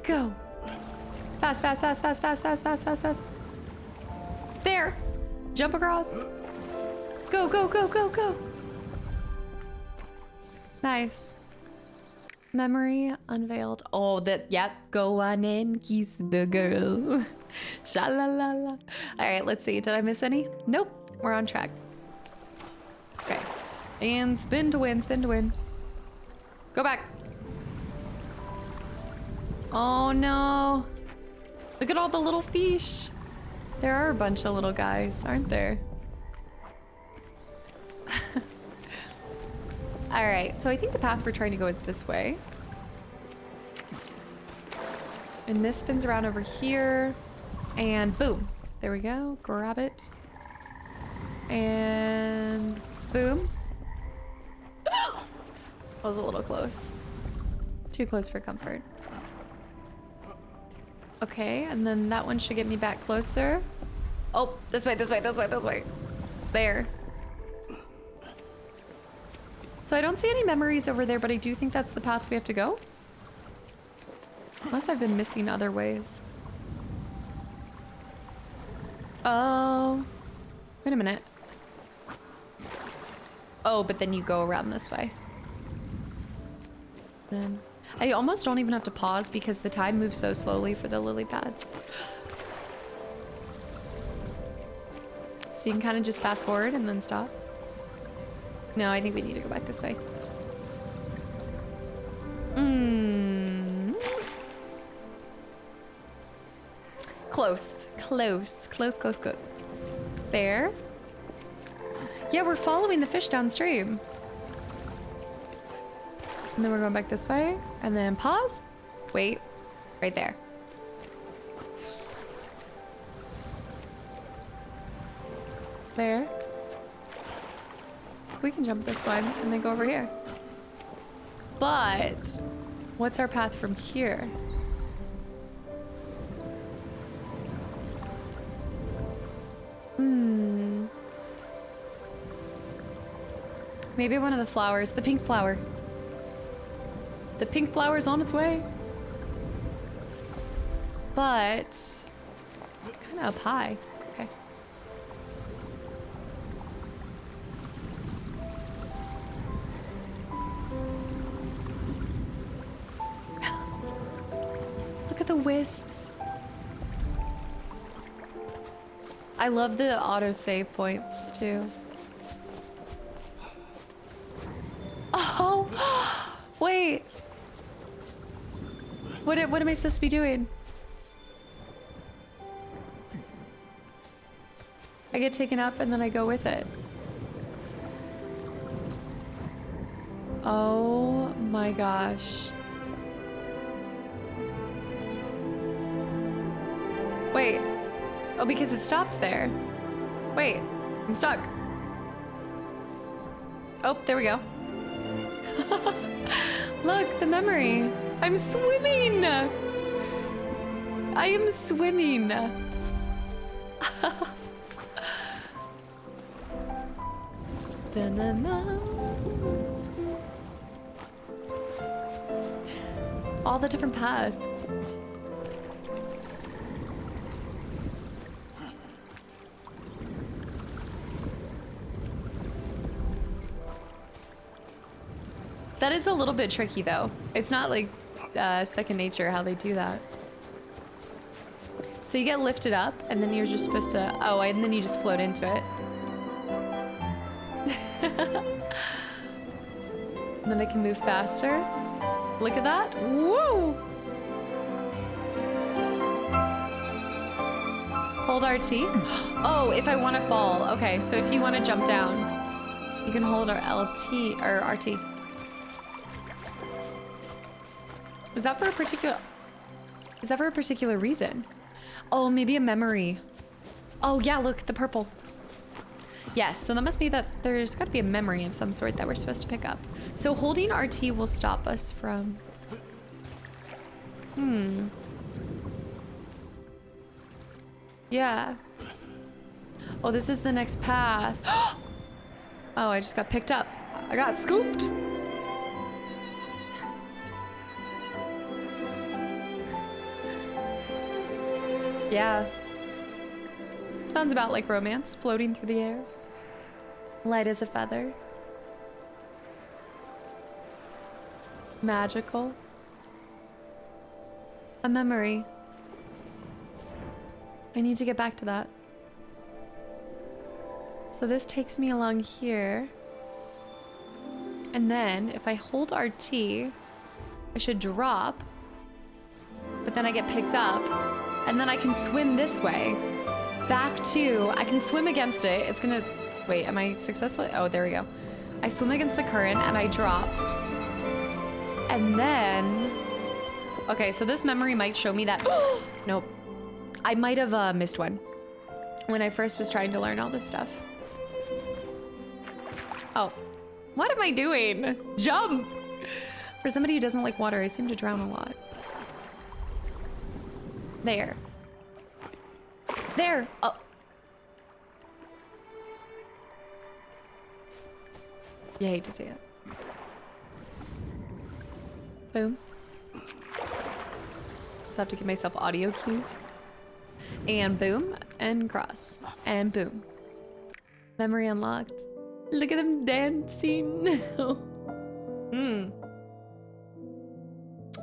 Go. Fast, fast, fast, fast, fast, fast, fast, fast, fast. There. Jump across. Go, go, go, go, go. Nice. Memory unveiled. Oh, that, yep. Go on and kiss the girl. Sha-la-la-la. All right, let's see. Did I miss any? Nope. We're on track. Okay. And spin to win, spin to win. Go back. Oh, no. Look at all the little fish. There are a bunch of little guys, aren't there? All right, so I think the path we're trying to go is this way. And this spins around over here. And boom. There we go. Grab it. And boom. That was a little close. Too close for comfort. Okay, and then that one should get me back closer. Oh, this way, this way, this way, this way. There. So I don't see any memories over there, but I do think that's the path we have to go. Unless I've been missing other ways. Oh. Wait a minute. Oh, but then you go around this way. Then I almost don't even have to pause because the time moves so slowly for the lily pads. So you can kind of just fast forward and then stop. No, I think we need to go back this way. Close, close, close, close, close. There. Yeah, we're following the fish downstream. And then we're going back this way. And then pause. Wait. Right there. There. We can jump this one and then go over here. But what's our path from here? Maybe one of the flowers. The pink flower. The pink flower's on its way. But it's kind of up high. Okay. Look at the wisps. I love the auto save points too. Oh, wait. What am I supposed to be doing? I get taken up and then I go with it. Oh my gosh. Wait. Oh, because it stops there. Wait, I'm stuck. Oh, there we go. Look, the memory. I'm swimming. I am swimming. Da-na-na. All the different paths. That is a little bit tricky though. It's not like second nature how they do that. So you get lifted up and then you're just supposed to, oh, and then you just float into it. And then I can move faster. Look at that. Woo! Hold RT. Oh, if I want to fall. Okay, so if you want to jump down, you can hold our LT or RT. Is that for a particular reason? Oh, maybe a memory. Oh yeah, look, the purple. Yes, so that must be that there's got to be a memory of some sort that we're supposed to pick up. So holding RT will stop us from... Yeah. Oh, this is the next path. Oh, I just got picked up. I got scooped. Yeah. Sounds about like romance, floating through the air. Light as a feather. Magical. A memory. I need to get back to that. So this takes me along here. And then if I hold RT, I should drop. But then I get picked up. And then I can swim this way. Back to, I can swim against it. It's gonna, wait, am I successful? Oh, there we go. I swim against the current and I drop. And then, okay, so this memory might show me that, nope. I might have missed one when I first was trying to learn all this stuff. Oh, what am I doing? Jump! For somebody who doesn't like water, I seem to drown a lot. There. There! Oh. You hate to see it. Boom. Just have to give myself audio cues. And boom, and cross, and boom. Memory unlocked. Look at them dancing.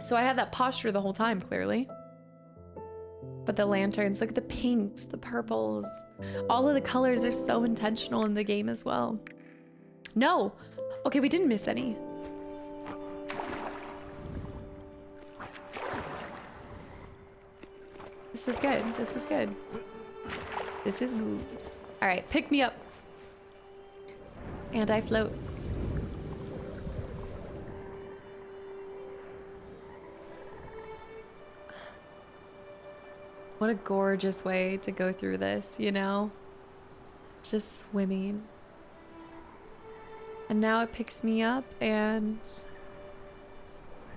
So I had that posture the whole time, clearly. But the lanterns, look at the pinks, the purples. All of the colors are so intentional in the game as well. No! Okay, we didn't miss any. This is good. This is good. This is good. All right, pick me up. And I float. What a gorgeous way to go through this, you know? Just swimming. And now it picks me up and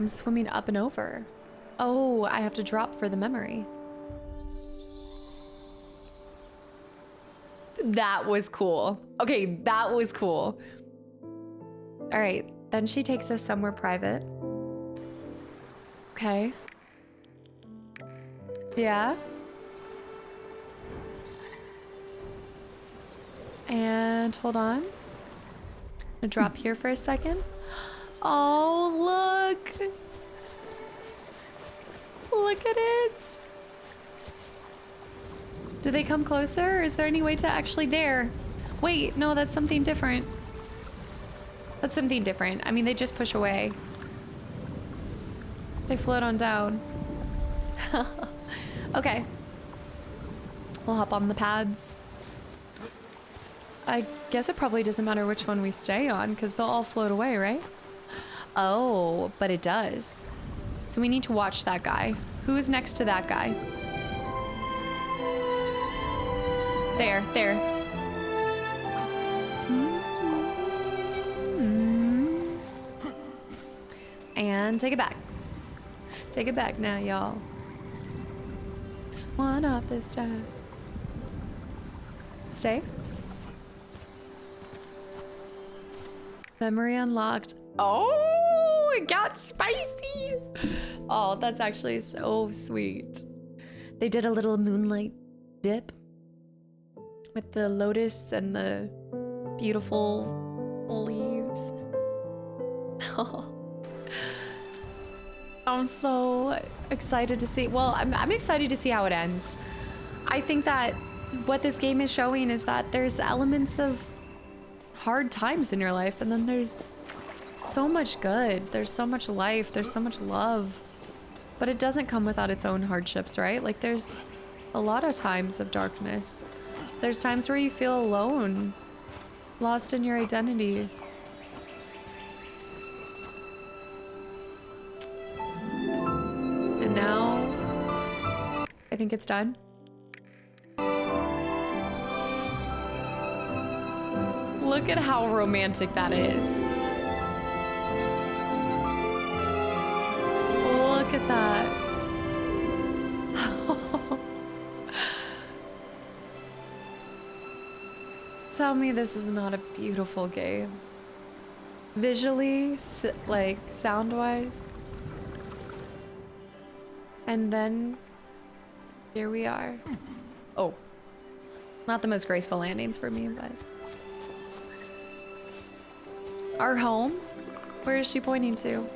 I'm swimming up and over. Oh, I have to drop for the memory. That was cool. Okay, that was cool. All right, then she takes us somewhere private. Okay. Yeah. And hold on. I'm gonna drop here for a second. Oh, look. Look at it. Do they come closer? Or is there any way to actually there? Wait, no, that's something different. That's something different. I mean, they just push away. They float on down. Okay. We'll hop on the pads. I guess it probably doesn't matter which one we stay on because they'll all float away, right? Oh, but it does. So we need to watch that guy. Who's next to that guy? There, there. And take it back. Take it back now, y'all. One up this time. Stay. Memory unlocked. Oh, it got spicy. Oh, that's actually so sweet. They did a little moonlight dip with the lotus and the beautiful leaves. Oh. I'm so excited to see. Well, I'm excited to see how it ends. I think that what this game is showing is that there's elements of hard times in your life, and then there's so much good. There's so much life. There's so much love. But it doesn't come without its own hardships, right? Like, there's a lot of times of darkness. There's times where you feel alone, lost in your identity. And now, I think it's done. Look at how romantic that is. Look at that. Tell me this is not a beautiful game. Visually, like sound-wise. And then here we are. Oh, not the most graceful landings for me, but our home. Where is she pointing to?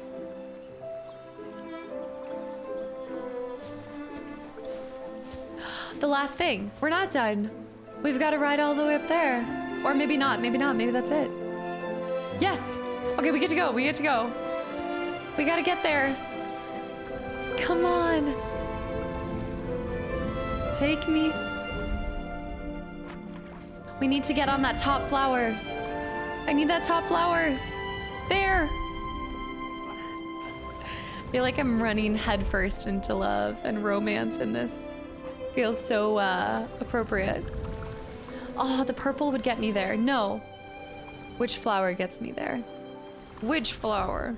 The last thing. We're not done. We've got to ride all the way up there. Or maybe not, maybe not, maybe that's it. Yes! Okay, we get to go, we get to go. We gotta get there. Come on. Take me. We need to get on that top flower. I need that top flower. There. I feel like I'm running headfirst into love and romance in this. Feels so appropriate. Oh, the purple would get me there. No. Which flower gets me there? Which flower?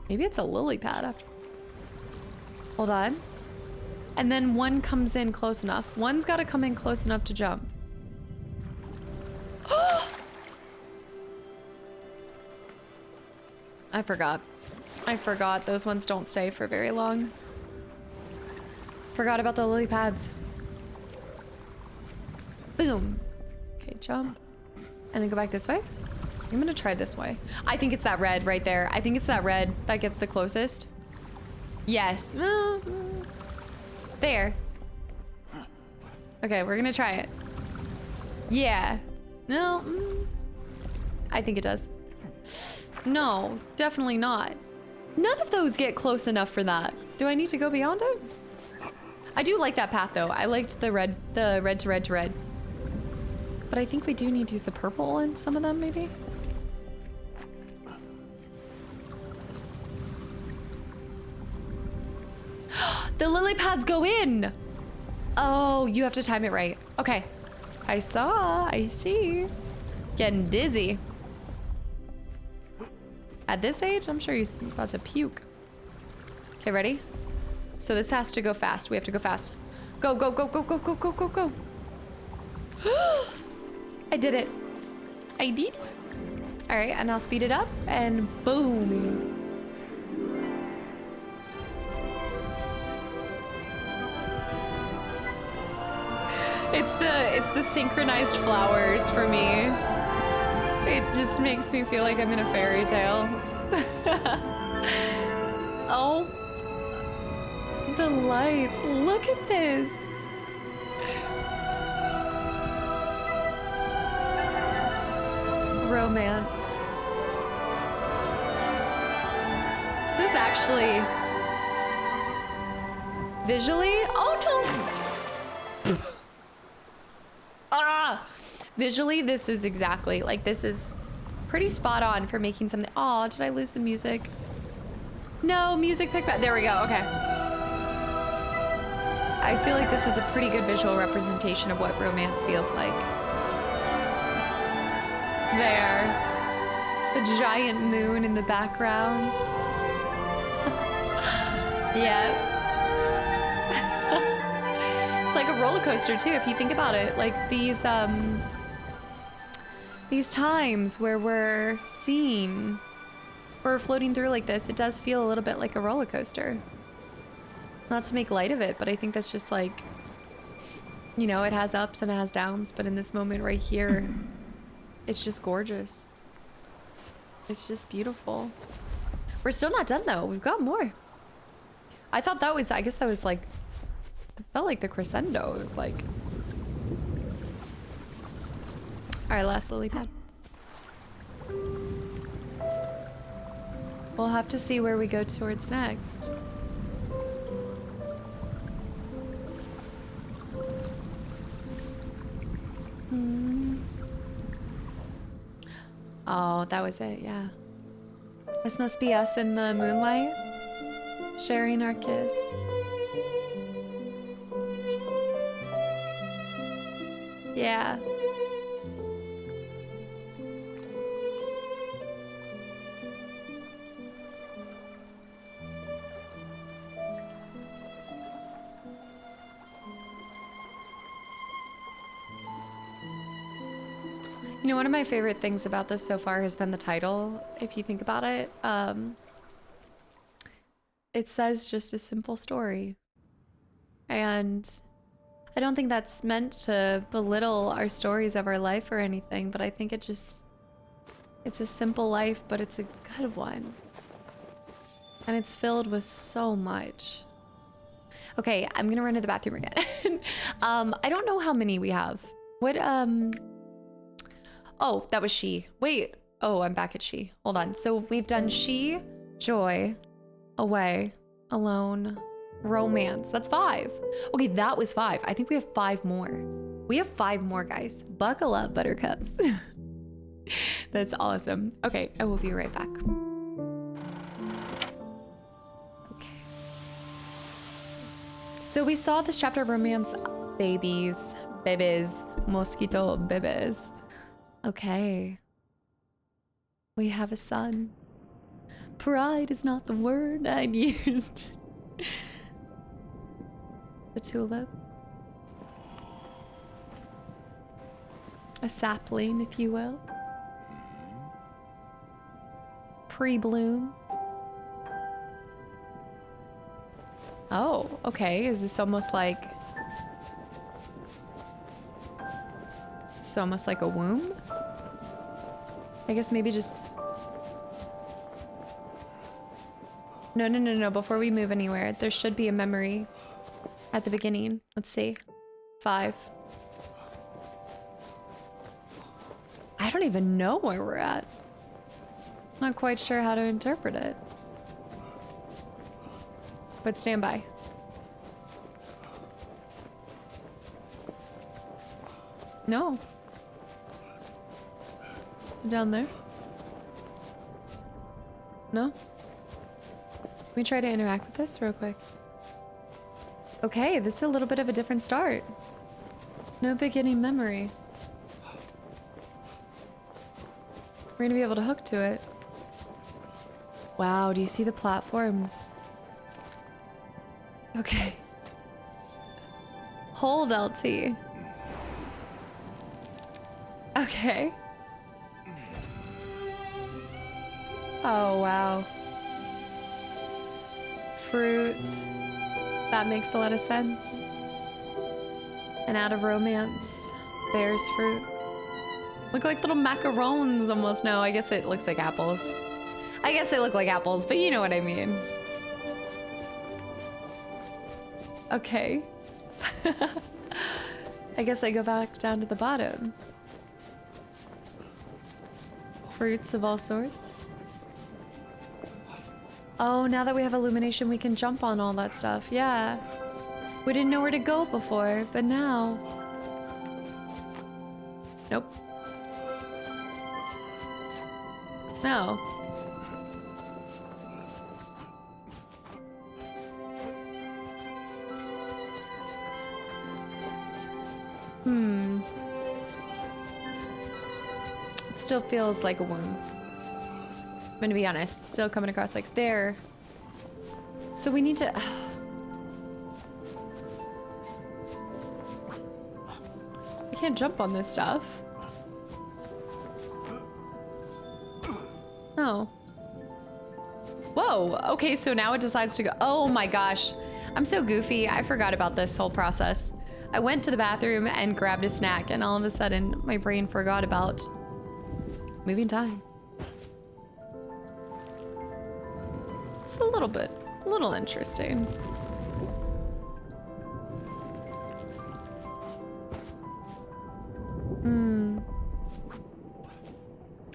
Maybe it's a lily pad after. Hold on. And then one comes in close enough. One's got to come in close enough to jump. I forgot. I forgot. Those ones don't stay for very long. Forgot about the lily pads. Boom. Okay, jump. And then go back this way. I'm gonna try this way. I think it's that red right there. I think it's that red that gets the closest. Yes. There. Okay, we're gonna try it. Yeah. No. I think it does. No, definitely not. None of those get close enough for that. Do I need to go beyond it? I do like that path though. I liked the red to red to red. But I think we do need to use the purple in some of them, maybe? The lily pads go in! Oh, you have to time it right. Okay. I see. Getting dizzy. At this age, I'm sure he's about to puke. Okay, ready? So this has to go fast. We have to go fast. Go, go, go, go, go, go, go, go, go. I did it. I did. All right, and I'll speed it up and boom. It's the synchronized flowers for me. It just makes me feel like I'm in a fairy tale. Oh, the lights. Look at this. Romance. This is actually visually, oh no. Visually, this is exactly, like, this is pretty spot on for making something. Oh, did I lose the music? No, music pick back. There we go, okay. I feel like this is a pretty good visual representation of what romance feels like. There. The giant moon in the background. Yeah. It's like a roller coaster too, if you think about it. Like these times where we're floating through like this, it does feel a little bit like a roller coaster. Not to make light of it, but I think that's just like, you know, it has ups and it has downs, but in this moment right here, it's just gorgeous. It's just beautiful. We're still not done though. We've got more. I thought that was, I guess that was like, it felt like the crescendo. It was like, all right, last lily pad. We'll have to see where we go towards next. Oh, that was it, yeah. This must be us in the moonlight, sharing our kiss. Yeah. You know, one of my favorite things about this so far has been the title, if you think about it. It says just a simple story. And I don't think that's meant to belittle our stories of our life or anything, but I think it's a simple life, but it's a good one. And it's filled with so much. Okay, I'm gonna run to the bathroom again. I don't know how many we have. What, oh, that was she. Wait, oh, I'm back at she. Hold on. So we've done she, joy, away, alone, romance. That's 5. Okay, that was 5. I think we have 5 more. We have 5 more, guys. Buckle up, buttercups. That's awesome. Okay, I will be right back. Okay. So we saw this chapter of romance, babies, mosquito bebes. Okay. We have a son. Pride is not the word I'd used. The tulip. A sapling, if you will. Pre-bloom. Oh, okay. Is this almost like... It's almost like a womb? I guess maybe just... No. Before we move anywhere, there should be a memory at the beginning. Let's see. 5. I don't even know where we're at. Not quite sure how to interpret it. But stand by. No. Is it down there? No? Let me try to interact with this real quick. Okay, that's a little bit of a different start. No beginning memory. We're gonna be able to hook to it. Wow, do you see the platforms? Okay. Hold LT. Okay. Oh, wow. Fruits. That makes a lot of sense. And out of romance, bears fruit. Look like little macarons almost. No, I guess it looks like apples. I guess they look like apples, but you know what I mean. Okay. I guess I go back down to the bottom. Fruits of all sorts. Oh, now that we have illumination, we can jump on all that stuff. Yeah. We didn't know where to go before, but now... Nope. No. It still feels like a womb. I'm gonna be honest, still coming across like there. So we need to... I can't jump on this stuff. No. Whoa, okay, so now it decides to go... Oh my gosh, I'm so goofy. I forgot about this whole process. I went to the bathroom and grabbed a snack, and all of a sudden, my brain forgot about moving time. It's a little interesting.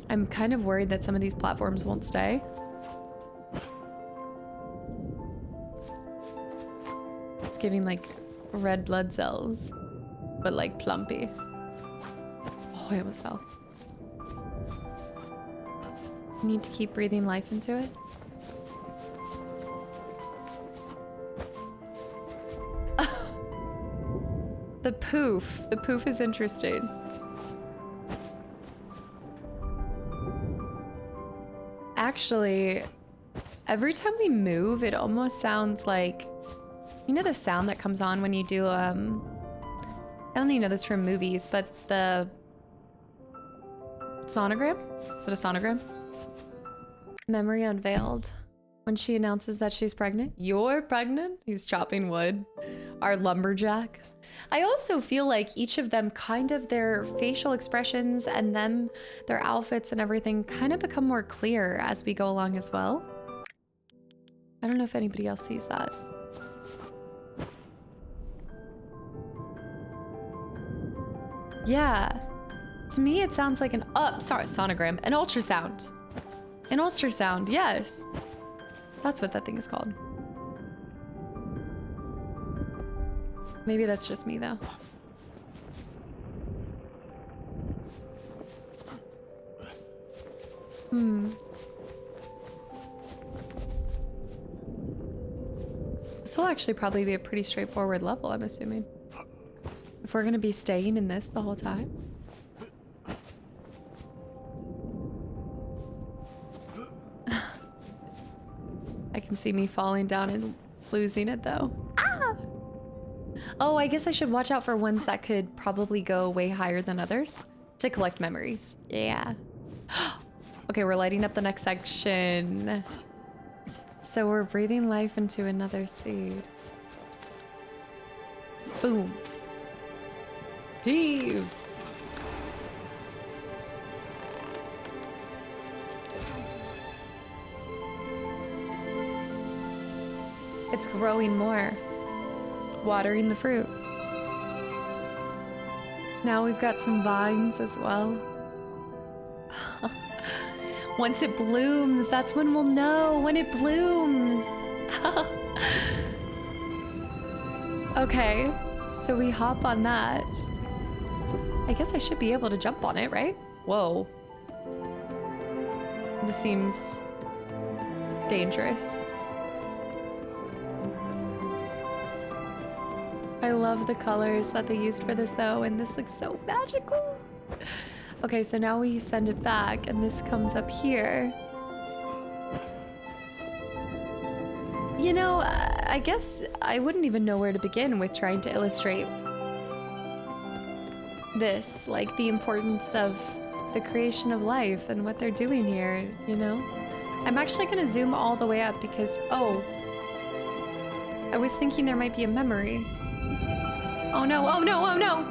I'm kind of worried that some of these platforms won't stay. It's giving like red blood cells, but like plumpy. Oh, I almost fell. You need to keep breathing life into it. The poof. The poof is interesting. Actually, every time we move, it almost sounds like... You know the sound that comes on when you do, I only know this from movies, but the Sonogram? Is it a sonogram? Memory unveiled. When she announces that she's pregnant. You're pregnant? He's chopping wood. Our lumberjack. I also feel like each of them, kind of their facial expressions and their outfits and everything kind of become more clear as we go along as well. I don't know if anybody else sees that. Yeah. To me, it sounds like sonogram. An ultrasound. An ultrasound, yes. That's what that thing is called. Maybe that's just me, though. This will actually probably be a pretty straightforward level, I'm assuming. If we're gonna be staying in this the whole time. I can see me falling down and losing it, though. Ah! Oh, I guess I should watch out for ones that could probably go way higher than others to collect memories. Yeah. Okay, we're lighting up the next section. So we're breathing life into another seed. Boom. Heave. It's growing more. Watering the fruit. Now we've got some vines as well. Once it blooms, that's when we'll know, when it blooms. Okay, so we hop on that. I guess I should be able to jump on it, right? Whoa. This seems dangerous. I love the colors that they used for this though, and this looks so magical. Okay, so now we send it back, and this comes up here. You know, I guess I wouldn't even know where to begin with trying to illustrate this, like the importance of the creation of life and what they're doing here, you know? I'm actually gonna zoom all the way up because, oh, I was thinking there might be a memory. Oh no, oh no, oh no!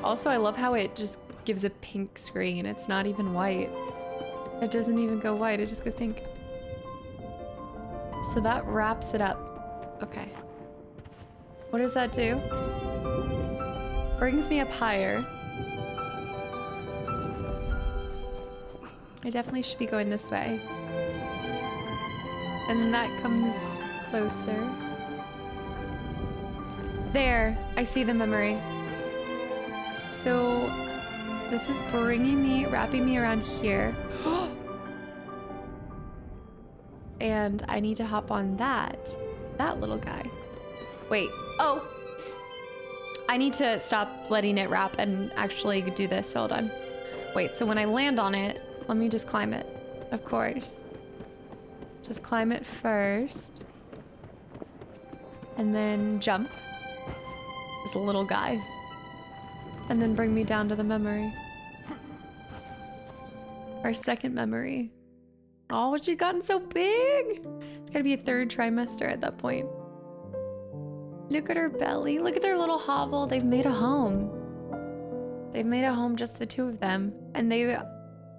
Also, I love how it just gives a pink screen. It's not even white. It doesn't even go white, it just goes pink. So that wraps it up. Okay. What does that do? Brings me up higher. I definitely should be going this way. And that comes closer. There, I see the memory. So this is bringing me, wrapping me around here. And I need to hop on that little guy. Wait, oh. I need to stop letting it wrap and actually do this, hold on. Wait, so when I land on it, let me just climb it, of course. Just climb it first. And then jump. This little guy. And then bring me down to the memory. Our second memory. Oh, she's gotten so big. It's gotta be a third trimester at that point. Look at her belly. Look at their little hovel. They've made a home. They've made a home, just the two of them. And they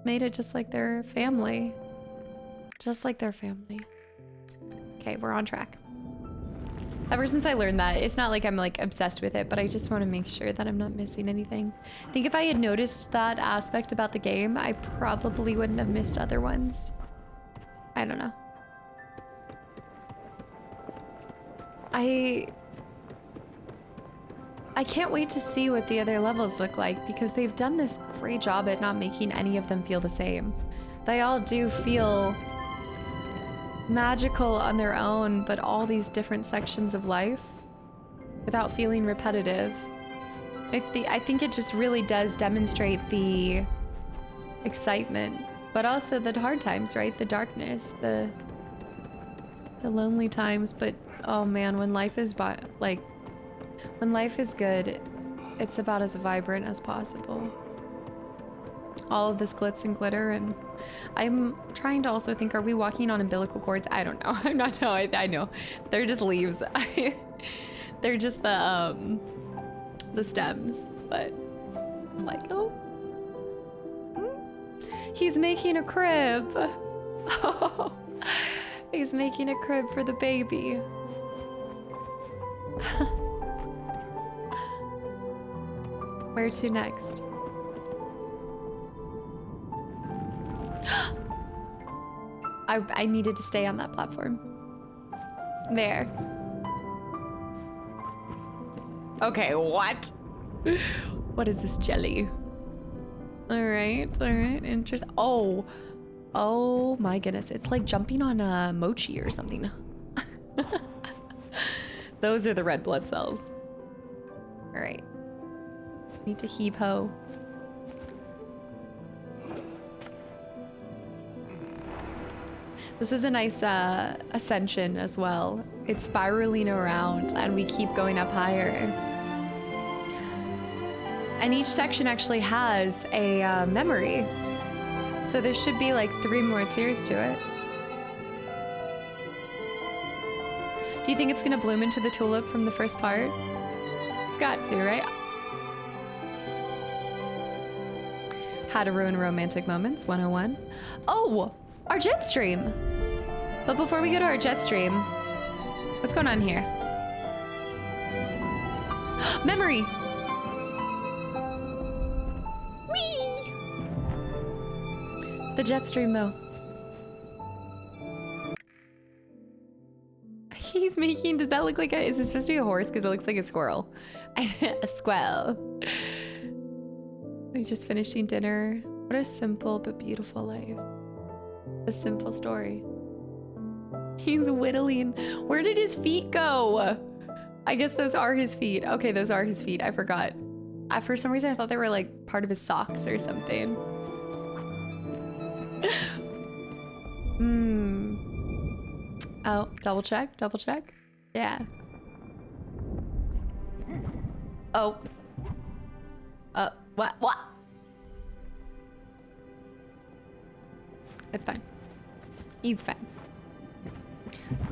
made it just like their family. Just like their family. Okay, we're on track. Ever since I learned that, it's not like I'm like obsessed with it, but I just want to make sure that I'm not missing anything. I think if I had noticed that aspect about the game, I probably wouldn't have missed other ones. I don't know. I can't wait to see what the other levels look like because they've done this great job at not making any of them feel the same. They all do feel magical on their own, but all these different sections of life without feeling repetitive. I think it just really does demonstrate the excitement, but also the hard times, right? The darkness, the lonely times, but oh man, when life is when life is good, it's about as vibrant as possible. All of this glitz and glitter, and I'm trying to also think, are we walking on umbilical cords? I don't know. I'm not, no, I know. They're just leaves. They're just the stems, but I'm like, oh. He's making a crib. Oh, he's making a crib for the baby. Where to next? I needed to stay on that platform. There. Okay, what? What is this jelly? All right, interesting. Oh my goodness. It's like jumping on a mochi or something. Those are the red blood cells. All right. Need to heave ho. This is a nice ascension as well. It's spiraling around and we keep going up higher. And each section actually has a memory. So there should be like 3 more tiers to it. Do you think it's gonna bloom into the tulip from the first part? It's got to, right? How to ruin romantic moments, 101. Oh, our jet stream. But before we go to our jet stream, what's going on here? Memory. Whee! The jet stream though. He's making, does that look like is this supposed to be a horse? Because it looks like a squirrel. A squirrel. We just finishing dinner. What a simple but beautiful life. A simple story. He's whittling. Where did his feet go? I guess those are his feet. Okay, those are his feet. I forgot. For some reason, I thought they were like part of his socks or something. Oh, double check. Yeah. Oh. What? It's fine. He's fine.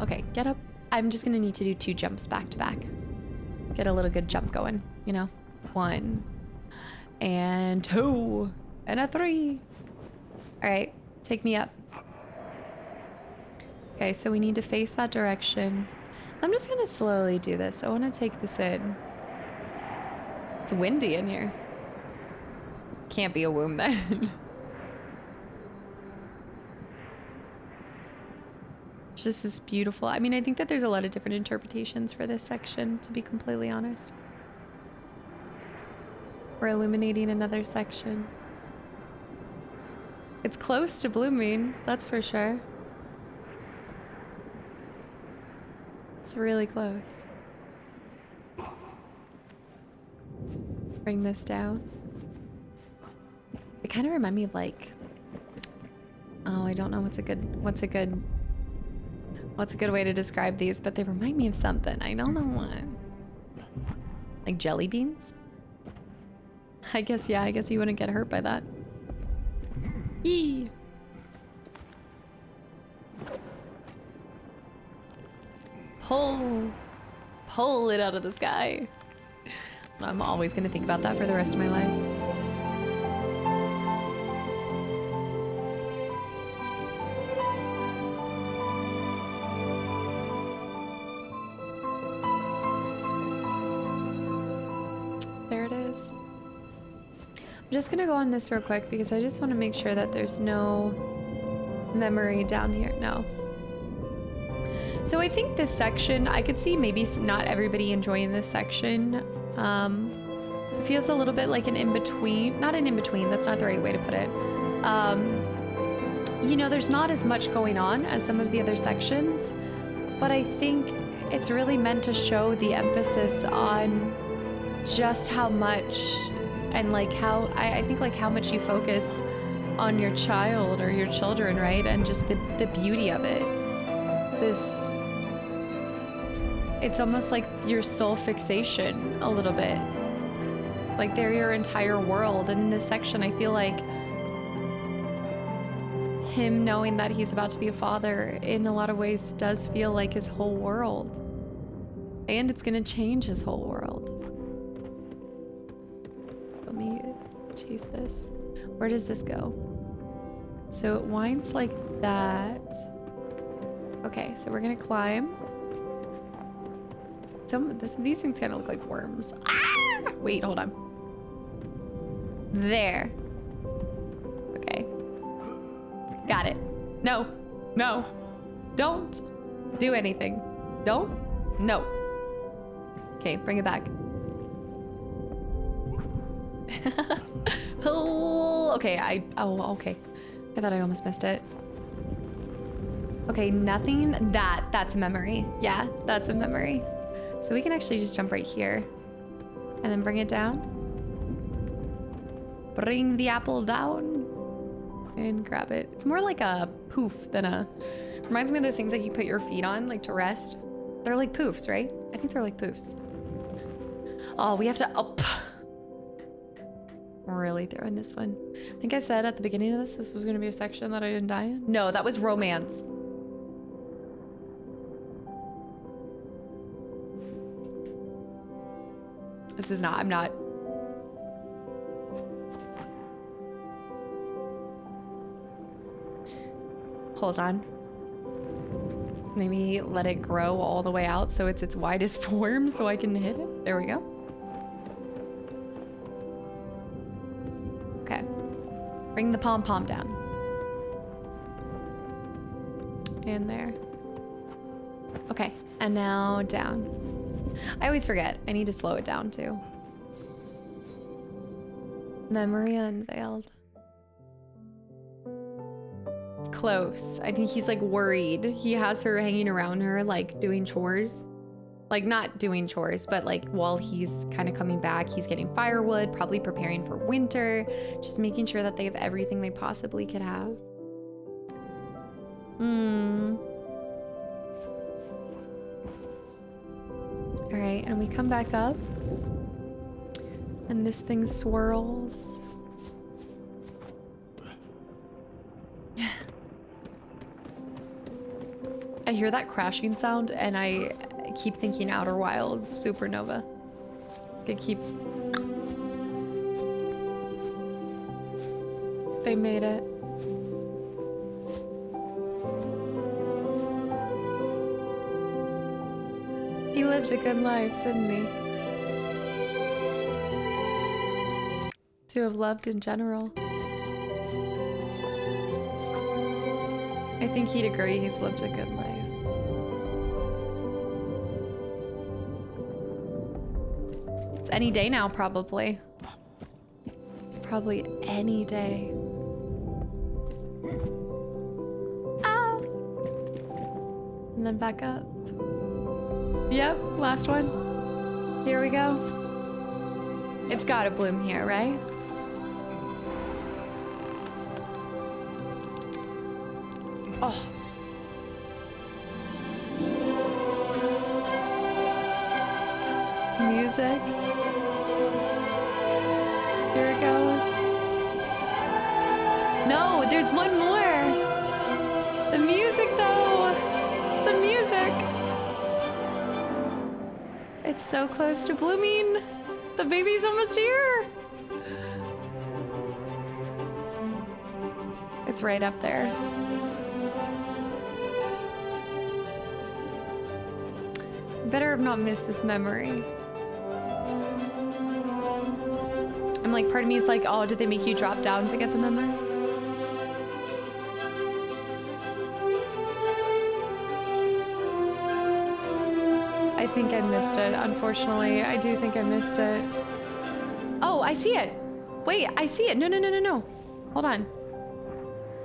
Okay, get up. I'm just gonna need to do 2 jumps back to back. Get a little good jump going, you know? 1 and 2 and a 3. All right, take me up. Okay, so we need to face that direction. I'm just gonna slowly do this. I wanna take this in. It's windy in here. Can't be a womb then. Just this beautiful. I mean, I think that there's a lot of different interpretations for this section, to be completely honest. We're illuminating another section. It's close to blooming, that's for sure. It's really close. Bring this down. They kind of remind me of like, oh, I don't know what's a good way to describe these, but they remind me of something. I don't know what. Like jelly beans? I guess, yeah, I guess you wouldn't get hurt by that. Yee! Pull it out of the sky. I'm always gonna think about that for the rest of my life. I'm just gonna go on this real quick because I just want to make sure that there's no memory down here. No. So I think this section, I could see maybe not everybody enjoying this section. It feels a little bit like an in-between. Not an in-between, that's not the right way to put it. You know, there's not as much going on as some of the other sections, but I think it's really meant to show the emphasis on just how much and like how I think like how much you focus on your child or your children, right? And just the beauty of it. It's almost like your soul fixation a little bit. Like they're your entire world. And in this section, I feel like him knowing that he's about to be a father in a lot of ways does feel like his whole world. And it's gonna change his whole world. Let me chase this. Where does this go? So it winds like that. Okay, so we're gonna climb. These things kind of look like worms. Ah! Wait, hold on. There. Okay. Got it. No. No. Don't do anything. Don't. No. Okay, bring it back. Oh, okay, okay. I thought I almost missed it. Okay, nothing. That's a memory. Yeah, that's a memory. So we can actually just jump right here and then bring it down. Bring the apple down and grab it. It's more like a poof than a... Reminds me of those things that you put your feet on, like to rest. They're like poofs, right? I think they're like poofs. Oh, we have to up. Really throwing this one. I think I said at the beginning of this was going to be a section that I didn't die in. No, that was romance. This is not, I'm not. Hold on. Maybe let it grow all the way out so it's its widest form so I can hit it. There we go. Okay. Bring the pom-pom down. In there. Okay, and now down. I always forget. I need to slow it down too. Memory unveiled. It's close. I think he's like worried. He has her hanging around her, like doing chores. Like not doing chores, but like while he's kind of coming back, he's getting firewood, probably preparing for winter, just making sure that they have everything they possibly could have. All right, and we come back up and this thing swirls. I hear that crashing sound and I keep thinking Outer Wilds supernova. I keep... They made it. He lived a good life, didn't he? To have loved in general. I think he'd agree he's lived a good life. It's any day now, probably. It's probably any day. Ah! And then back up. Yep, last one. Here we go. It's gotta bloom here, right? Oh. Music. Here it goes. No, there's one more. The music, though. The music. It's so close to blooming. The baby's almost here. It's right up there. Better have not missed this memory. I'm like, part of me is like, oh, did they make you drop down to get the memory? I think I missed it, unfortunately. I do think I missed it. Oh, I see it. Wait, I see it. No, no, no, no, no. Hold on.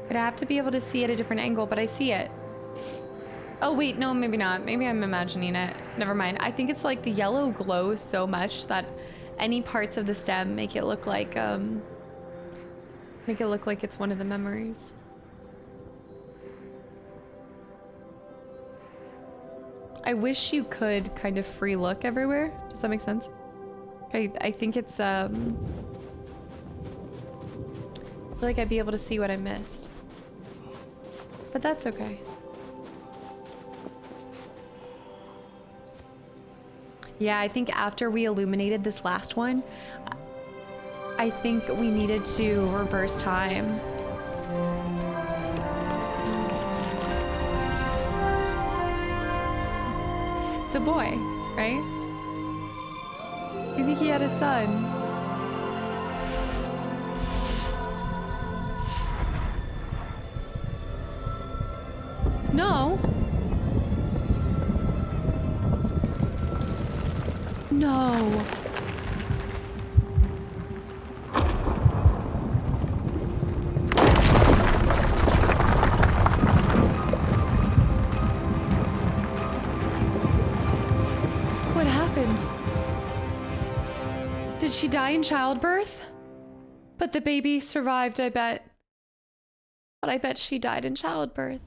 I'd have to be able to see at a different angle, but I see it. Oh, wait, no, maybe not. Maybe I'm imagining it. Never mind. I think it's like the yellow glows so much that any parts of the stem make it look like it's one of the memories. I wish you could kind of free look everywhere. Does that make sense? I think it's, I feel like I'd be able to see what I missed. But that's okay. Yeah, I think after we illuminated this last one, I think we needed to reverse time. It's a boy, right? I think he had a son. No. No. What happened? Did she die in childbirth? But the baby survived, I bet. But I bet she died in childbirth.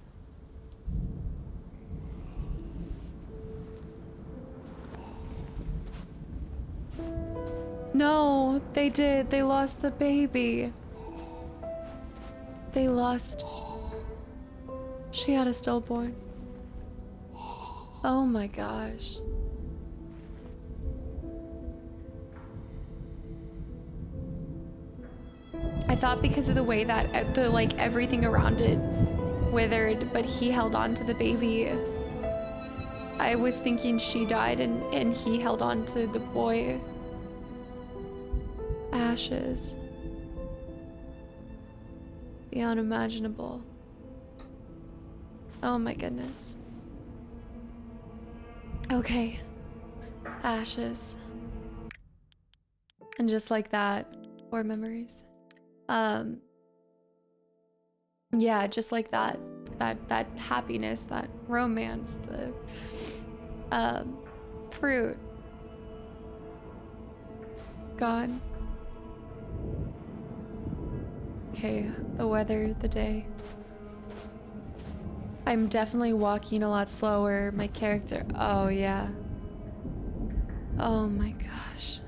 No, they did. They lost the baby. They lost... She had a stillborn. Oh my gosh. I thought because of the way that like everything around it withered, but he held on to the baby. I was thinking she died and he held on to the boy. Ashes. The unimaginable. Oh my goodness. Okay. Ashes. And just like that, more memories. Yeah, just like that happiness, that romance, the fruit gone. Okay, the weather, the day. I'm definitely walking a lot slower. My character, oh yeah. Oh my gosh.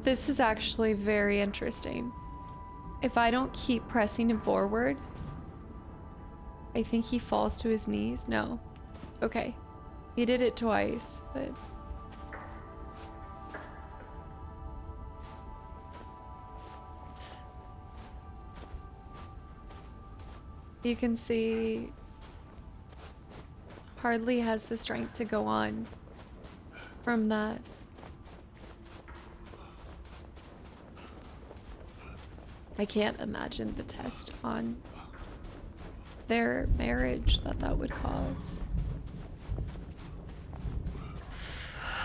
This is actually very interesting. If I don't keep pressing him forward, I think he falls to his knees. No. Okay. He did it twice, but... You can see... hardly has the strength to go on from that. I can't imagine the test on their marriage that would cause.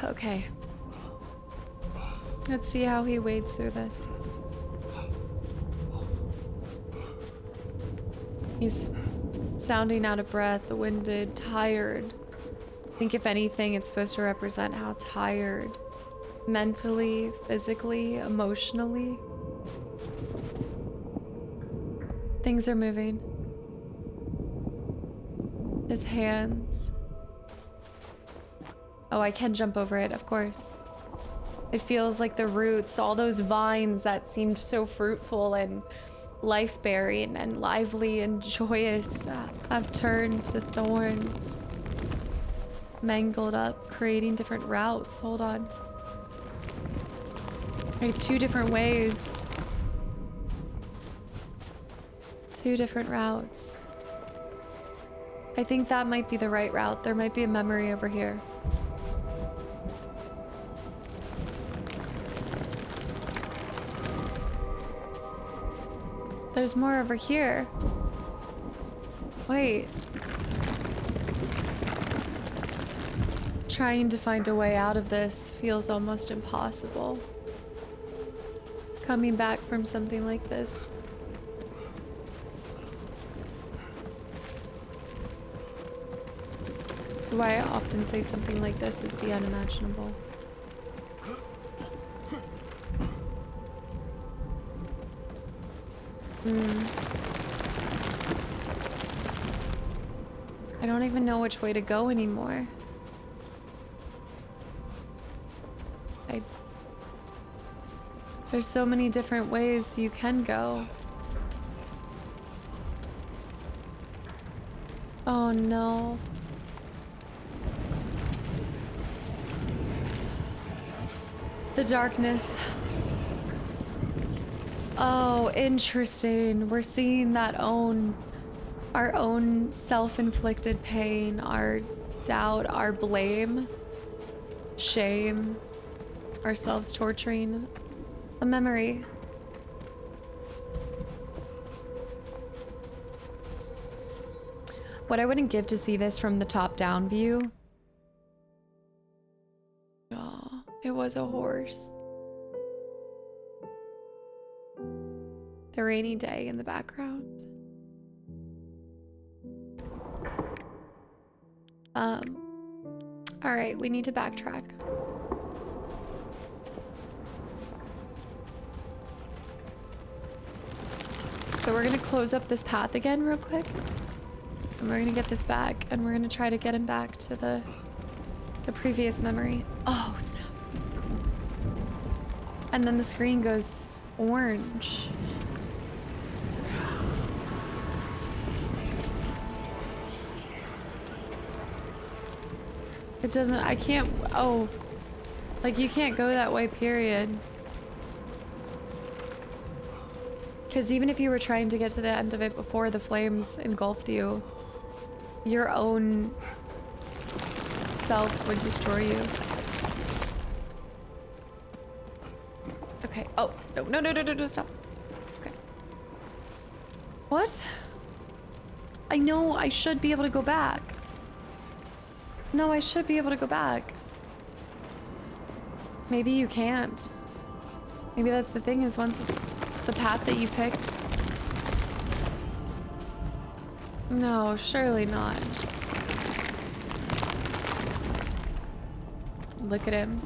Okay. Let's see how he wades through this. He's sounding out of breath, winded, tired. I think if anything, it's supposed to represent how tired, mentally, physically, emotionally. Things are moving. His hands. Oh, I can jump over it, of course. It feels like the roots, all those vines that seemed so fruitful and life-bearing and lively and joyous have turned to thorns. Mangled up, creating different routes. Hold on. I have two different ways. Two different routes. I think that might be the right route. There might be a memory over here. There's more over here. Wait. Trying to find a way out of this feels almost impossible. Coming back from something like this. So why I often say something like this is the unimaginable. I don't even know which way to go anymore. There's so many different ways you can go. Oh no. The darkness. Oh, interesting. We're seeing that our own self-inflicted pain, our doubt, our blame, shame, ourselves torturing. A memory. What I wouldn't give to see this from the top-down view. Oh, it was a horse. The rainy day in the background. All right, we need to backtrack. So we're gonna close up this path again real quick. And we're gonna get this back, and we're gonna try to get him back to the previous memory. Oh, snap. And then the screen goes orange. It doesn't, I can't, oh. Like, you can't go that way, period. Because even if you were trying to get to the end of it before the flames engulfed you, your own self would destroy you. Okay. Oh, no, stop. Okay. What? I know I should be able to go back. No, I should be able to go back. Maybe you can't. Maybe that's the thing, is once it's the path that you picked. No, surely not. Look at him.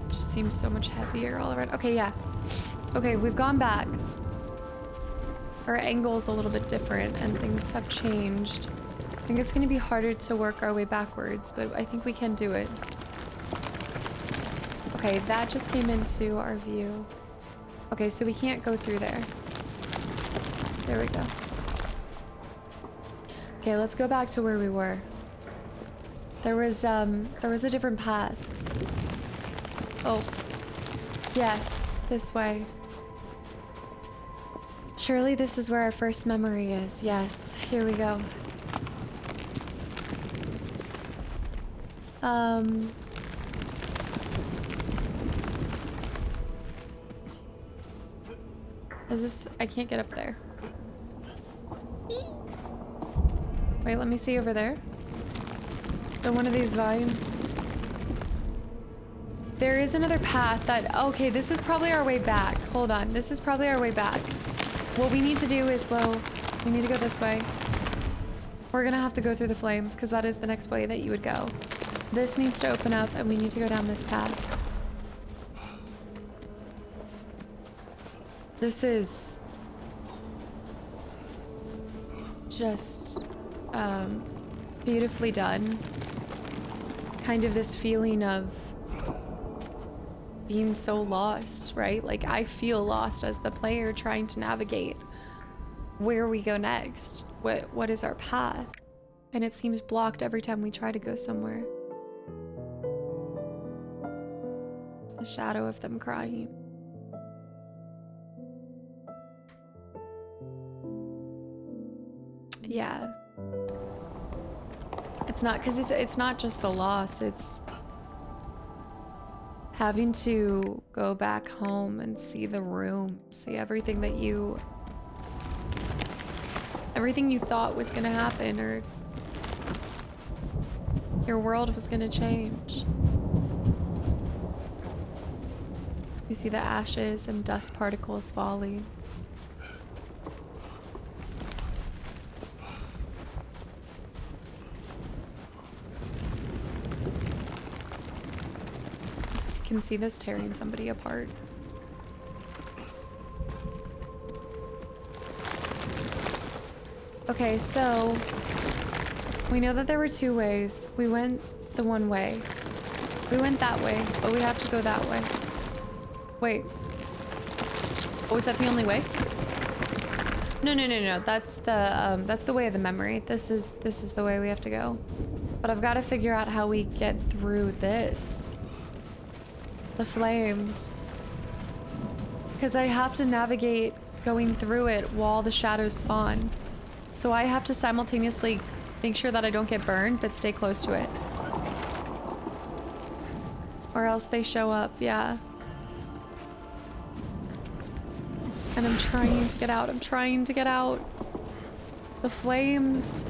Just seems so much heavier all around. Okay, yeah. Okay, we've gone back. Our angle's a little bit different and things have changed. I think it's gonna be harder to work our way backwards, but I think we can do it. Okay, that just came into our view. Okay, so we can't go through there. There we go. Okay, let's go back to where we were. There was a different path. Oh. Yes, this way. Surely this is where our first memory is. Yes, here we go. Is this, I can't get up there. Wait, let me see over there. In one of these vines. There is another path that, okay, this is probably our way back. Hold on, this is probably our way back. What we need to do is, well, we need to go this way. We're gonna have to go through the flames because that is the next way that you would go. This needs to open up and we need to go down this path. This is just beautifully done. Kind of this feeling of being so lost, right? Like, I feel lost as the player trying to navigate where we go next. What is our path? And it seems blocked every time we try to go somewhere. The shadow of them crying. Yeah. It's not, because it's not just the loss, it's having to go back home and see the room, see everything that everything you thought was gonna happen, or your world was gonna change. You see the ashes and dust particles falling. You can see this tearing somebody apart. Okay, so we know that there were 2 ways. We went the one way. We went that way, but we have to go that way. Wait. Oh, is that the only way? No. That's the way of the memory. This is the way we have to go. But I've got to figure out how we get through this. The flames. Because I have to navigate going through it while the shadows spawn. So I have to simultaneously make sure that I don't get burned, but stay close to it. Or else they show up, yeah. And I'm trying to get out. I'm trying to get out. The flames.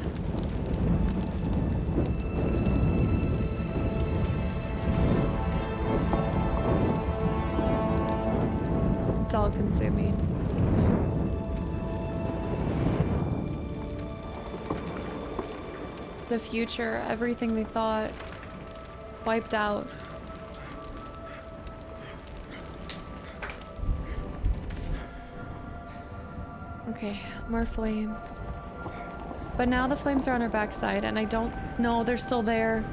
It's all consuming. The future, everything they thought, wiped out. Okay, more flames. But now the flames are on our backside, and I don't know, they're still there.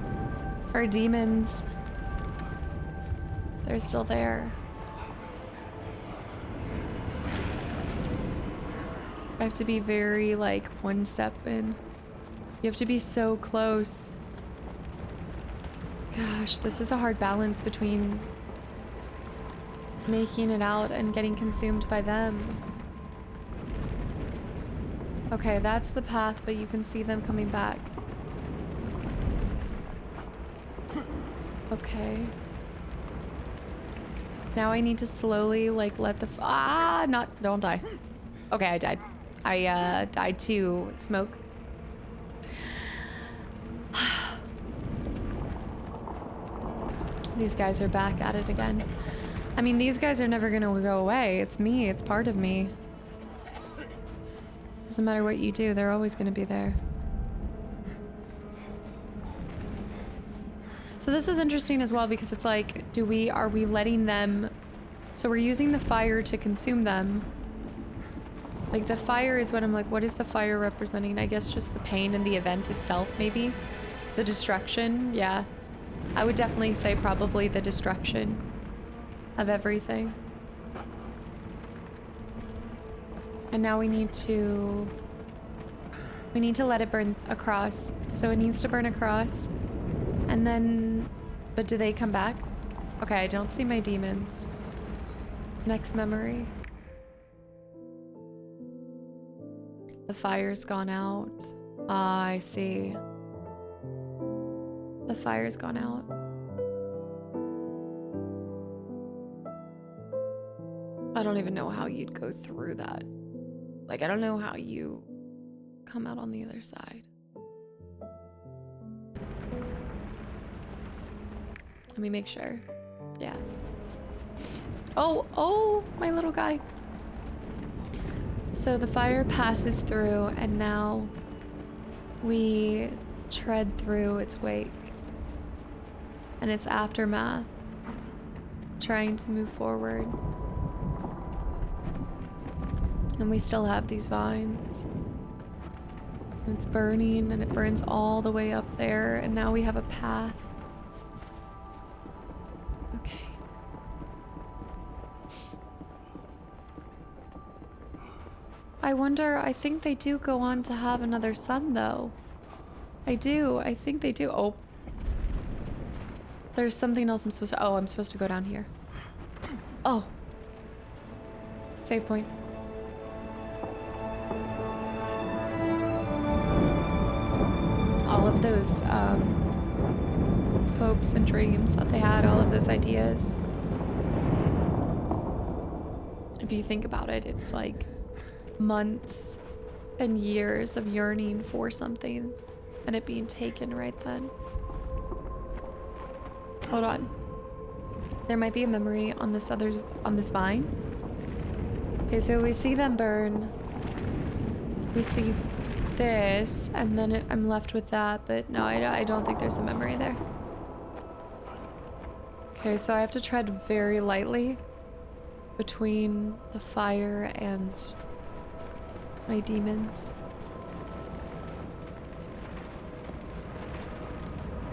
Our demons. They're still there. I have to be very, like, one step in. You have to be so close. Gosh, this is a hard balance between making it out and getting consumed by them. Okay, that's the path, but you can see them coming back. Okay. Now I need to slowly, like, let the don't die. Okay, I died. I died to smoke. These guys are back at it again. I mean, these guys are never gonna go away. It's me, it's part of me. Doesn't matter what you do, they're always gonna be there. So this is interesting as well, because it's like, are we letting them, so we're using the fire to consume them. Like, the fire is what I'm like, what is the fire representing? I guess just the pain in the event itself, maybe? The destruction, yeah. I would definitely say probably the destruction of everything. And now we need to let it burn across. So it needs to burn across. And then, but do they come back? Okay, I don't see my demons. Next memory. The fire's gone out. Ah, I see. The fire's gone out. I don't even know how you'd go through that. Like, I don't know how you come out on the other side. Let me make sure. Yeah. Oh, my little guy. So the fire passes through, and now we tread through its wake and its aftermath, trying to move forward. And we still have these vines. And it's burning, and it burns all the way up there, and now we have a path. Okay. I wonder, I think they do go on to have another son, though. I think they do. Oh. There's something else I'm supposed to go down here. Oh. Save point. All of those hopes and dreams that they had, all of those ideas. If you think about it, it's like months and years of yearning for something and it being taken right then. Hold on. There might be a memory on this vine. Okay, so we see them burn. We see this, and then I'm left with that, but no, I don't think there's a memory there. Okay, so I have to tread very lightly between the fire and my demons.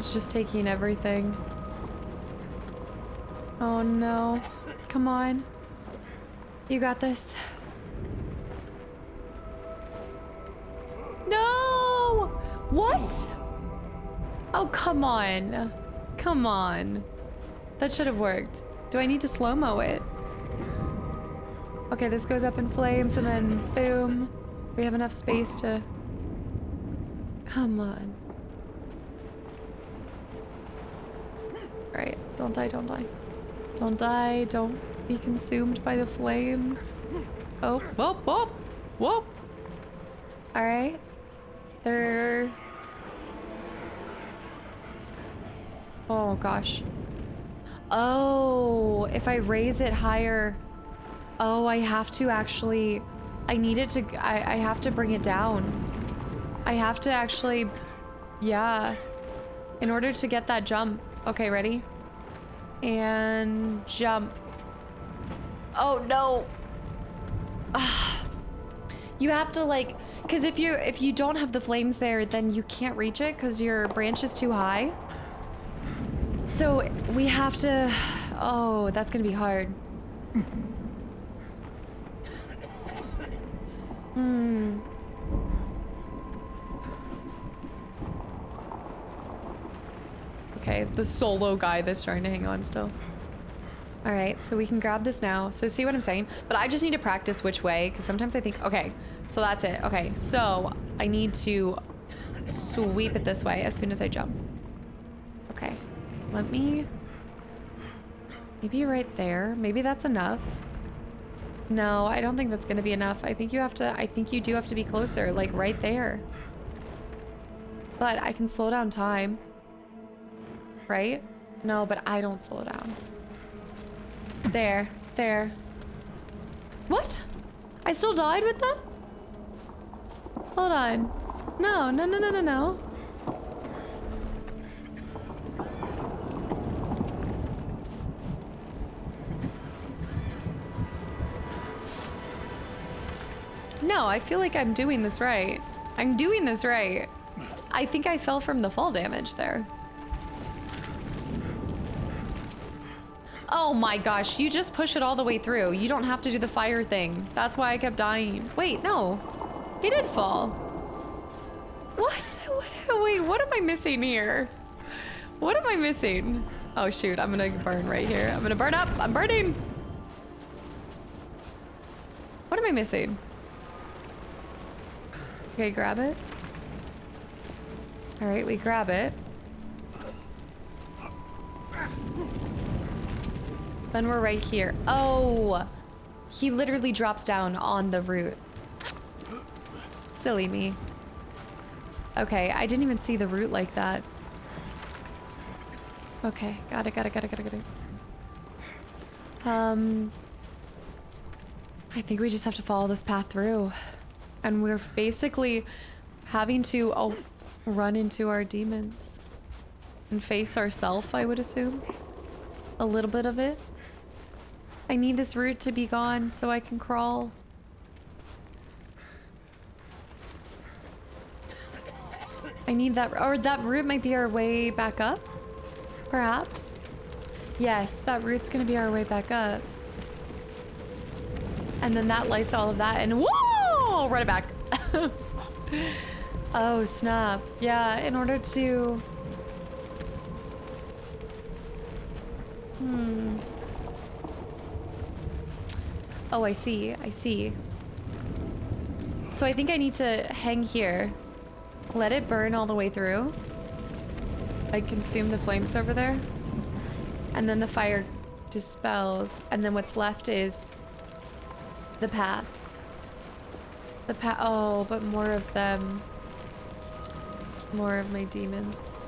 It's just taking everything. Oh no. Come on. You got this. No! What? Oh, come on. Come on. That should have worked. Do I need to slow-mo it? Okay, this goes up in flames and then boom. We have enough space to... Come on. Alright, don't die, don't die. Don't die, don't be consumed by the flames. Oh, whoop, whoop, whoop. Alright. They're... Oh, gosh. Oh, if I raise it higher... Oh, I have to actually... I need it to... I have to bring it down. I have to actually... Yeah. In order to get that jump. Okay, ready? And jump. Oh, no. You have to, like... Because if you don't have the flames there, then you can't reach it because your branch is too high. So we have to... Oh, that's gonna be hard. Hmm. Okay, the solo guy that's trying to hang on still. All right, so we can grab this now. So see what I'm saying? But I just need to practice which way, because sometimes I think, okay, so that's it. Okay, so I need to sweep it this way as soon as I jump. Okay, let me... Maybe right there. Maybe that's enough. No, I don't think that's gonna be enough. I think you have to, I think you do have to be closer, like right there. But I can slow down time. Right? No, but I don't slow down. There, there. What? I still died with that? Hold on. No, no, no, no, no, no. No, I feel like I'm doing this right. I'm doing this right. I think I fell from the fall damage there. Oh my gosh, you just push it all the way through. You don't have to do the fire thing. That's why I kept dying. Wait, no. He did fall. What? Wait, what am I missing here? What am I missing? Oh shoot, I'm gonna burn right here. I'm gonna burn up. I'm burning. What am I missing? Okay, grab it. All right, we grab it. Then we're right here. Oh, he literally drops down on the root. Silly me. Okay, I didn't even see the root like that. Okay, got it. I think we just have to follow this path through. And we're basically having to run into our demons and face ourselves, I would assume. A little bit of it. I need this root to be gone so I can crawl. I need that, or that root might be our way back up, perhaps. Yes, that root's gonna be our way back up. And then that lights all of that and whoa, run it back. Oh, snap. Yeah, in order to... Oh, I see. So I think I need to hang here. Let it burn all the way through. Like consume the flames over there. And then the fire dispels. And then what's left is the path. Oh, but more of them. More of my demons.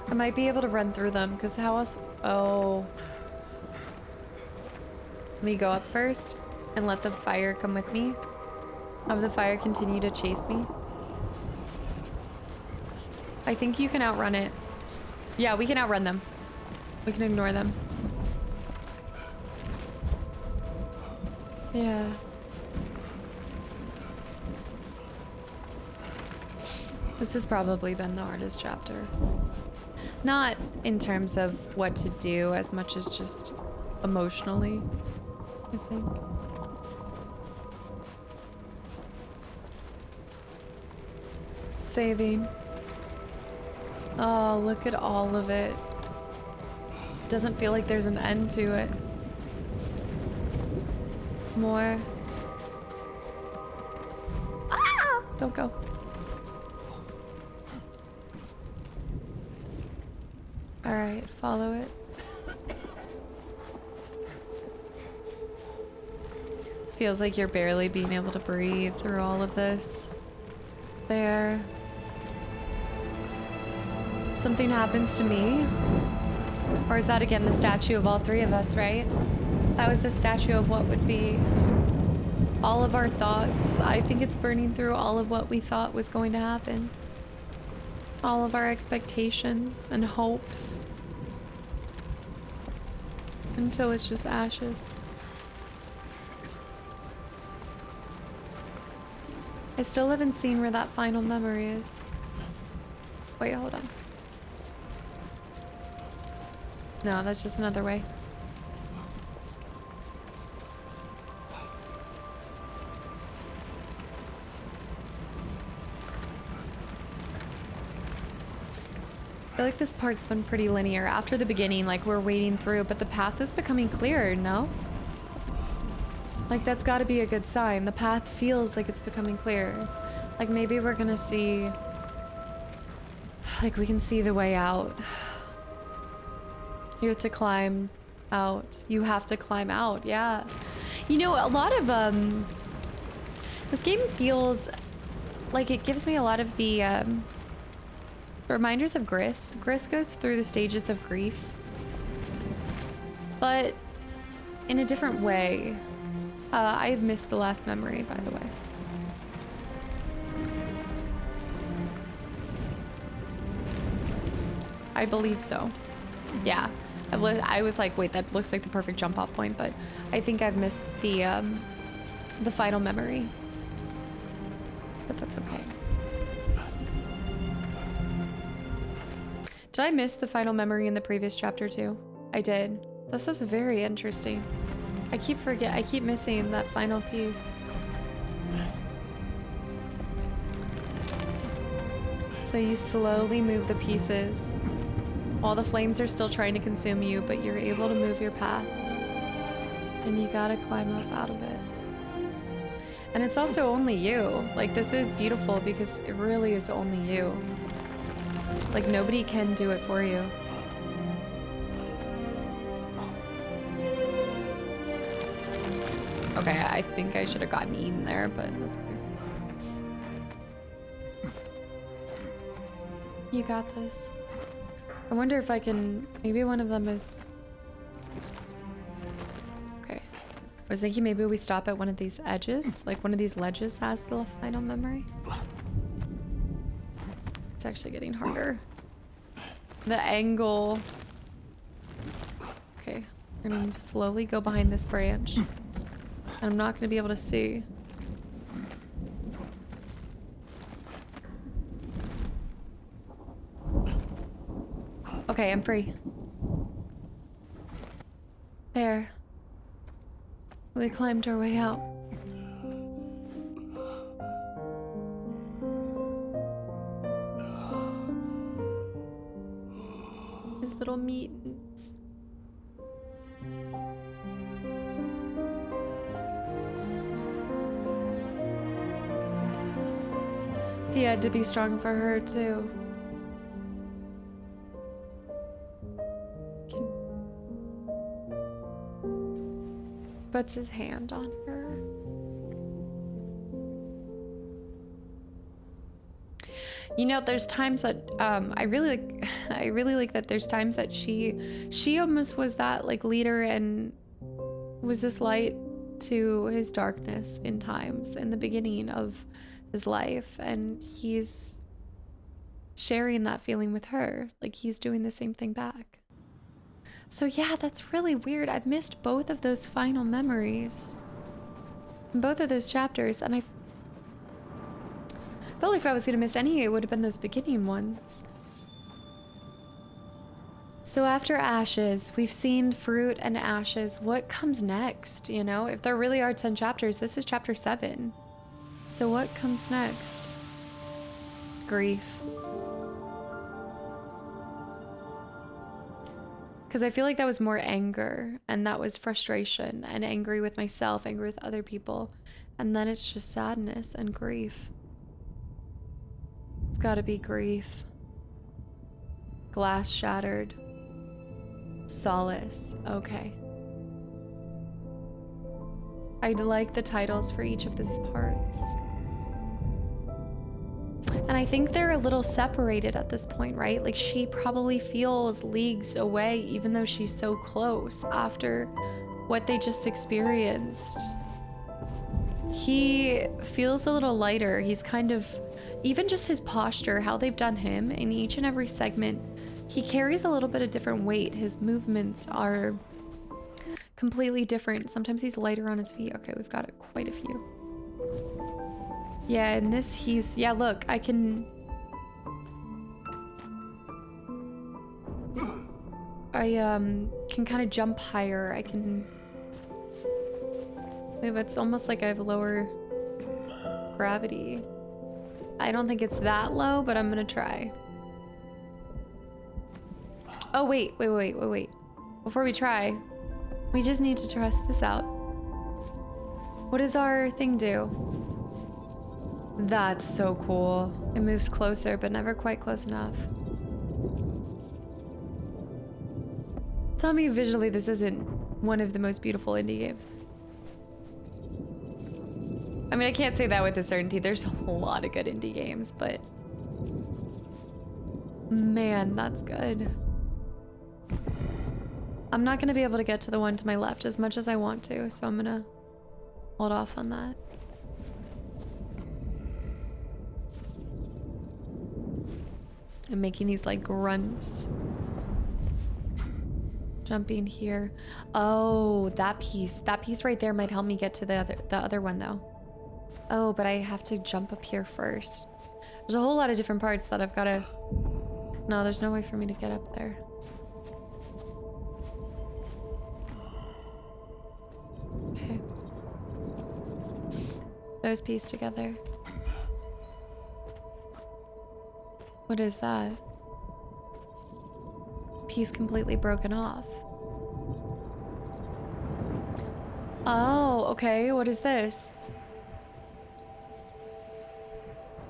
I might be able to run through them, because how else... Oh. Let me go up first and let the fire come with me. Have the fire continue to chase me. I think you can outrun it. Yeah, we can outrun them. We can ignore them. Yeah. This has probably been the hardest chapter. Not in terms of what to do as much as just emotionally, I think. Saving. Oh, look at all of it. Doesn't feel like there's an end to it. More. Ah! Don't go. All right, follow it. Feels like you're barely being able to breathe through all of this. There. Something happens to me? Or is that again the statue of all three of us, right? That was the statue of what would be all of our thoughts. I think it's burning through all of what we thought was going to happen. All of our expectations and hopes. Until it's just ashes. I still haven't seen where that final memory is. Wait, hold on. No, that's just another way. I feel like this part's been pretty linear. After the beginning, like we're wading through, but the path is becoming clearer, no? Like that's gotta be a good sign. The path feels like it's becoming clearer. Like maybe we're gonna see, like we can see the way out. You have to climb out. You have to climb out, yeah. You know, a lot of, this game feels like it gives me a lot of the, reminders of Gris. Gris goes through the stages of grief, but in a different way. I have missed the last memory, by the way. I believe so. Yeah. I was like, wait, that looks like the perfect jump off point, but I think I've missed the final memory. But that's okay. Did I miss the final memory in the previous chapter too? I did. This is very interesting. I keep missing that final piece. So you slowly move the pieces while the flames are still trying to consume you, but you're able to move your path. And you gotta climb up out of it. And it's also only you. Like, this is beautiful because it really is only you. Like, nobody can do it for you. Okay, I think I should have gotten eaten there, but that's okay. You got this. I wonder if I can... Maybe one of them is... Okay. I was thinking maybe we stop at one of these edges. Like one of these ledges has the final memory. It's actually getting harder. The angle... Okay. We're gonna need to slowly go behind this branch. And I'm not gonna be able to see. Okay, I'm free. There. We climbed our way out. His little meetings. He had to be strong for her too. Puts his hand on her. You know, there's times that I really like that there's times that she almost was that like leader and was this light to his darkness in times in the beginning of his life, and he's sharing that feeling with her. Like he's doing the same thing back. So yeah, that's really weird. I've missed both of those final memories. in both of those chapters, and I felt like if I was gonna miss any, it would have been those beginning ones. So after ashes, we've seen fruit and ashes. What comes next? You know, if there really are 10 chapters, this is chapter 7. So what comes next? Grief. Because I feel like that was more anger, and that was frustration, and angry with myself, angry with other people. And then it's just sadness and grief. It's gotta be grief. Glass shattered. Solace. Okay. I like the titles for each of these parts. And I think they're a little separated at this point, right? Like, she probably feels leagues away, even though she's so close after what they just experienced. He feels a little lighter. He's kind of, even just his posture, how they've done him in each and every segment, he carries a little bit of different weight. His movements are completely different. Sometimes he's lighter on his feet. Okay, we've got quite a few. Yeah, and this he's, yeah, look, I can kind of jump higher. I can move. It's almost like I have lower gravity. I don't think it's that low, but I'm gonna try. Oh, wait. Before we try, we just need to test this out. What does our thing do? That's so cool. It moves closer, but never quite close enough. Tell me visually this isn't one of the most beautiful indie games. I mean, I can't say that with a certainty. There's a lot of good indie games, but man, that's good. I'm not gonna be able to get to the one to my left as much as I want to, so I'm gonna hold off on that. I'm making these like grunts. Jumping here. Oh, that piece right there might help me get to the other one though. Oh, but I have to jump up here first. There's a whole lot of different parts that I've gotta... No, there's no way for me to get up there. Okay. Those pieced together. What is that? Piece completely broken off. Oh, okay. What is this?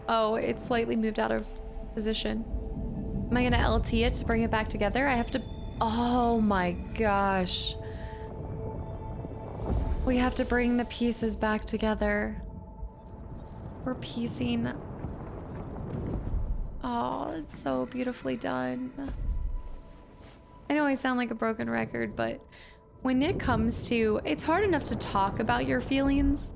Oh, it's slightly moved out of position. Am I gonna LT it to bring it back together? I have to... Oh my gosh. We have to bring the pieces back together. We're piecing... Oh, it's so beautifully done. I know I sound like a broken record, but when it comes to... It's hard enough to talk about your feelings,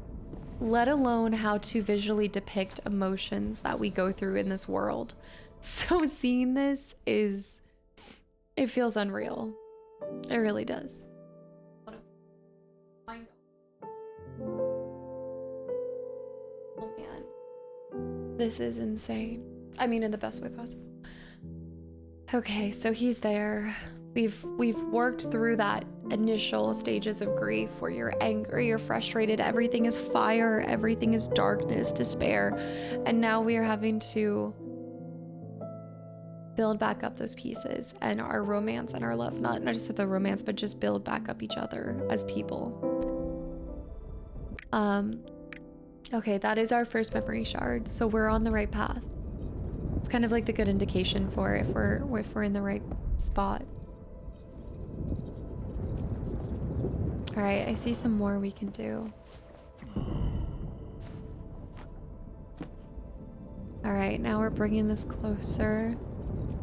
let alone how to visually depict emotions that we go through in this world. So seeing this is... It feels unreal. It really does. Oh man. This is insane. I mean, in the best way possible. Okay, so he's there. We've worked through that initial stages of grief where you're angry, you're frustrated, everything is fire, everything is darkness, despair. And now we are having to build back up those pieces and our romance and our love. Not just the romance, but just build back up each other as people. Okay, that is our first memory shard, so we're on the right path. It's kind of like the good indication for if we're in the right spot. All right, I see some more we can do. All right, now we're bringing this closer,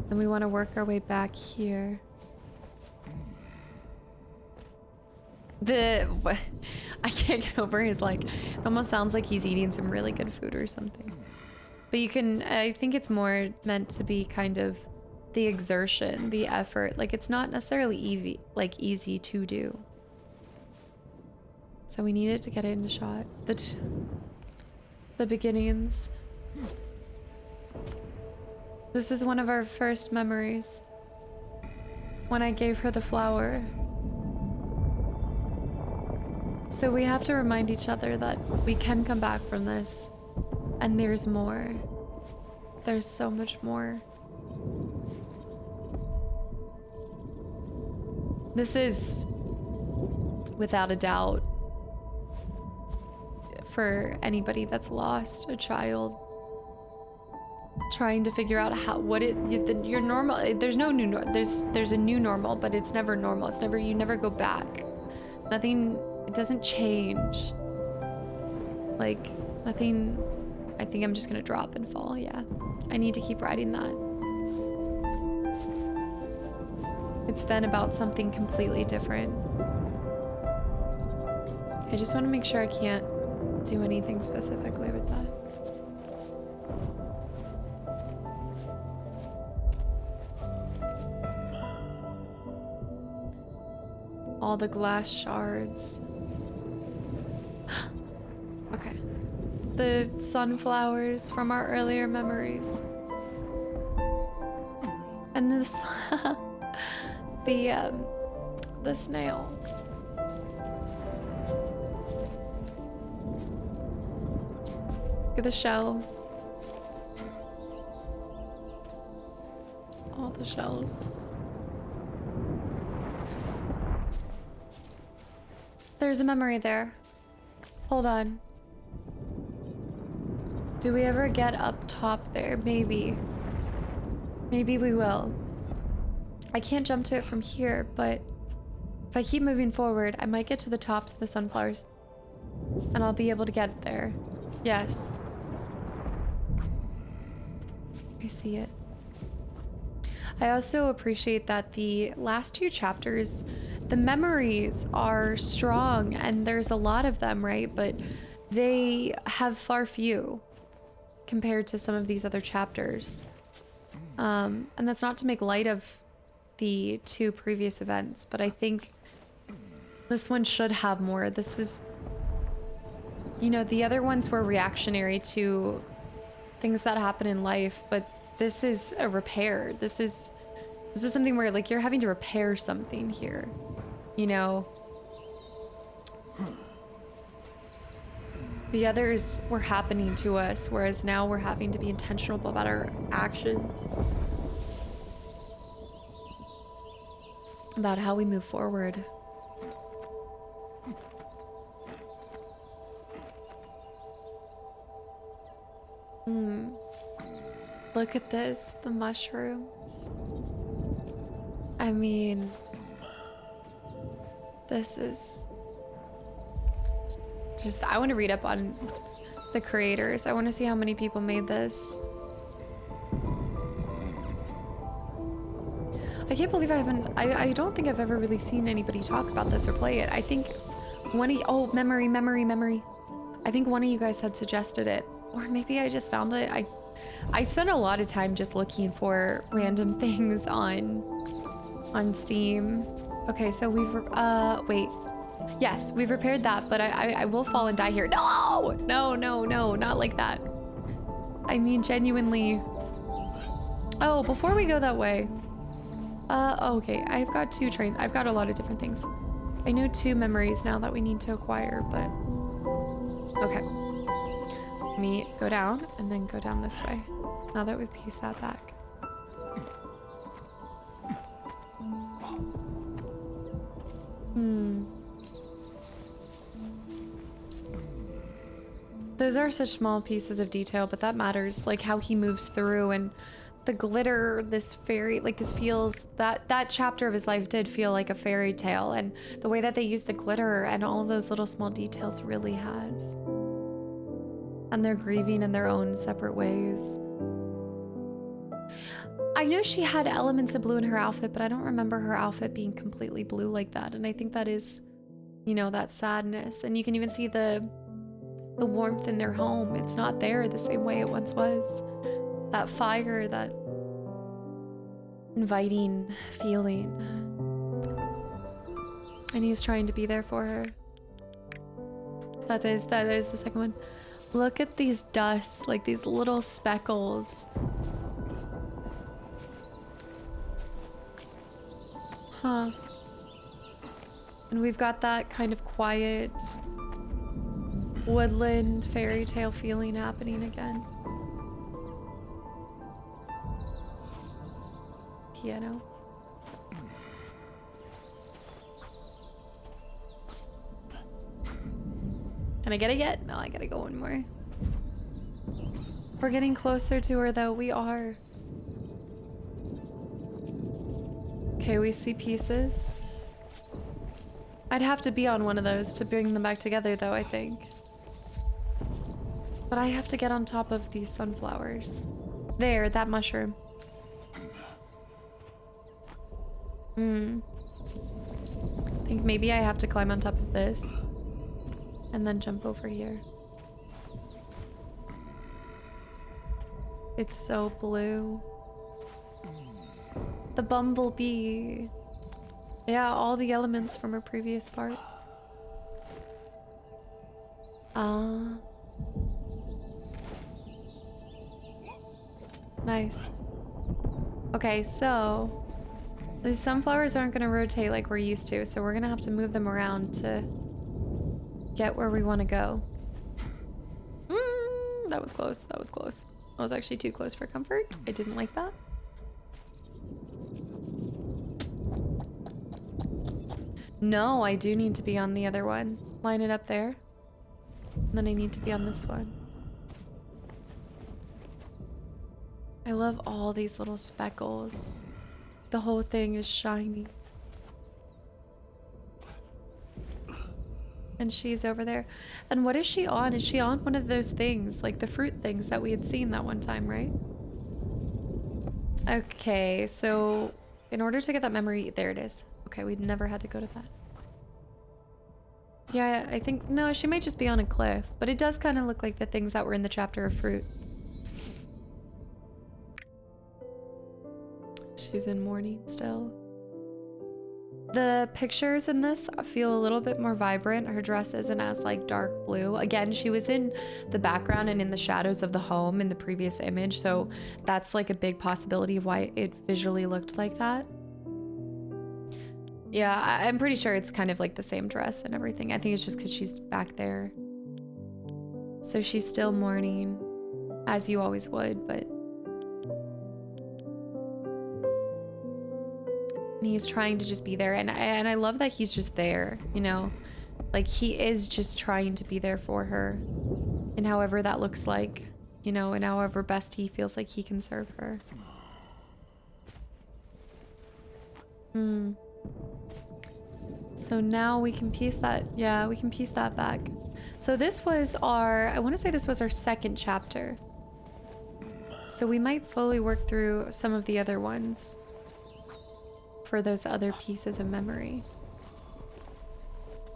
and we want to work our way back here. What I can't get over is like, it almost sounds like he's eating some really good food or something. But you can, I think it's more meant to be kind of the exertion, the effort. Like, it's not necessarily easy to do. So we needed to get it into shot. The beginnings. This is one of our first memories. When I gave her the flower. So we have to remind each other that we can come back from this. And there's more. There's so much more. This is, without a doubt, for anybody that's lost a child, trying to figure out your normal. There's no new normal. There's a new normal, but it's never normal. It's never, you never go back. Nothing. It doesn't change. Like nothing. I think I'm just gonna drop and fall. Yeah, I need to keep riding that. It's then about something completely different. I just want to make sure I can't do anything specifically with that. All the glass shards. Okay. The sunflowers from our earlier memories. And this the snails. Look at the shell. All the shells. There's a memory there. Hold on. Do we ever get up top there? Maybe. Maybe we will. I can't jump to it from here, but if I keep moving forward, I might get to the tops of the sunflowers and I'll be able to get there. Yes. I see it. I also appreciate that the last two chapters, the memories are strong and there's a lot of them, right? But they have far few compared to some of these other chapters. And that's not to make light of the two previous events, but I think this one should have more. This is, you know, the other ones were reactionary to things that happen in life, but this is a repair. This is something where like you're having to repair something here, you know. The others were happening to us, whereas now we're having to be intentional about our actions, about how we move forward. Look at this, the mushrooms. I mean, this is just, I want to read up on the creators. I want to see how many people made this. I can't believe I don't think I've ever really seen anybody talk about this or play it. I think memory. I think one of you guys had suggested it, or maybe I just found it. I spent a lot of time just looking for random things on Steam. Okay, so we've, wait. Yes, we've repaired that, but I will fall and die here. No, not like that. I mean, genuinely. Oh, before we go that way. Okay, I've got two trains. I've got a lot of different things. I know two memories now that we need to acquire, but okay. Let me go down and then go down this way. Now that we've pieced that back. Those are such small pieces of detail, but that matters. Like how he moves through and the glitter, this fairy, like this feels, that chapter of his life did feel like a fairy tale, and the way that they use the glitter and all of those little small details really has. And they're grieving in their own separate ways. I know she had elements of blue in her outfit, but I don't remember her outfit being completely blue like that. And I think that is, you know, that sadness. And you can even see the warmth in their home. It's not there the same way it once was. That fire, that inviting feeling. And he's trying to be there for her. That is the second one. Look at these dusts, like these little speckles. Huh. And we've got that kind of quiet woodland fairy tale feeling happening again. Piano. Can I get it yet? No, I gotta go one more. We're getting closer to her though, we are. Okay, we see pieces. I'd have to be on one of those to bring them back together though, I think. But I have to get on top of these sunflowers. There, that mushroom. I think maybe I have to climb on top of this. And then jump over here. It's so blue. The bumblebee. Yeah, all the elements from her previous parts. Nice. Okay, so these sunflowers aren't gonna rotate like we're used to, so we're gonna have to move them around to get where we want to go. That was close. That was close. I was actually too close for comfort. I didn't like that. No, I do need to be on the other one. Line it up there. And then I need to be on this one. I love all these little speckles. The whole thing is shiny. And she's over there. And what is she on? Is she on one of those things, like the fruit things that we had seen that one time, right? Okay, so in order to get that memory, there it is. Okay, we'd never had to go to that. Yeah, I think, no, she might just be on a cliff, but it does kind of look like the things that were in the chapter of fruit. She's in mourning still. The pictures in this feel a little bit more vibrant. Her dress isn't as like dark blue. Again, she was in the background and in the shadows of the home in the previous image, so that's like a big possibility of why it visually looked like that. Yeah, I'm pretty sure it's kind of like the same dress and everything. I think it's just because she's back there. So she's still mourning, as you always would, but... And he's trying to just be there, and I love that he's just there, you know? Like, he is just trying to be there for her, and however that looks like, you know, and however best he feels like he can serve her. So now we can piece that, yeah, we can piece that back. So this was our, I want to say this was our second chapter. So we might slowly work through some of the other ones for those other pieces of memory.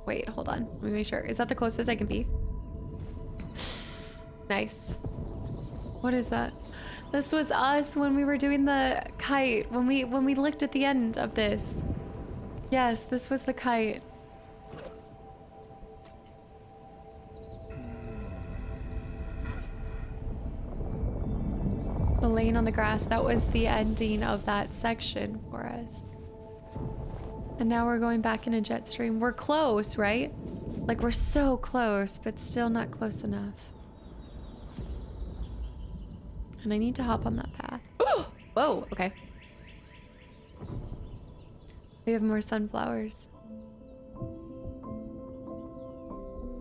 Wait, hold on. Let me make sure. Is that the closest I can be? Nice. What is that? This was us when we were doing the kite. When we looked at the end of this. Yes, this was the kite. The laying on the grass. That was the ending of that section for us. And now we're going back in a jet stream. We're close, right? Like, we're so close, but still not close enough. And I need to hop on that path. Whoa, okay. We have more sunflowers.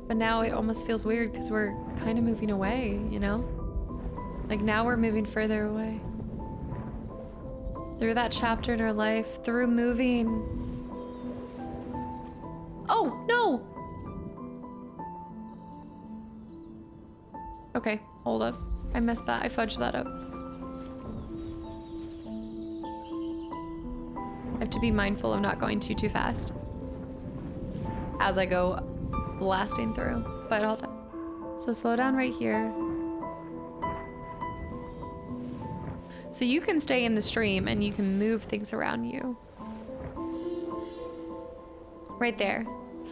But now it almost feels weird because we're kind of moving away, you know? Like, now we're moving further away. Through that chapter in our life, through moving... Oh, no! Okay, hold up. I messed that. I fudged that up. I have to be mindful of not going too fast as I go blasting through. But hold on. So slow down right here. So you can stay in the stream and you can move things around you. Right there.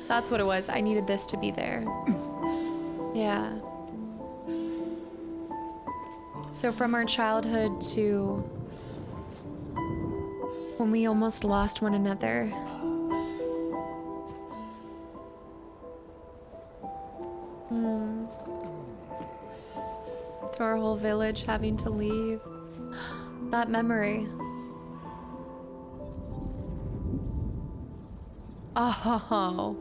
That's what it was. I needed this to be there. Yeah. So from our childhood to when we almost lost one another. To our whole village having to leave. That memory. Oh.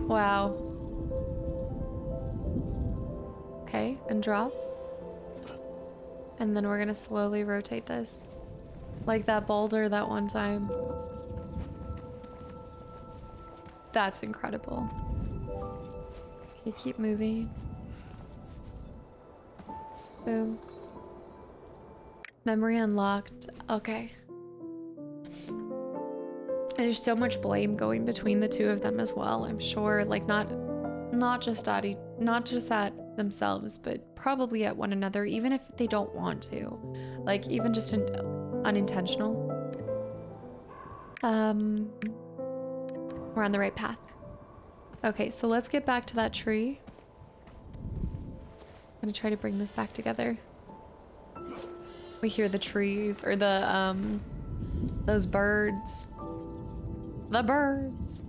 Wow. Okay, and drop. And then we're gonna slowly rotate this. Like that boulder that one time. That's incredible. Okay, keep moving. Boom. Memory unlocked. Okay. There's so much blame going between the two of them as well, I'm sure. Like not just at themselves, but probably at one another, even if they don't want to. Like even just unintentional. We're on the right path. Okay, so let's get back to that tree. I'm gonna try to bring this back together. We hear the trees, or the, those birds. The birds.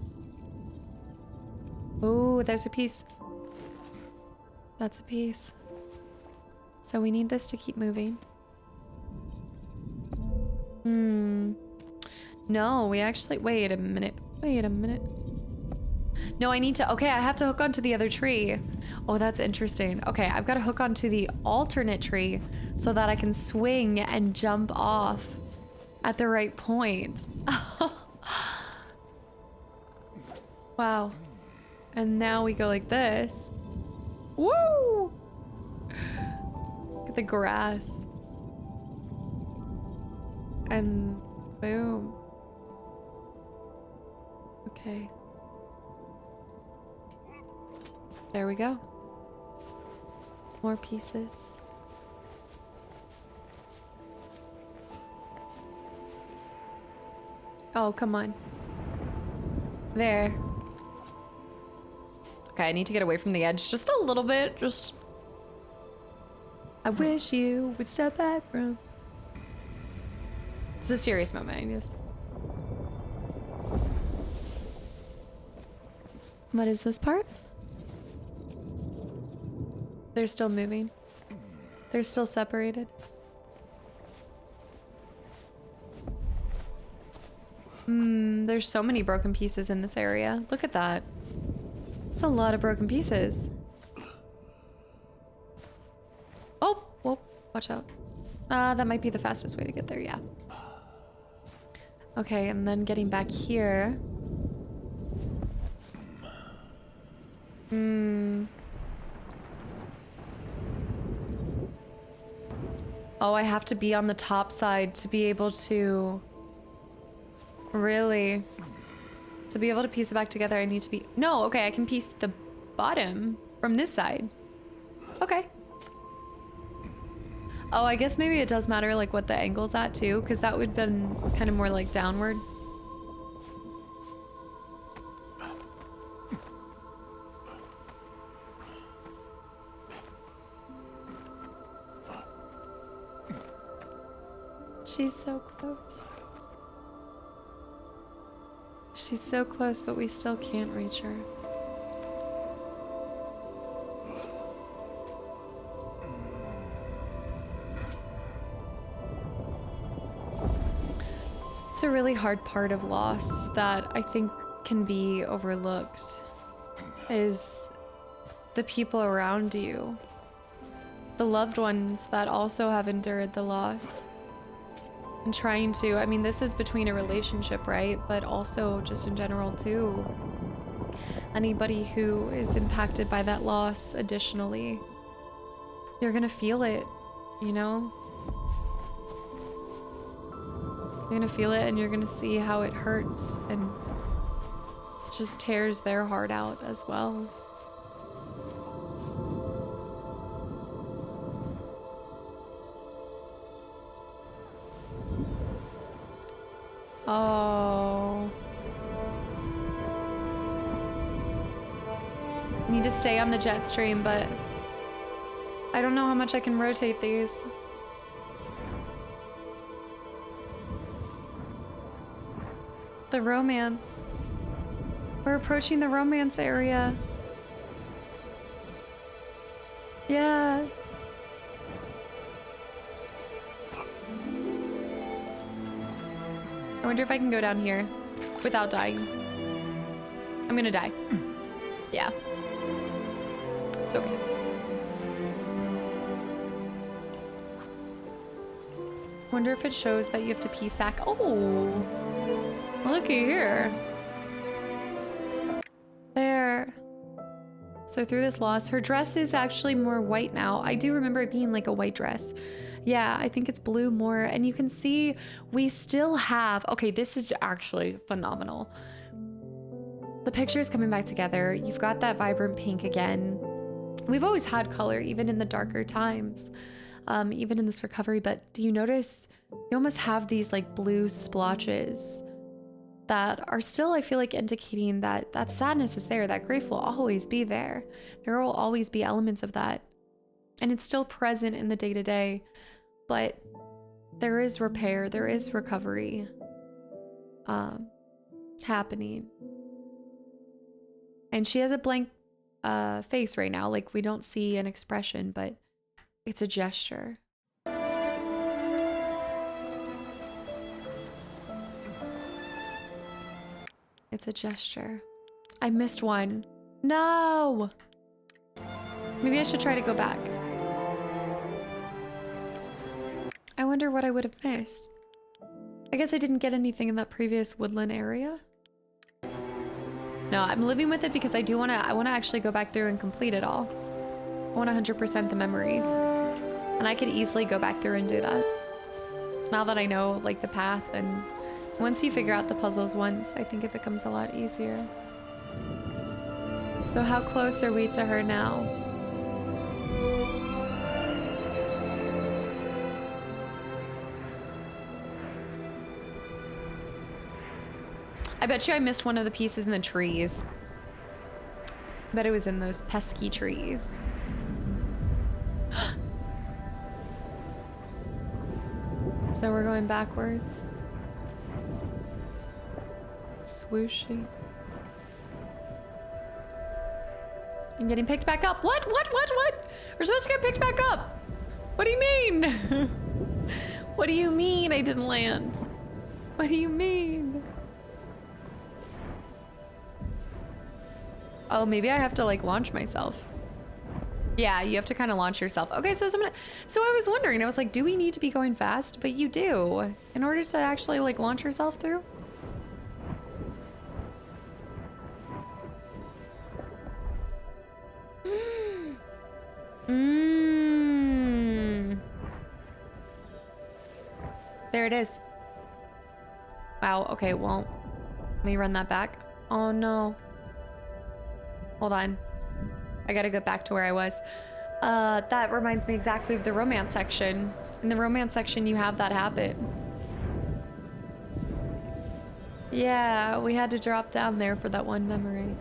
Ooh, there's a piece. That's a piece. So we need this to keep moving. No, we actually, wait a minute. No, I need to, okay, I have to hook onto the other tree. Oh, that's interesting. Okay, I've got to hook onto the alternate tree so that I can swing and jump off at the right point. Wow. And now we go like this. Woo! Look at the grass. And boom. Okay. There we go. More pieces. Oh, come on. There. Okay, I need to get away from the edge just a little bit. Just... I wish you would step back from... It's a serious moment, I guess. What is this part? They're still moving. They're still separated. There's so many broken pieces in this area. Look at that. It's a lot of broken pieces. Oh, whoa, watch out. That might be the fastest way to get there, yeah. Okay, and then getting back here. Oh, I have to be on the top side to be able to... Really? To be able to piece it back together, I need to be... No, okay, I can piece the bottom from this side. Okay. Oh, I guess maybe it does matter, like, what the angle's at, too, because that would have been kind of more, like, downward. She's so close. She's so close, but we still can't reach her. It's a really hard part of loss that I think can be overlooked, is the people around you. The loved ones that also have endured the loss. And trying to, I mean, this is between a relationship, right? But also just in general too. Anybody who is impacted by that loss additionally, you're gonna feel it, you know? You're gonna feel it and you're gonna see how it hurts and just tears their heart out as well. Oh. Need to stay on the jet stream, but I don't know how much I can rotate these. The romance. We're approaching the romance area. Yeah. I wonder if I can go down here without dying. I'm gonna die. Yeah. It's okay. Wonder if it shows that you have to piece back. Oh, looky here. There. So through this loss, her dress is actually more white now. I do remember it being like a white dress. Yeah, I think it's blue more. And you can see we still have, okay, this is actually phenomenal. The picture's coming back together. You've got that vibrant pink again. We've always had color, even in the darker times, even in this recovery. But do you notice you almost have these like blue splotches that are still, I feel like, indicating that that sadness is there, that grief will always be there. There will always be elements of that. And it's still present in the day-to-day, but there is repair, there is recovery happening. And she has a blank face right now. Like, we don't see an expression, but it's a gesture. It's a gesture. I missed one. No! Maybe I should try to go back. I wonder what I would have missed. I guess I didn't get anything in that previous woodland area. No, I'm living with it because I wanna actually go back through and complete it all. I want 100% the memories. And I could easily go back through and do that. Now that I know, like, the path, and once you figure out the puzzles once, I think it becomes a lot easier. So how close are we to her now? I bet you I missed one of the pieces in the trees. I bet it was in those pesky trees. So we're going backwards. Swooshy. I'm getting picked back up. What? We're supposed to get picked back up. What do you mean? What do you mean I didn't land? What do you mean? Oh, maybe I have to like launch myself. Yeah, you have to kind of launch yourself. Okay, so I was wondering, I was like, do we need to be going fast? But you do, in order to actually like launch yourself through. There it is. Wow, okay, well, let me run that back. Oh no. Hold on. I gotta go back to where I was. That reminds me exactly of the romance section. In the romance section, you have that happen. Yeah, we had to drop down there for that one memory.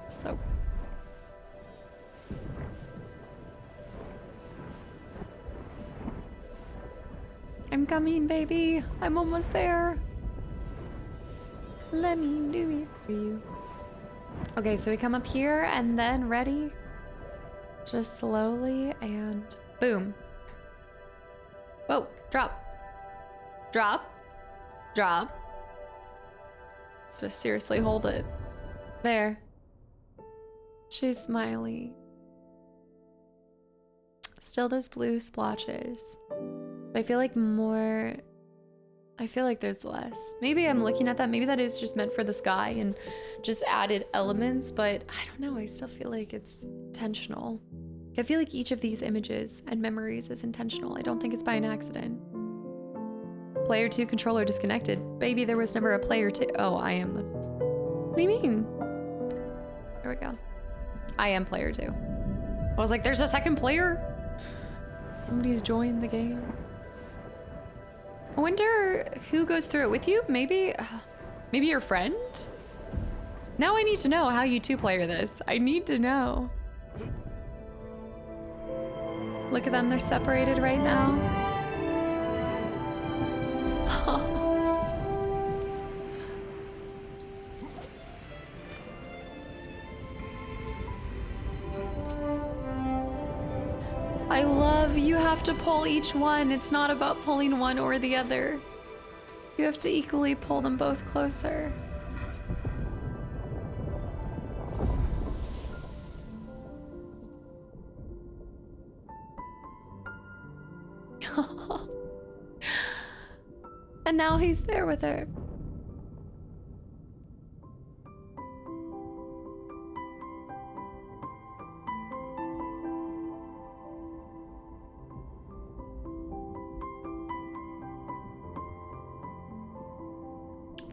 So. I'm coming, baby. I'm almost there. Let me do it for you. Okay, so we come up here and then ready. Just slowly and boom. Whoa, drop. Drop. Drop. Just seriously hold it. There. She's smiling. Still those blue splotches. But I feel like more... I feel like there's less. Maybe I'm looking at that. Maybe that is just meant for the sky and just added elements, but I don't know. I still feel like it's intentional. I feel like each of these images and memories is intentional. I don't think it's by an accident. Player 2 controller disconnected. Baby, there was never a player 2. Oh, I am the... What do you mean? There we go. I am player 2. I was like, there's a second player? Somebody's joined the game. I wonder who goes through it with you? Maybe your friend? Now I need to know how you two player this. I need to know. Look at them, they're separated right now. I love you have to pull each one. It's not about pulling one or the other. You have to equally pull them both closer. And now he's there with her.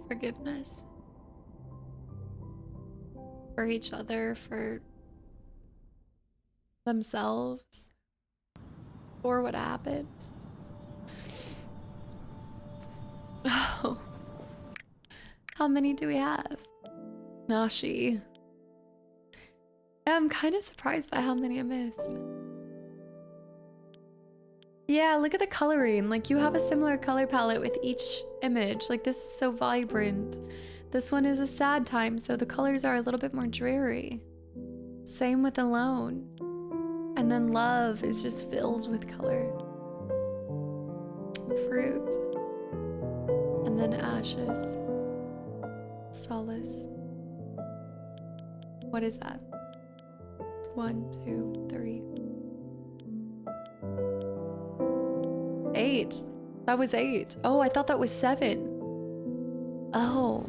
Forgiveness. For each other, for themselves, for what happened. Oh. How many do we have? Nashi. I'm kind of surprised by how many I missed. Yeah, look at the coloring. Like, you have a similar color palette with each image. Like, this is so vibrant. This one is a sad time, so the colors are a little bit more dreary. Same with Alone. And then Love is just filled with color. Fruit. And then Ashes. Solace. What is that? 1, 2, 3. 8. That was 8. Oh, I thought that was 7. Oh.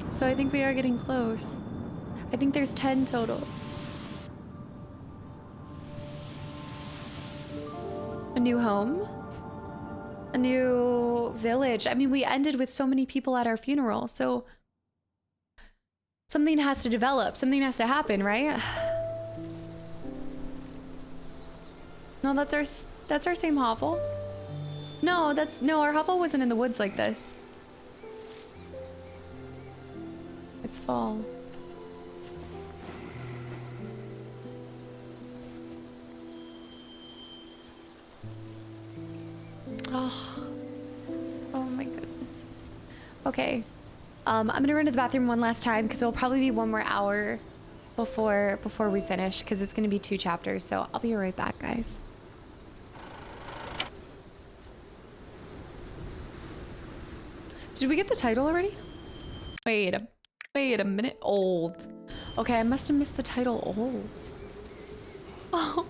So I think we are getting close. I think there's 10 total. A new home? A new village. I mean, we ended with so many people at our funeral, so something has to develop. Something has to happen, right? No, that's our same hovel. No, our hovel wasn't in the woods like this. It's fall. Oh my goodness. Okay. I'm gonna run to the bathroom one last time because it'll probably be 1 more hour before we finish because it's gonna be 2 chapters. So I'll be right back, guys. Did we get the title already? Wait a minute. Old. Okay, I must have missed the title. Old. Oh.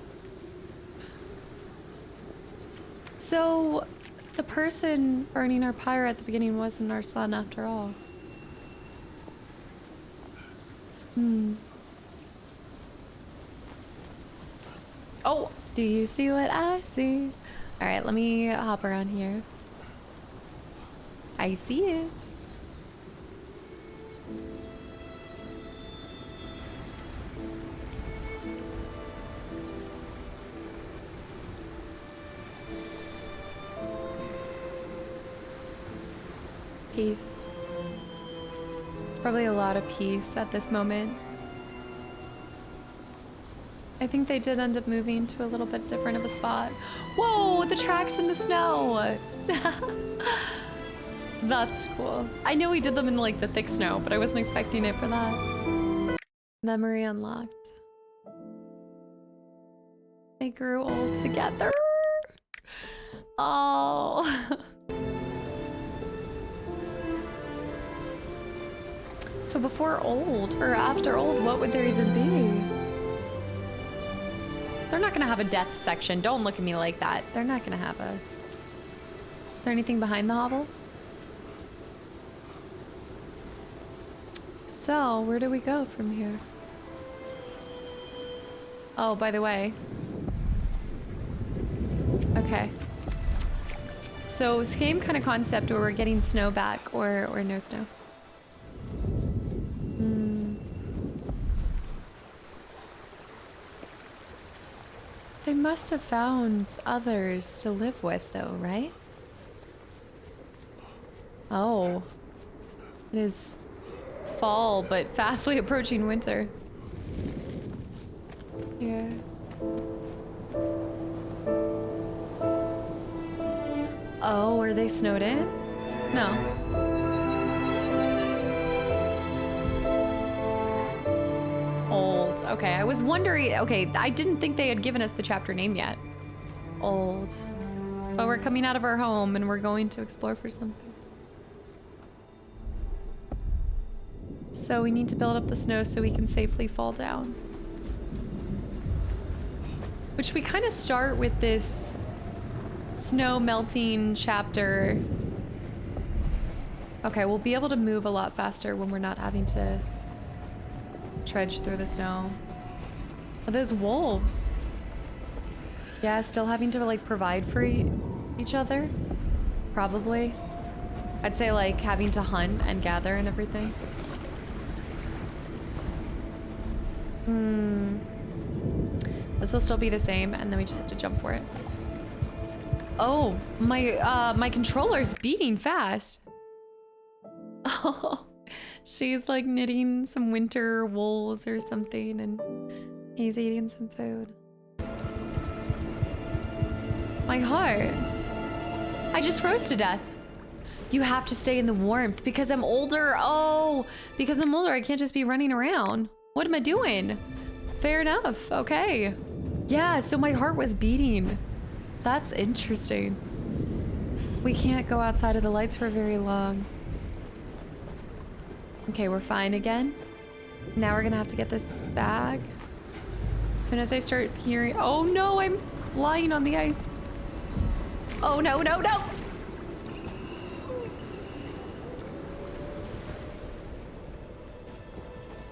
So, the person burning our pyre at the beginning wasn't our son after all. Oh, do you see what I see? All right, let me hop around here. I see it. Peace. It's probably a lot of peace at this moment. I think they did end up moving to a little bit different of a spot. Whoa, the tracks in the snow. That's cool. I know we did them in like the thick snow, but I wasn't expecting it for that. Memory unlocked. They grew old together. Oh. So before old, or after old, what would there even be? They're not gonna have a death section. Don't look at me like that. They're not gonna have a... Is there anything behind the hovel? So, where do we go from here? Oh, by the way. Okay. So, same kind of concept where we're getting snow back or no snow. They must have found others to live with, though, right? Oh. It is fall, but fastly approaching winter. Yeah. Oh, are they snowed in? No. Old. Okay, I was wondering. Okay, I didn't think they had given us the chapter name yet. Old. But we're coming out of our home and we're going to explore for something. So we need to build up the snow so we can safely fall down. Which we kind of start with this snow melting chapter. Okay, we'll be able to move a lot faster when we're not having to trudge through the snow. Are those wolves? Yeah, still having to like provide for each other? Probably. I'd say like having to hunt and gather and everything. This will still be the same, and then we just have to jump for it. Oh, my controller's beating fast. Oh, she's like knitting some winter wools or something, and he's eating some food. My heart. I just froze to death. You have to stay in the warmth because I'm older. Oh, because I'm older, I can't just be running around. What am I doing? Fair enough. Okay. Yeah, so my heart was beating. That's interesting. We can't go outside of the lights for very long. Okay, we're fine again. Now we're gonna have to get this bag. As soon as I start hearing... Oh no, I'm flying on the ice. Oh no, no, no!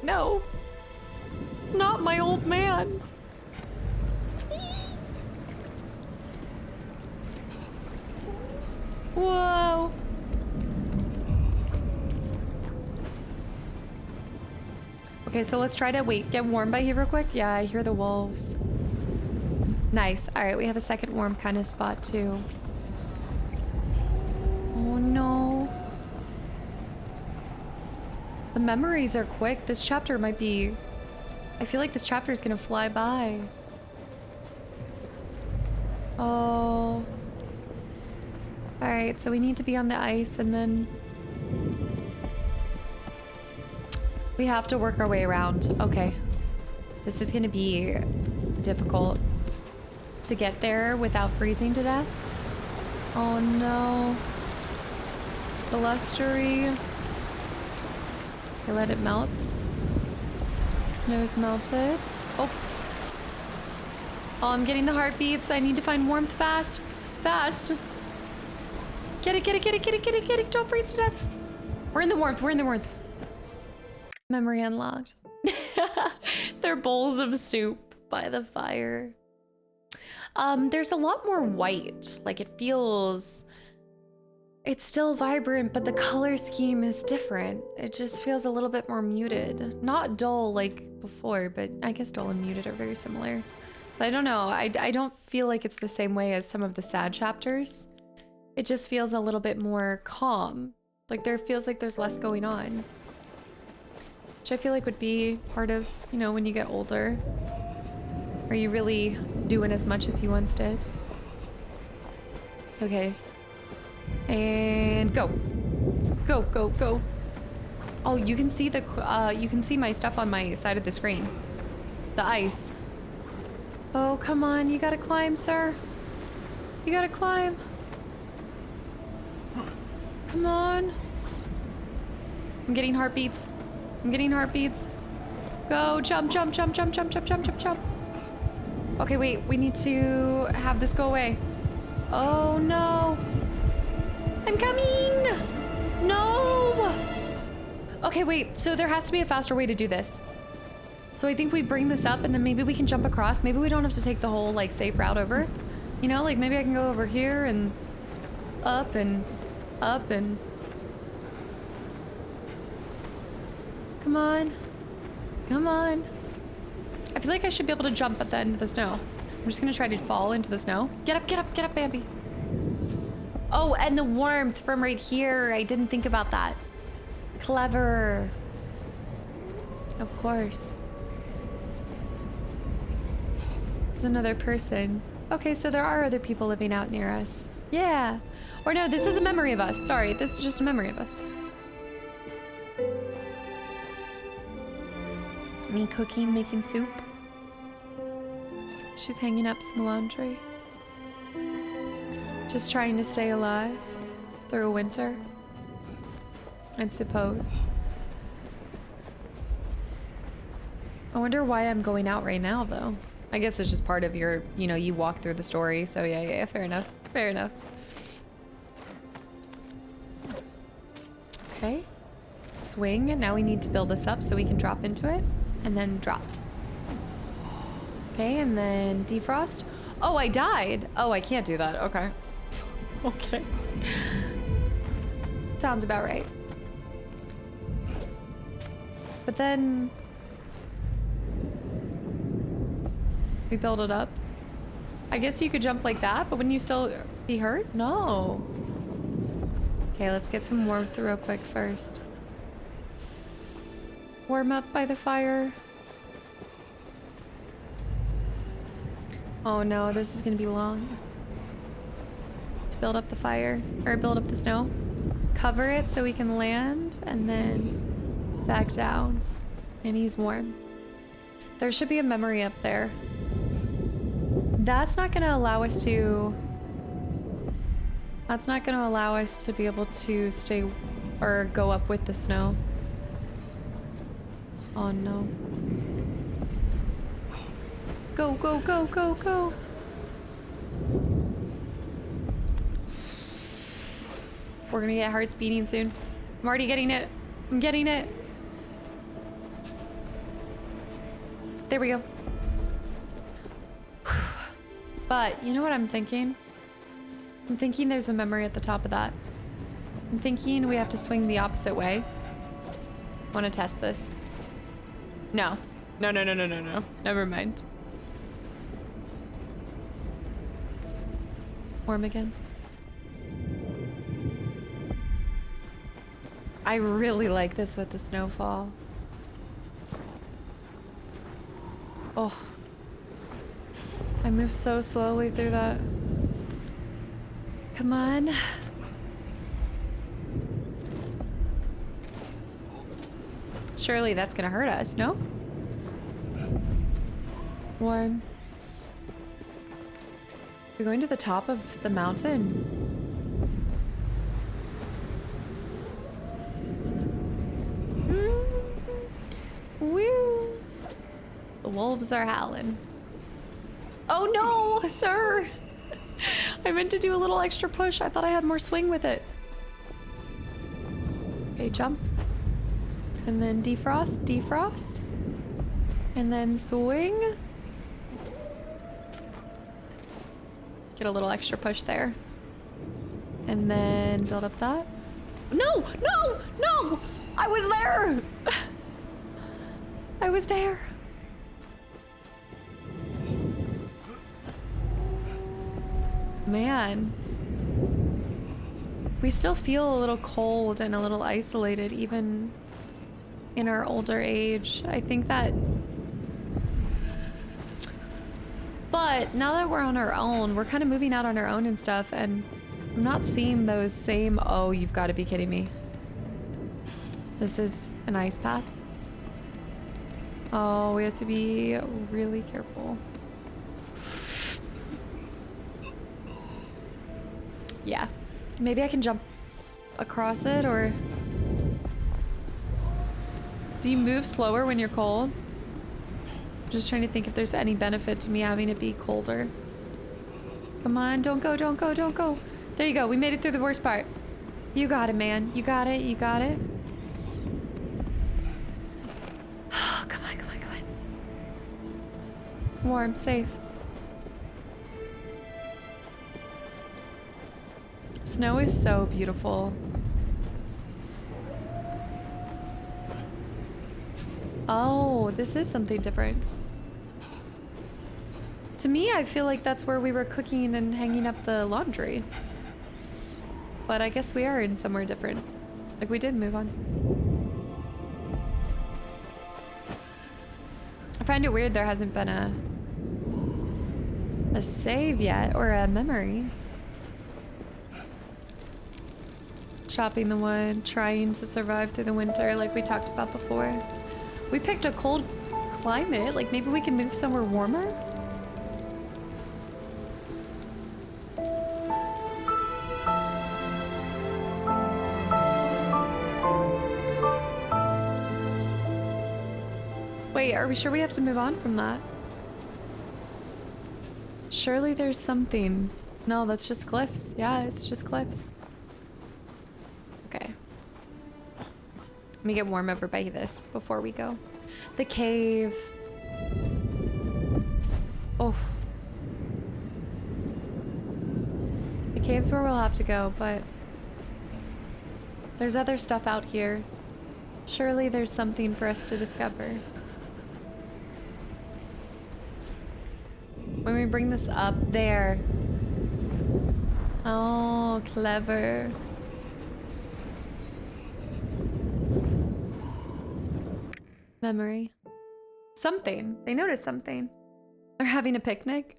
No. Not my old man. Whoa. Okay, so let's try to get warm by here real quick. Yeah, I hear the wolves. Nice. All right, we have a second warm kind of spot too. Oh no. The memories are quick. This chapter might be... I feel like this chapter is gonna fly by. Oh. Alright, so we need to be on the ice and then... we have to work our way around. Okay. This is gonna be difficult to get there without freezing to death. Oh no. It's blustery. Okay, let it melt. Snow's melted. Oh. Oh, I'm getting the heartbeats. I need to find warmth fast. Fast. Get it, get it, get it, get it, get it, get it. Don't freeze to death. We're in the warmth. We're in the warmth. Memory unlocked. They're bowls of soup by the fire. There's a lot more white. Like it feels... it's still vibrant, but the color scheme is different. It just feels a little bit more muted. Not dull like before, but I guess dull and muted are very similar. But I don't know, I don't feel like it's the same way as some of the sad chapters. It just feels a little bit more calm. Like there feels like there's less going on. Which I feel like would be part of, you know, when you get older. Are you really doing as much as you once did? Okay. And go. Go, go, go. Oh, you can see you can see my stuff on my side of the screen. The ice. Oh, come on, you gotta climb, sir. You gotta climb. Come on. I'm getting heartbeats. I'm getting heartbeats. Go, jump, jump, jump, jump, jump, jump, jump, jump, jump. Okay, wait, we need to have this go away. Oh no. I'm coming! No! Okay, wait, so there has to be a faster way to do this. So I think we bring this up and then maybe we can jump across. Maybe we don't have to take the whole like safe route over. You know, like maybe I can go over here and up and up and... Come on. Come on. I feel like I should be able to jump at the end of the snow. I'm just gonna try to fall into the snow. Get up, Bambi. Oh, and the warmth from right here. I didn't think about that. Clever. Of course. There's another person. Okay, so there are other people living out near us. Yeah. Or no, this is a memory of us. Sorry, this is just a memory of us. Me cooking, making soup. She's hanging up some laundry. Just trying to stay alive through winter, I suppose. I wonder why I'm going out right now, though. I guess it's just part of your, you know, you walk through the story. So yeah, fair enough. Fair enough. Okay. Swing. Now we need to build this up so we can drop into it. And then drop. Okay, and then defrost. Oh, I died. Oh, I can't do that. Okay. Okay. Sounds about right. But then we build it up. I guess you could jump like that, but wouldn't you still be hurt? No. Okay, let's get some warmth real quick first. Warm up by the fire. Oh no, this is gonna be long. To build up the fire, or build up the snow. Cover it so we can land, and then back down. And he's warm. There should be a memory up there. That's not gonna allow us to... That's not gonna allow us to be able to stay, or go up with the snow. Oh no. Go, go, go, go, go. We're gonna get hearts beating soon. I'm already getting it. I'm getting it. There we go. But you know what I'm thinking? I'm thinking there's a memory at the top of that. I'm thinking we have to swing the opposite way. Want to test this? No. No, no, no, no, no, no. Never mind. Warm again. I really like this with the snowfall. Oh. I move so slowly through that. Come on. Surely that's gonna hurt us, no? Warm. We're going to the top of the mountain. Woo! The wolves are howling. Oh no, sir! I meant to do a little extra push. I thought I had more swing with it. Okay, jump. And then defrost, defrost. And then swing. Get a little extra push there. And then build up that. No, no, no! I was there! I was there. Man. We still feel a little cold and a little isolated even in our older age. I think that... But now that we're on our own, we're kind of moving out on our own and stuff, and I'm not seeing those same... Oh, you've got to be kidding me. This is an ice path. Oh, we have to be really careful. Yeah. Maybe I can jump across it, or... Do you move slower when you're cold? I'm just trying to think if there's any benefit to me having it be colder. Come on, don't go, don't go, don't go. There you go, we made it through the worst part. You got it, man. You got it, you got it. Oh, come on, come on, come on. Warm, safe. Snow is so beautiful. Oh, this is something different. To me, I feel like that's where we were cooking and hanging up the laundry. But I guess we are in somewhere different. Like, we did move on. I find it weird there hasn't been a save yet, or a memory. Chopping the wood, trying to survive through the winter like we talked about before. We picked a cold climate, like maybe we can move somewhere warmer? Wait, are we sure we have to move on from that? Surely there's something. No, that's just cliffs. Yeah, it's just cliffs. Okay. Let me get warm over by this before we go. The cave. Oh. The cave's where we'll have to go, but there's other stuff out here. Surely there's something for us to discover. When we bring this up there. Oh, clever. Memory. Something. They notice something. They're having a picnic.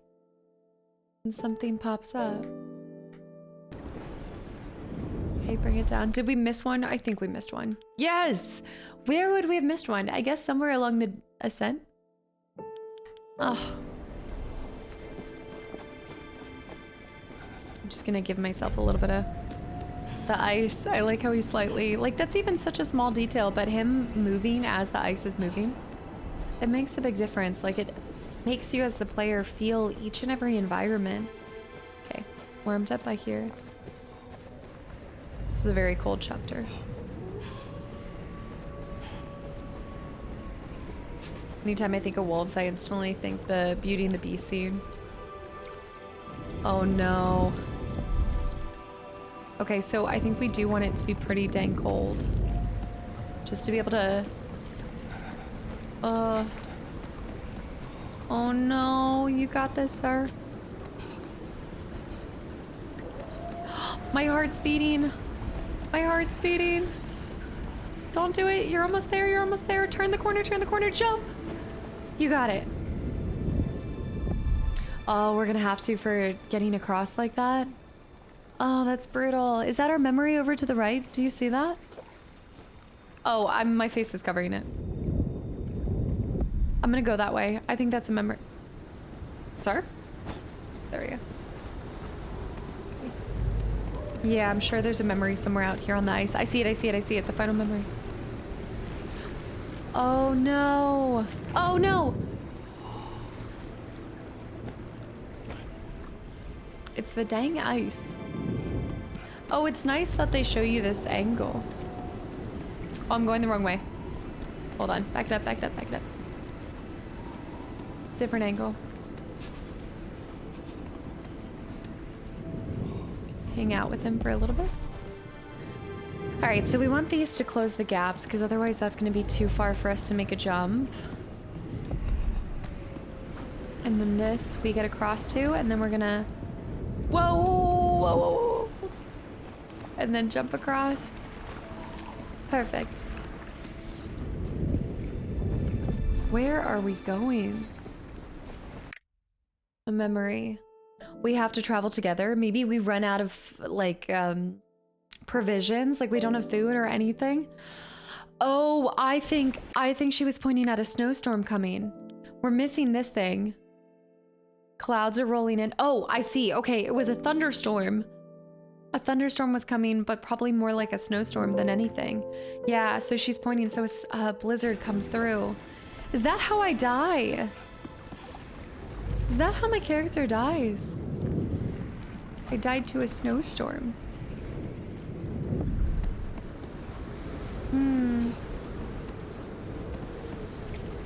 And something pops up. Okay, bring it down. Did we miss one? I think we missed one. Yes! Where would we have missed one? I guess somewhere along the ascent? Oh. I'm just gonna give myself a little bit of the ice. I like how he's slightly, like that's even such a small detail, but him moving as the ice is moving, it makes a big difference. Like it makes you as the player feel each and every environment. Okay, warmed up by here. This is a very cold chapter. Anytime I think of wolves, I instantly think the Beauty and the Beast scene. Oh no. Okay, so I think we do want it to be pretty dang cold. Just to be able to... Oh no, you got this, sir. My heart's beating. My heart's beating. Don't do it. You're almost there. You're almost there. Turn the corner, jump. You got it. Oh, we're gonna have to for getting across like that. Oh, that's brutal. Is that our memory over to the right? Do you see that? Oh, my face is covering it. I'm gonna go that way. I think that's a memory. Sir? There we go. Yeah, I'm sure there's a memory somewhere out here on the ice. I see it, I see it, I see it. The final memory. Oh no. Oh no! It's the dang ice. Oh, it's nice that they show you this angle. Oh, I'm going the wrong way. Hold on. Back it up, back it up, back it up. Different angle. Hang out with him for a little bit. All right, so we want these to close the gaps because otherwise that's going to be too far for us to make a jump. And then this we get across to, and then we're gonna... Whoa, whoa, whoa, whoa. And then jump across. Perfect. Where are we going? A memory. We have to travel together. Maybe we run out of like provisions, like we don't have food or anything. Oh, I think she was pointing at a snowstorm coming. We're missing this thing. Clouds are rolling in. Oh, I see. Okay, it was a thunderstorm. A thunderstorm was coming, but probably more like a snowstorm than anything. Yeah, so she's pointing so a blizzard comes through. Is that how I die? Is that how my character dies? I died to a snowstorm.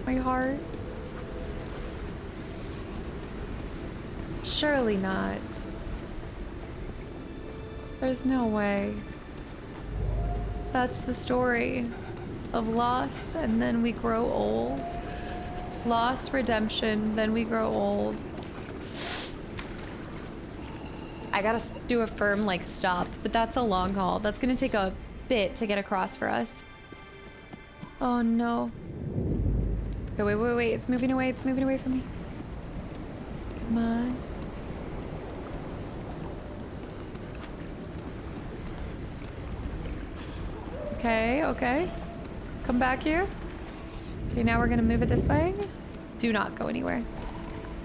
My heart. Surely not. There's no way. That's the story of loss, and then we grow old. Loss, redemption, then we grow old. I gotta do a firm, like, stop, but that's a long haul. That's gonna take a bit to get across for us. Oh no. Okay, wait. It's moving away. It's moving away from me. Come on. Okay. Come back here. Okay, now we're gonna move it this way. Do not go anywhere.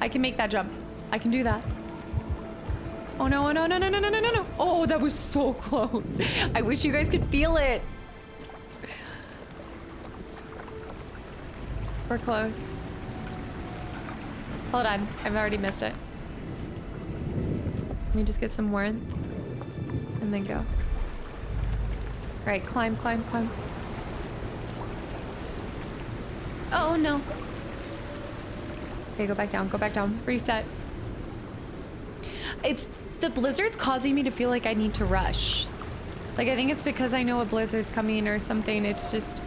I can make that jump. I can do that. Oh no. Oh, that was so close. I wish you guys could feel it. We're close. Hold on, I've already missed it. Let me just get some warmth and then go. All right, climb. Oh no. Okay, go back down. Reset. It's the blizzard's causing me to feel like I need to rush. Like, I think it's because I know a blizzard's coming or something. It's just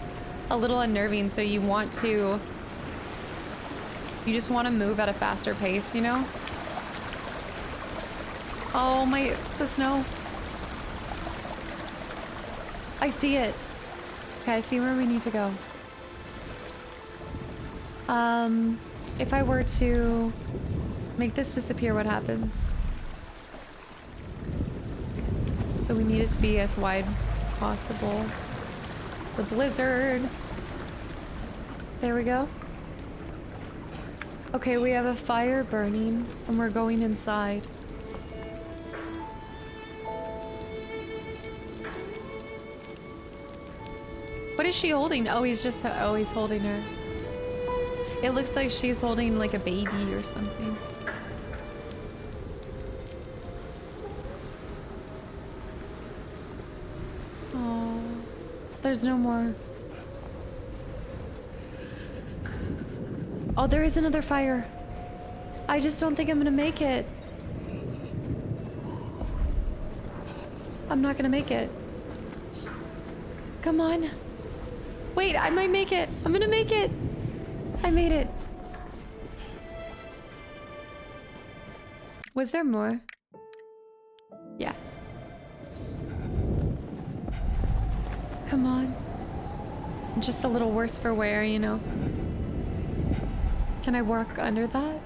a little unnerving, so you just want to move at a faster pace, you know? Oh the snow. I see it. Okay, I see where we need to go. If I were to make this disappear, what happens? So we need it to be as wide as possible. The blizzard. There we go. Okay, we have a fire burning and we're going inside. What is she holding? Oh, he's holding her. It looks like she's holding like a baby or something. Oh, there's no more. Oh, there is another fire. I just don't think I'm gonna make it. I'm not gonna make it. Come on. Wait, I might make it. I'm gonna make it. I made it. Was there more? Yeah. Come on. Just a little worse for wear, you know. Can I work under that?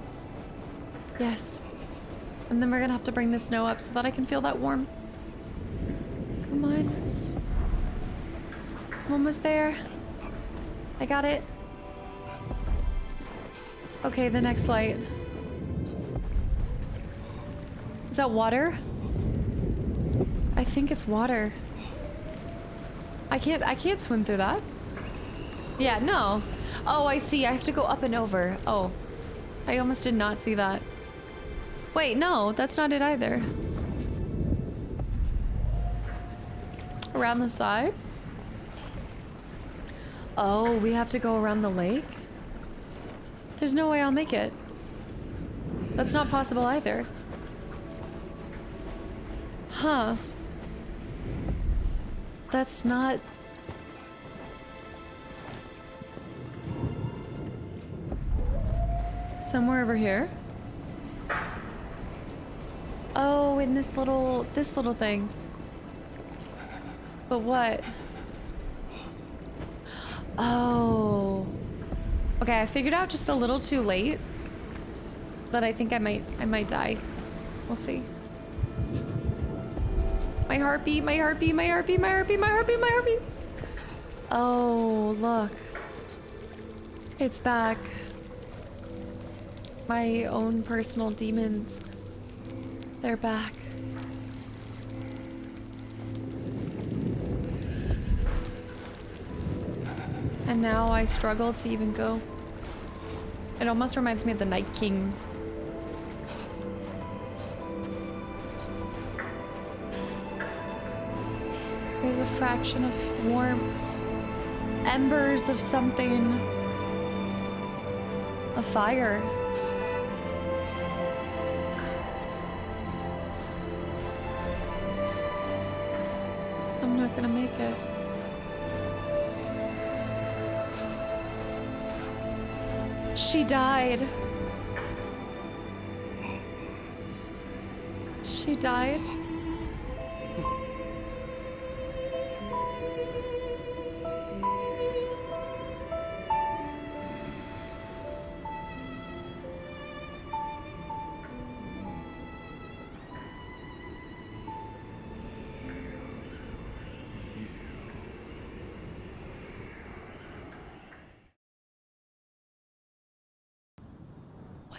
Yes. And then we're gonna have to bring the snow up so that I can feel that warmth. Come on. I'm almost there. I got it. Okay, the next light. Is that water? I think it's water. I can't swim through that. Yeah, no. Oh, I see. I have to go up and over. Oh, I almost did not see that. Wait, no, that's not it either. Around the side? Oh, we have to go around the lake? There's no way I'll make it. That's not possible either. Huh. That's not... Somewhere over here? Oh, in this little thing. But what? Oh. Okay, I figured out just a little too late. But I think I might die. We'll see. My heartbeat. Oh, look. It's back. My own personal demons. They're back. And now I struggle to even go. It almost reminds me of the Night King. There's a fraction of warmth. Embers of something. A fire. I'm not gonna make it. She died. She died.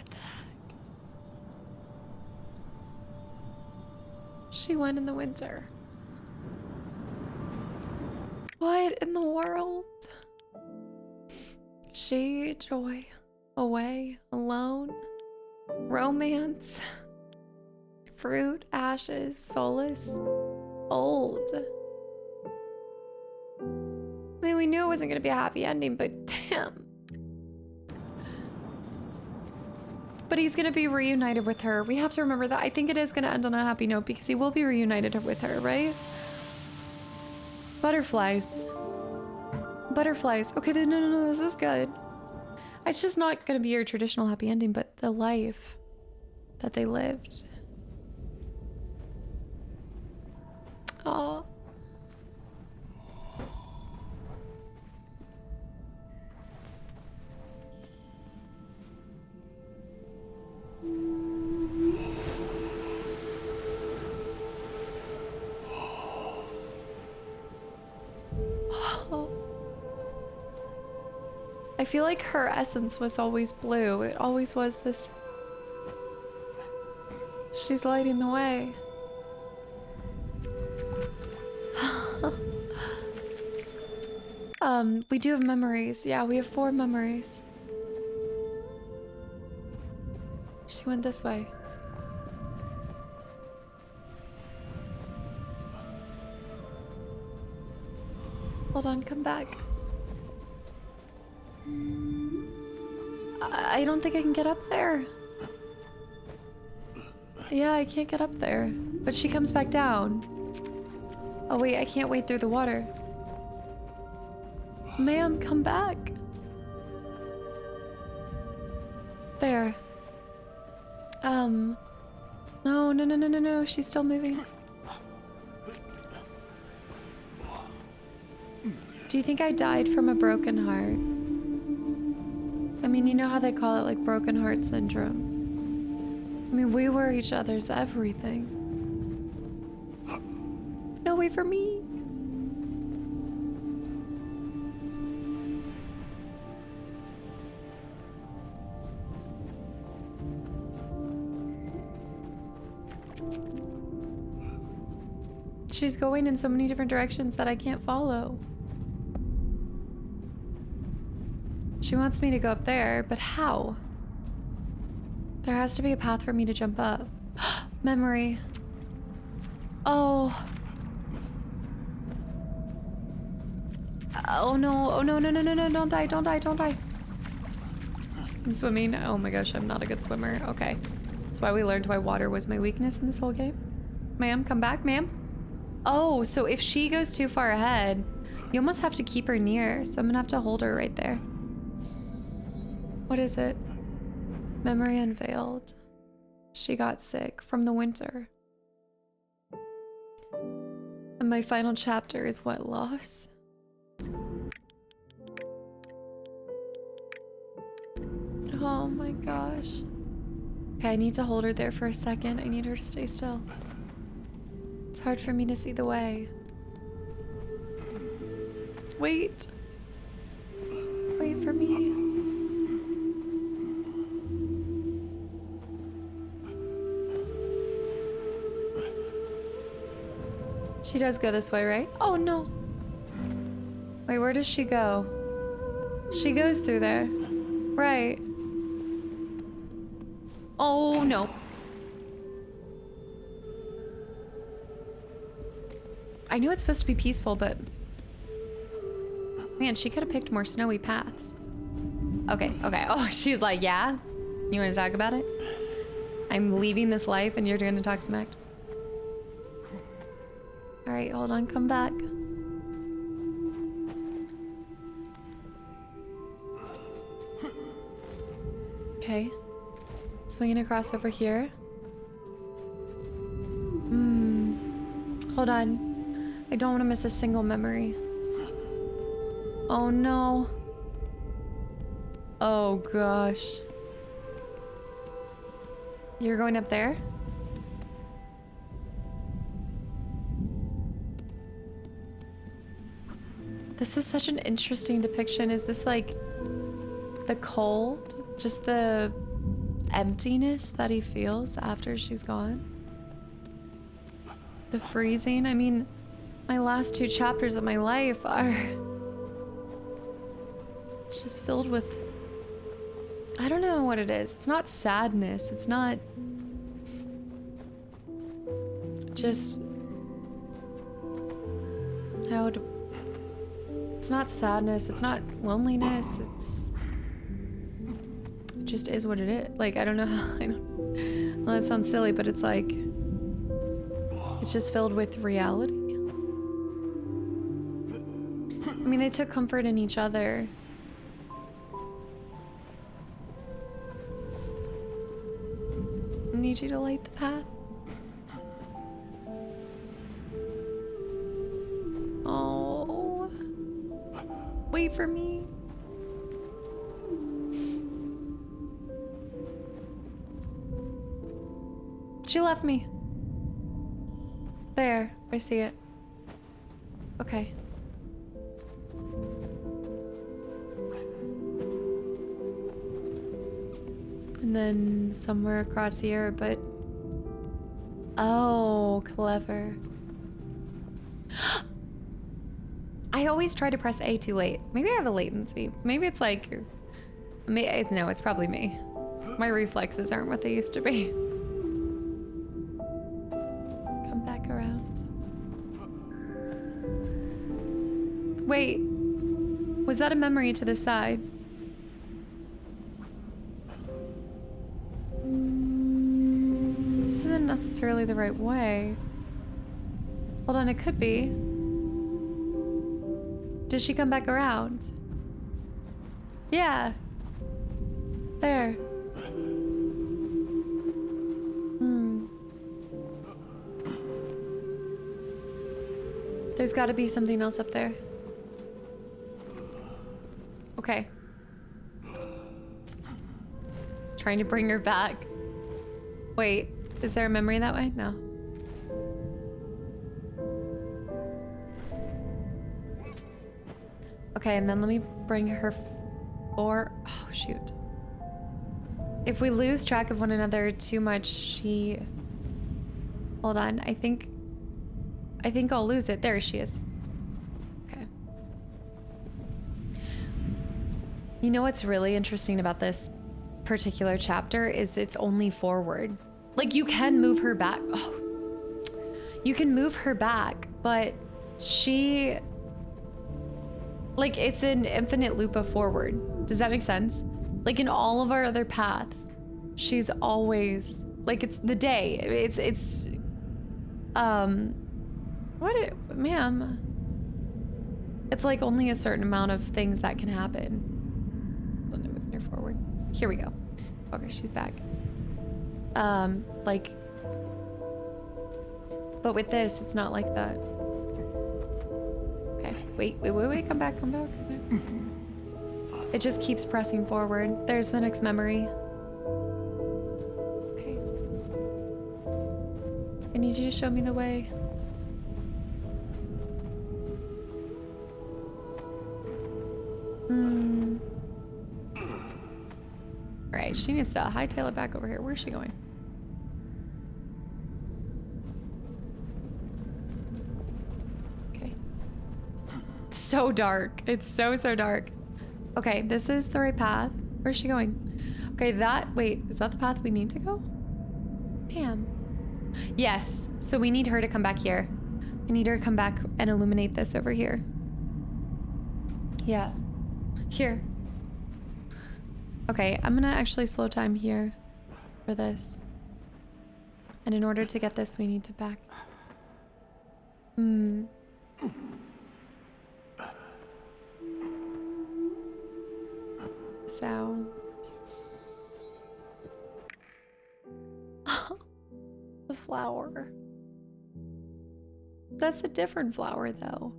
What the heck? She went in the winter. What in the world? She, joy, away, alone, romance, fruit, ashes, solace, old. I mean, we knew it wasn't going to be a happy ending, but damn. But he's going to be reunited with her. We have to remember that. I think it is going to end on a happy note because he will be reunited with her, right? Butterflies. Butterflies. Okay, no, this is good. It's just not going to be your traditional happy ending, but the life that they lived. Oh. I feel like her essence was always blue. It always was this. She's lighting the way. We do have memories. Yeah, we have 4 memories. She went this way. Hold on, come back. I don't think I can get up there. Yeah, I can't get up there. But she comes back down. Oh wait, I can't wade through the water. Ma'am, come back. There. No, she's still moving. Do you think I died from a broken heart? I mean, you know how they call it, like, broken heart syndrome. I mean, we were each other's everything. No, wait for me. She's going in so many different directions that I can't follow. She wants me to go up there, but how? There has to be a path for me to jump up. Memory. Oh. Oh no, no, don't die, don't die. I'm swimming. Oh my gosh, I'm not a good swimmer. Okay. That's why we learned why water was my weakness in this whole game. Ma'am, come back, ma'am. Oh, so if she goes too far ahead, you almost have to keep her near, so I'm gonna have to hold her right there. What is it? Memory unveiled. She got sick from the winter. And my final chapter is what, loss? Oh my gosh. Okay, I need to hold her there for a second. I need her to stay still. It's hard for me to see the way. Wait. Wait for me. She does go this way, right? Oh no. Wait, where does she go? She goes through there. Right. Oh no. I knew it's supposed to be peaceful, but man, she could have picked more snowy paths. Okay. Oh, she's like, yeah? You want to talk about it? I'm leaving this life and you're going to talk smack. All right, hold on, come back. Okay. Swinging across over here. Hold on. I don't want to miss a single memory. Oh no. Oh gosh. You're going up there? This is such an interesting depiction. Is this like the cold? Just the emptiness that he feels after she's gone. The freezing. I mean, my last 2 chapters of my life are just filled with, I don't know what it is. It's not sadness. It's not just it's not sadness. It's not loneliness. It just is what it is. Like, I don't know how, well, that sounds silly, but it's like, it's just filled with reality. I mean, they took comfort in each other. I need you to light the path. Oh, wait for me. She left me. There, I see it. Okay. And then somewhere across here, but... Oh, clever. I always try to press A too late. Maybe I have a latency. Maybe it's like... No, it's probably me. My reflexes aren't what they used to be. Come back around. Wait. Was that a memory to the side? This isn't necessarily the right way. Hold on, it could be. Did she come back around? Yeah. There. There's got to be something else up there. Okay. Trying to bring her back. Wait, is there a memory that way? No. Okay, and then let me bring her oh, shoot. If we lose track of one another too much, she... Hold on, I think I'll lose it. There she is. Okay. You know what's really interesting about this particular chapter is it's only forward. Like, you can move her back. Oh. You can move her back, but she... Like, it's an infinite loop of forward. Does that make sense? Like, in all of our other paths, she's always... Like, it's the day. It's... Ma'am. It's like only a certain amount of things that can happen. I'm moving her forward. Here we go. Okay, she's back. Like... But with this, it's not like that. Okay, wait, come back. It just keeps pressing forward. There's the next memory. Okay. I need you to show me the way. Alright, she needs to hightail it back over here. Where's she going? Okay. It's so dark. It's so dark. Okay, this is the right path. Where's she going? Okay, wait, is that the path we need to go? Ma'am. Yes, so we need her to come back here. I need her to come back and illuminate this over here. Yeah. Here. Okay, I'm gonna actually slow time here for this. And in order to get this, we need to back. Sounds. The flower. That's a different flower, though.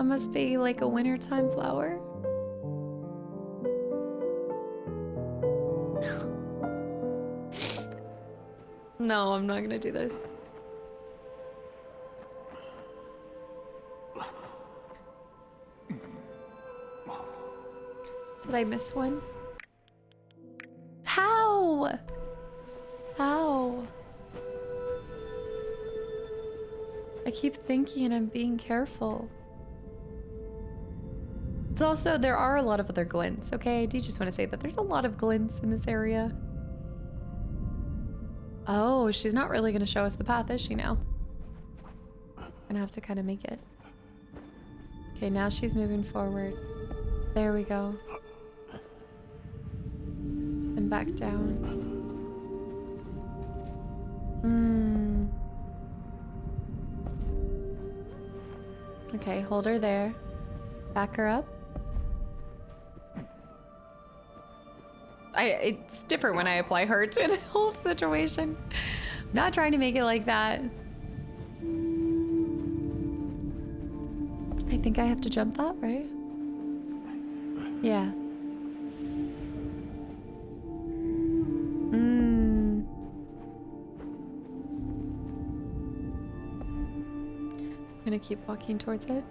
It must be like a wintertime flower. No, I'm not gonna do this. Did I miss one? How? I keep thinking I'm being careful. It's also, there are a lot of other glints, okay? I do just want to say that there's a lot of glints in this area. Oh, she's not really gonna show us the path, is she now? Gonna have to kind of make it. Okay, now she's moving forward. There we go. And back down. Okay, hold her there. Back her up. It's different when I apply her to the whole situation. I'm not trying to make it like that. I think I have to jump that, right? Yeah. I'm gonna keep walking towards it.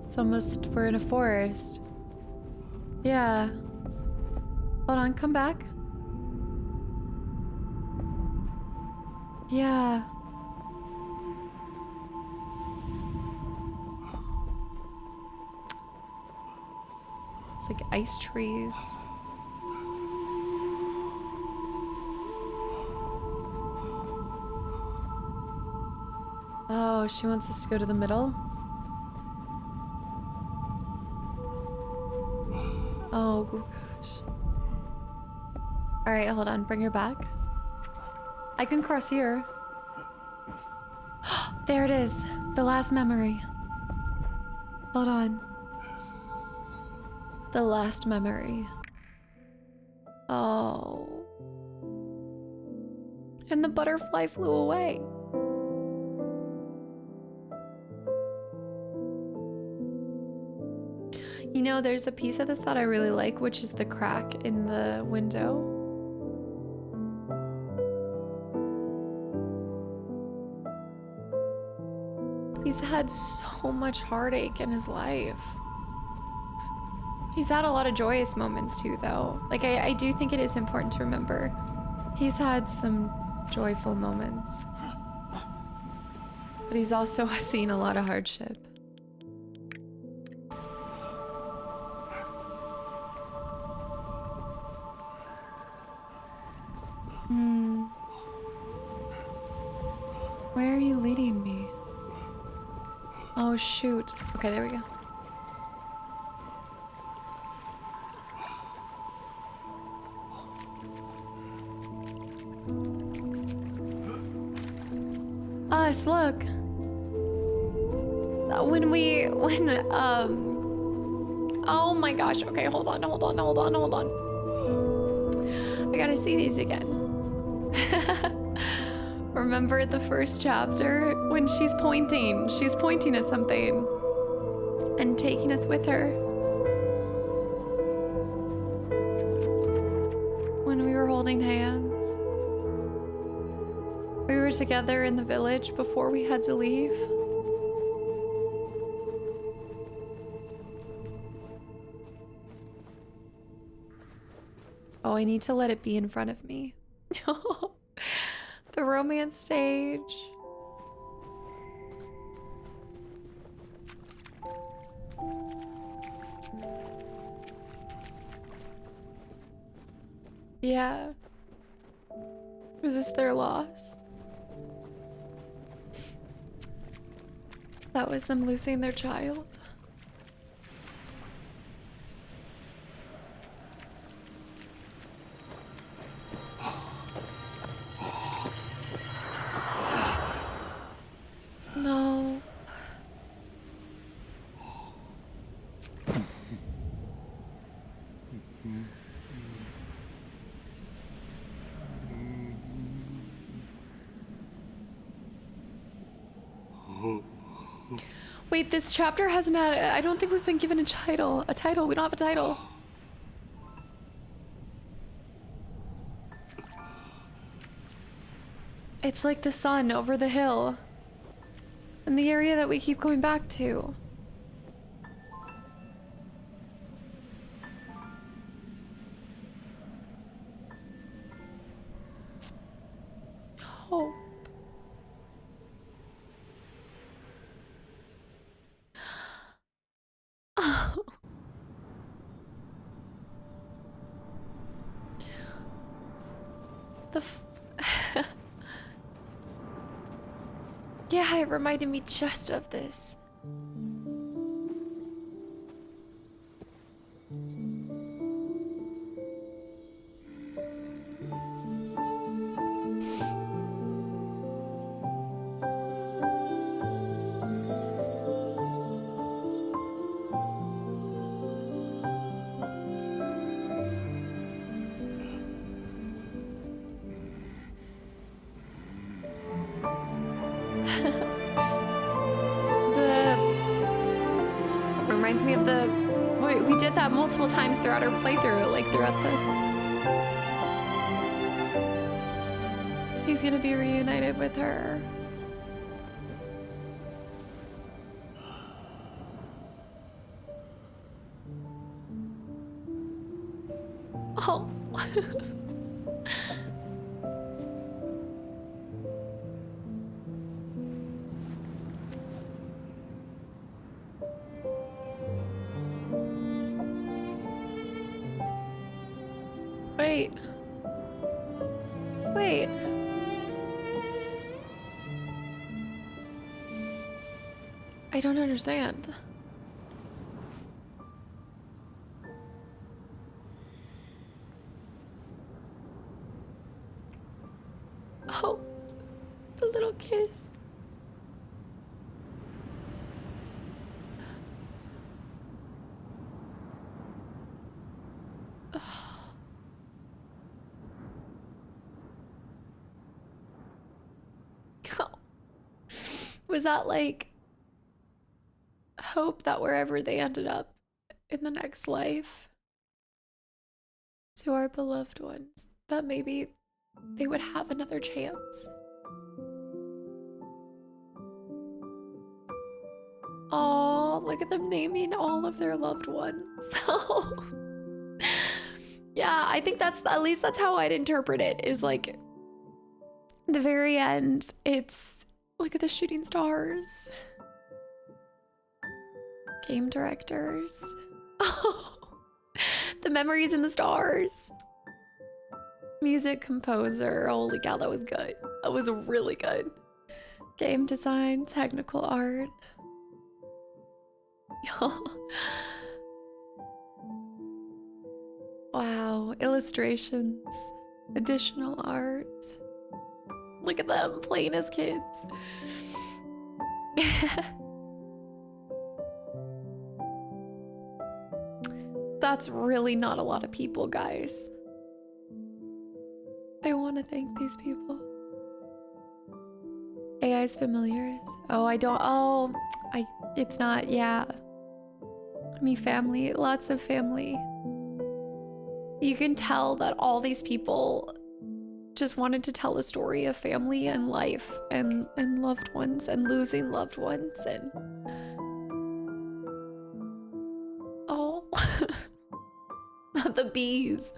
It's almost, we're in a forest. Yeah. Hold on, come back. Yeah. It's like ice trees. Oh, she wants us to go to the middle? Oh, gosh. Alright, hold on. Bring her back. I can cross here. There it is. The last memory. Hold on. The last memory. Oh. And the butterfly flew away. You know, there's a piece of this that I really like, which is the crack in the window. He's had so much heartache in his life. He's had a lot of joyous moments too, though. Like, I do think it is important to remember. He's had some joyful moments. But he's also seen a lot of hardship. Where are you leading me? Oh, shoot. Okay, there we go. Us, look. Oh my gosh. Okay, hold on. I gotta see these again. Remember the first chapter when she's pointing at something and taking us with her. When we were holding hands. We were together in the village before we had to leave. Oh, I need to let it be in front of me. The romance stage. Yeah. Was this their loss? That was them losing their child? No. Wait, this chapter hasn't had, I don't think we've been given a title. We don't have a title. It's like the sun over the hill. In the area that we keep going back to. The yeah, it reminded me just of this. Reminds me of the we did that multiple times throughout our playthrough, like throughout the he's gonna be reunited with her. Oh. Wait. Wait. I don't understand. Oh, the little kiss. Was that like hope that wherever they ended up in the next life to our beloved ones, that maybe they would have another chance? Oh, look at them naming all of their loved ones. So yeah, I think that's, at least that's how I'd interpret it, is like the very end, it's look at the shooting stars. Game directors. Oh, the memories in the stars. Music composer. Holy cow, that was good. That was really good. Game design, technical art. Wow, illustrations, additional art. Look at them playing as kids. That's really not a lot of people, guys. I want to thank these people. AI's familiars. Oh, I don't. Oh, it's not. Yeah. I mean, family. Lots of family. You can tell that all these people just wanted to tell a story of family and life and loved ones and losing loved ones and oh. the bees.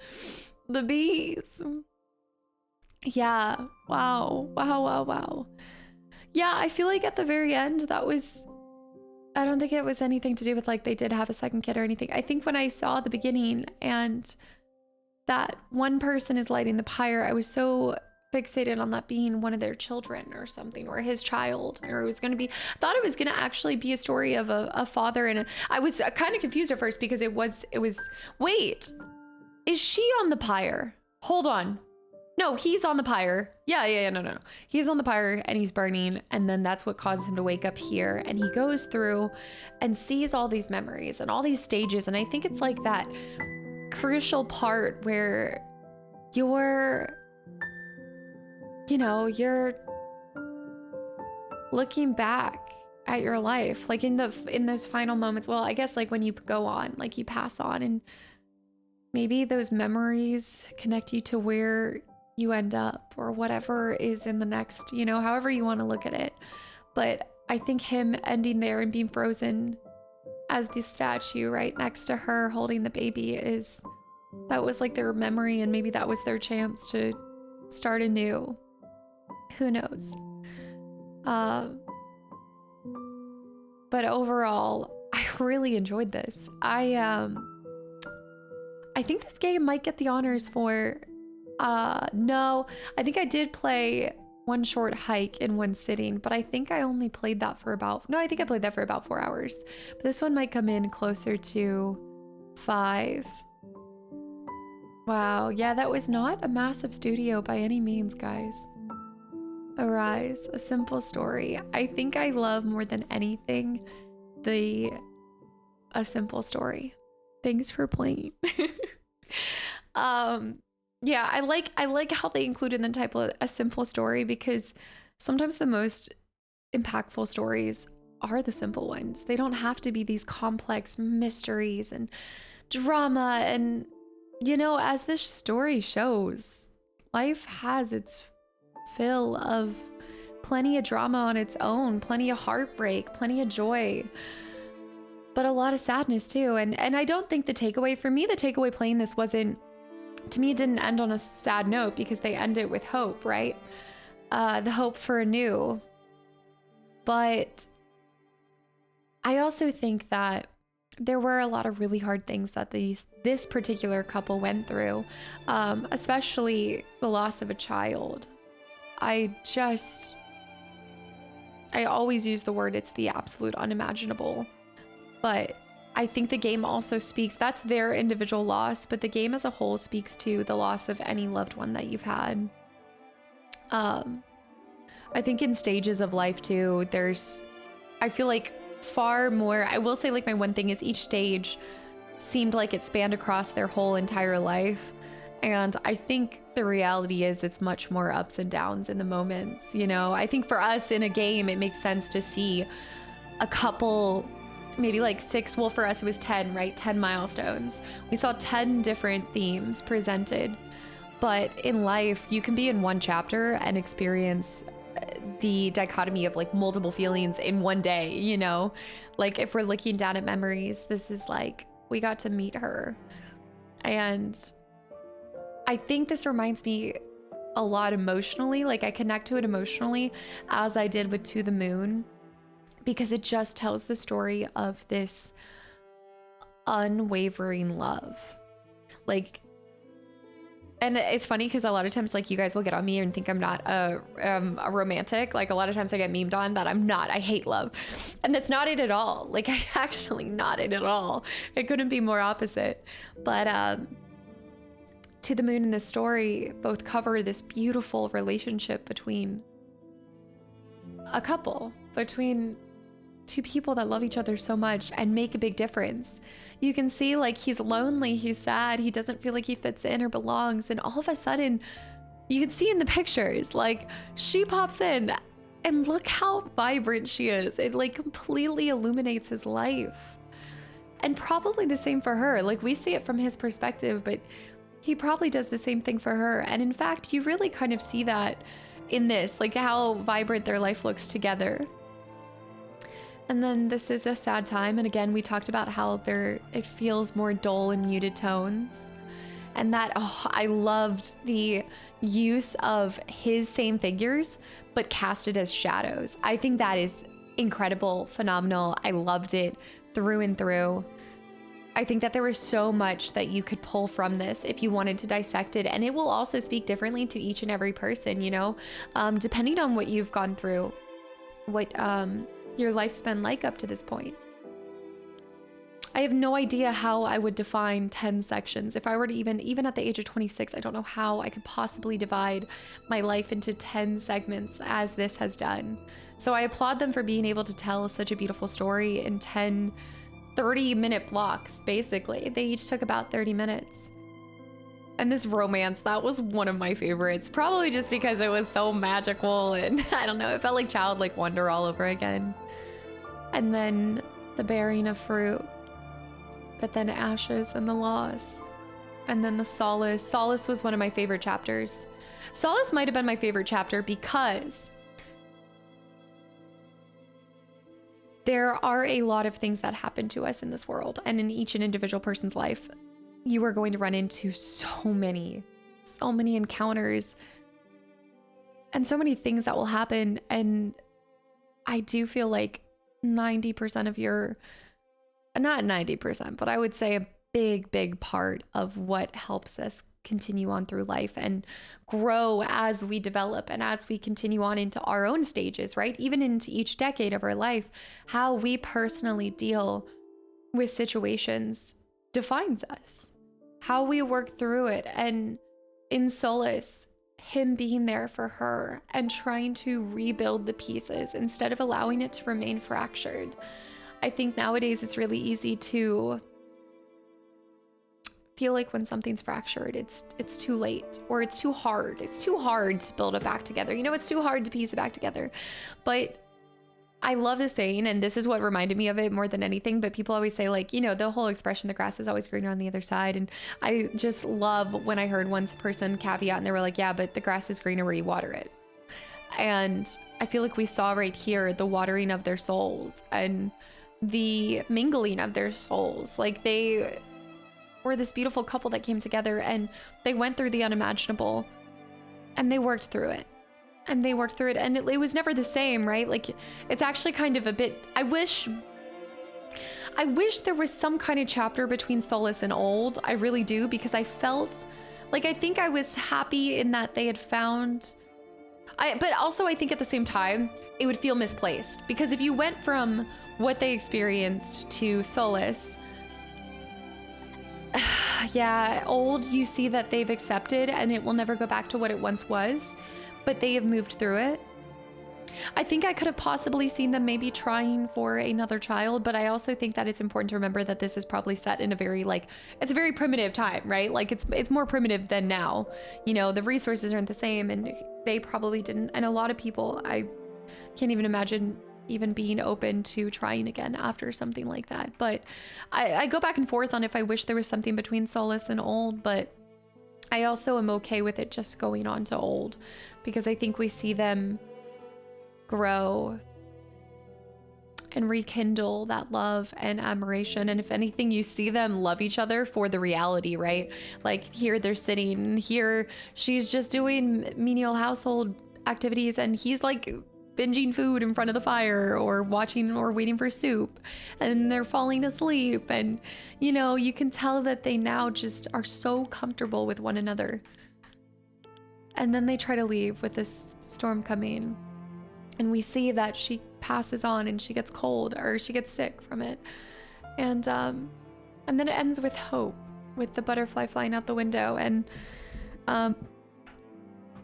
Yeah. Wow. Yeah, I feel like at the very end that was, I don't think it was anything to do with like they did have a second kid or anything. I think when I saw the beginning and that one person is lighting the pyre, I was so fixated on that being one of their children or something, or his child, or it was going to be, I thought it was going to actually be a story of a father and I was kind of confused at first because it was, wait, is she on the pyre? Hold on. No, he's on the pyre. Yeah, no. He's on the pyre and he's burning, and then that's what causes him to wake up here, and he goes through and sees all these memories and all these stages, and I think it's like that crucial part where you're looking back at your life, like in those final moments. Well, I guess like when you go on, like you pass on, and maybe those memories connect you to where you end up or whatever is in the next, however you want to look at it. But I think him ending there and being frozen as the statue right next to her holding the baby, that was like their memory, and maybe that was their chance to start anew. Who knows? But overall, I really enjoyed this. I think this game might get the honors for No, I think I did play One Short Hike in one sitting, but I think I only played that for about, no, I think I played that for about 4 hours. But this one might come in closer to 5. Wow, yeah, that was not a massive studio by any means, guys. Arise, a simple story. I think I love more than anything a simple story. Thanks for playing. Yeah, I like how they included the type of a simple story, because sometimes the most impactful stories are the simple ones. They don't have to be these complex mysteries and drama. And, you know, as this story shows, life has its fill of plenty of drama on its own, plenty of heartbreak, plenty of joy, but a lot of sadness too. And I don't think the takeaway playing this wasn't, to me, it didn't end on a sad note, because they end it with hope, right? The hope for a new. But I also think that there were a lot of really hard things that this particular couple went through, especially the loss of a child. I always use the word, it's the absolute unimaginable. But I think the game also speaks, that's their individual loss, but the game as a whole speaks to the loss of any loved one that you've had. I think in stages of life too, I feel like far more, I will say, like, my one thing is each stage seemed like it spanned across their whole entire life. And I think the reality is it's much more ups and downs in the moments, you know? I think for us in a game, it makes sense to see a couple, maybe like 6, well, for us it was 10, right? 10 milestones. We saw 10 different themes presented. But in life, you can be in one chapter and experience the dichotomy of like multiple feelings in one day, you know? Like if we're looking down at memories, this is like, we got to meet her. And I think this reminds me a lot emotionally, like I connect to it emotionally as I did with To the Moon, because it just tells the story of this unwavering love. Like, and it's funny because a lot of times, like, you guys will get on me and think I'm not a romantic. Like, a lot of times I get memed on that I'm not. I hate love. And that's not it at all. Like, I actually not it at all. It couldn't be more opposite. But To the Moon and this story both cover this beautiful relationship between a couple, between two people that love each other so much and make a big difference. You can see, like, he's lonely, he's sad, he doesn't feel like he fits in or belongs, and all of a sudden you can see in the pictures, like, she pops in and look how vibrant she is. It like completely illuminates his life. And probably the same for her. Like, we see it from his perspective, but he probably does the same thing for her. And in fact, you really kind of see that in this, like how vibrant their life looks together. And then this is a sad time. And again, we talked about how it feels more dull and muted tones. And that, oh, I loved the use of his same figures, but casted as shadows. I think that is incredible, phenomenal. I loved it through and through. I think that there was so much that you could pull from this if you wanted to dissect it. And it will also speak differently to each and every person, you know, depending on what you've gone through, what your life's been like up to this point. I have no idea how I would define 10 sections. If I were to even at the age of 26, I don't know how I could possibly divide my life into 10 segments as this has done. So I applaud them for being able to tell such a beautiful story in 10 30-minute blocks, basically. They each took about 30 minutes. And this romance, that was one of my favorites, probably just because it was so magical and I don't know, it felt like childlike wonder all over again. And then the bearing of fruit, but then ashes and the loss, and then the solace. Solace was one of my favorite chapters. Solace might have been my favorite chapter because there are a lot of things that happen to us in this world and in each and individual person's life. You are going to run into so many encounters and so many things that will happen. And I do feel like 90% of your, not 90%, but I would say a big part of what helps us continue on through life and grow as we develop and as we continue on into our own stages, right? Even into each decade of our life, how we personally deal with situations defines us, how we work through it. And in Solace, him being there for her and trying to rebuild the pieces instead of allowing it to remain fractured. I think nowadays it's really easy to feel like when something's fractured, it's too late, or it's too hard. It's too hard to build it back together. You know, it's too hard to piece it back together. But I love this saying, and this is what reminded me of it more than anything, but people always say, like, you know, the whole expression, the grass is always greener on the other side. And I just love when I heard one person caveat and they were like, yeah, but the grass is greener where you water it. And I feel like we saw right here the watering of their souls and the mingling of their souls. Like, they were this beautiful couple that came together and they went through the unimaginable and they worked through it. And they worked through it, and it was never the same, right? Like, it's actually kind of a bit, I wish there was some kind of chapter between Solace and Old. I really do, because I felt like, I think I was happy in that they had found, but also I think at the same time, it would feel misplaced, because if you went from what they experienced to Solace, yeah, Old, you see that they've accepted and it will never go back to what it once was. But they have moved through it. I think I could have possibly seen them maybe trying for another child, but I also think that it's important to remember that this is probably set in a very, like, it's a very primitive time, right? Like, it's more primitive than now. You know, the resources aren't the same, and they probably didn't. And a lot of people, I can't even imagine even being open to trying again after something like that. But I go back and forth on if I wish there was something between Solace and Old, but I also am okay with it just going on to Old, because I think we see them grow and rekindle that love and admiration. And if anything, you see them love each other for the reality, right? Like, here they're sitting, here she's just doing menial household activities and he's like binging food in front of the fire or watching or waiting for soup, and they're falling asleep. And, you know, you can tell that they now just are so comfortable with one another. And then they try to leave with this storm coming. And we see that she passes on and she gets cold, or she gets sick from it. And then it ends with hope, with the butterfly flying out the window. And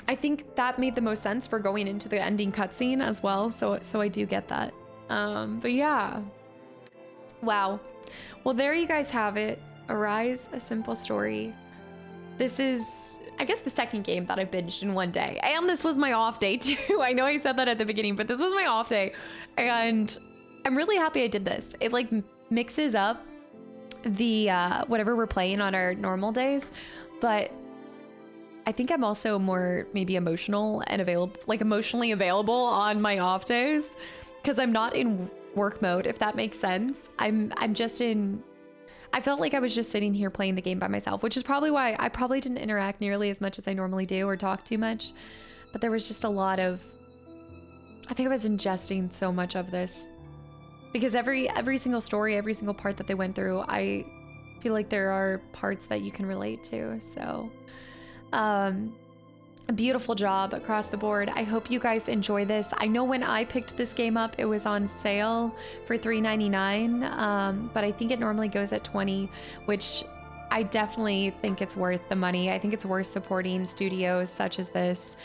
I think that made the most sense for going into the ending cutscene as well. So I do get that. But yeah. Wow. Well, there you guys have it. Arise, A Simple Story. This is, I guess, the second game that I binged in one day. And this was my off day too. I know I said that at the beginning, but this was my off day. And I'm really happy I did this. It like mixes up the whatever we're playing on our normal days. But I think I'm also more maybe emotional and available, like emotionally available on my off days, because I'm not in work mode, if that makes sense. I'm just in, I felt like I was just sitting here playing the game by myself, which is probably why I probably didn't interact nearly as much as I normally do or talk too much. But there was just a lot of, I think I was ingesting so much of this, because every single story, every single part that they went through, I feel like there are parts that you can relate to. So a beautiful job across the board. I hope you guys enjoy this. I know when I picked this game up, it was on sale for $3.99, but I think it normally goes at $20, which I definitely think it's worth the money. I think it's worth supporting studios such as this.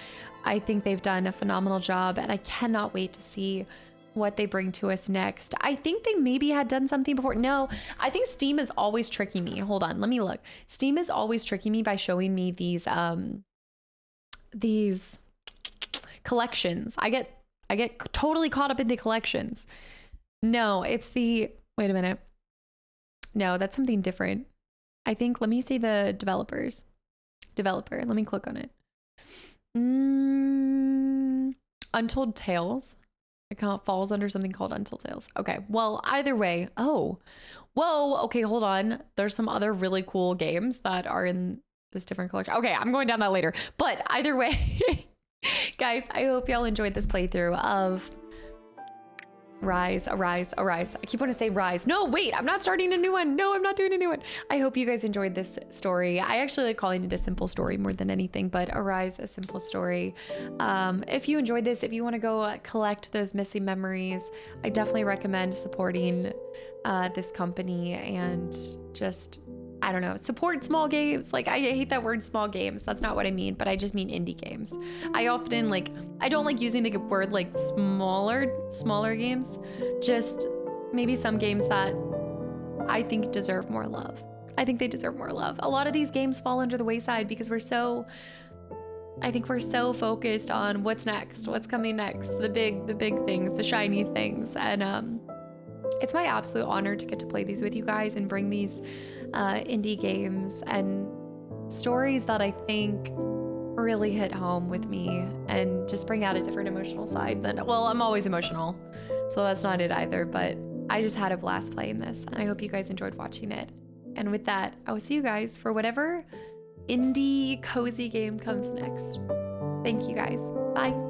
I think they've done a phenomenal job, and I cannot wait to see what they bring to us next. I think they maybe had done something before. No, I think Steam is always tricking me. Hold on, let me look. Steam is always tricking me by showing me these collections. I get totally caught up in the collections. No, it's the, wait a minute. No, that's something different. I think, let me see the developer. Let me click on it. Untold Tales. It kind of falls under something called Untold Tales. Okay, well, either way. Oh, whoa, okay, hold on. There's some other really cool games that are in this different collection. Okay, I'm going down that later. But either way, guys, I hope y'all enjoyed this playthrough of Arise, arise, arise. I keep wanting to say rise. No, wait, I'm not starting a new one. No, I'm not doing a new one. I hope you guys enjoyed this story. I actually like calling it a simple story more than anything, but Arise, a simple story. If you enjoyed this, if you want to go collect those missing memories, I definitely recommend supporting this company and just, I don't know, support small games. Like, I hate that word small games. That's not what I mean, but I just mean indie games. I often I don't like using the word like smaller games, just maybe some games that I think deserve more love. I think they deserve more love. A lot of these games fall under the wayside because I think we're so focused on what's next, what's coming next, the big things, the shiny things. And it's my absolute honor to get to play these with you guys and bring these indie games and stories that I think really hit home with me and just bring out a different emotional side than, well, I'm always emotional, so that's not it either, but I just had a blast playing this and I hope you guys enjoyed watching it. And with that, I will see you guys for whatever indie cozy game comes next. Thank you guys. Bye.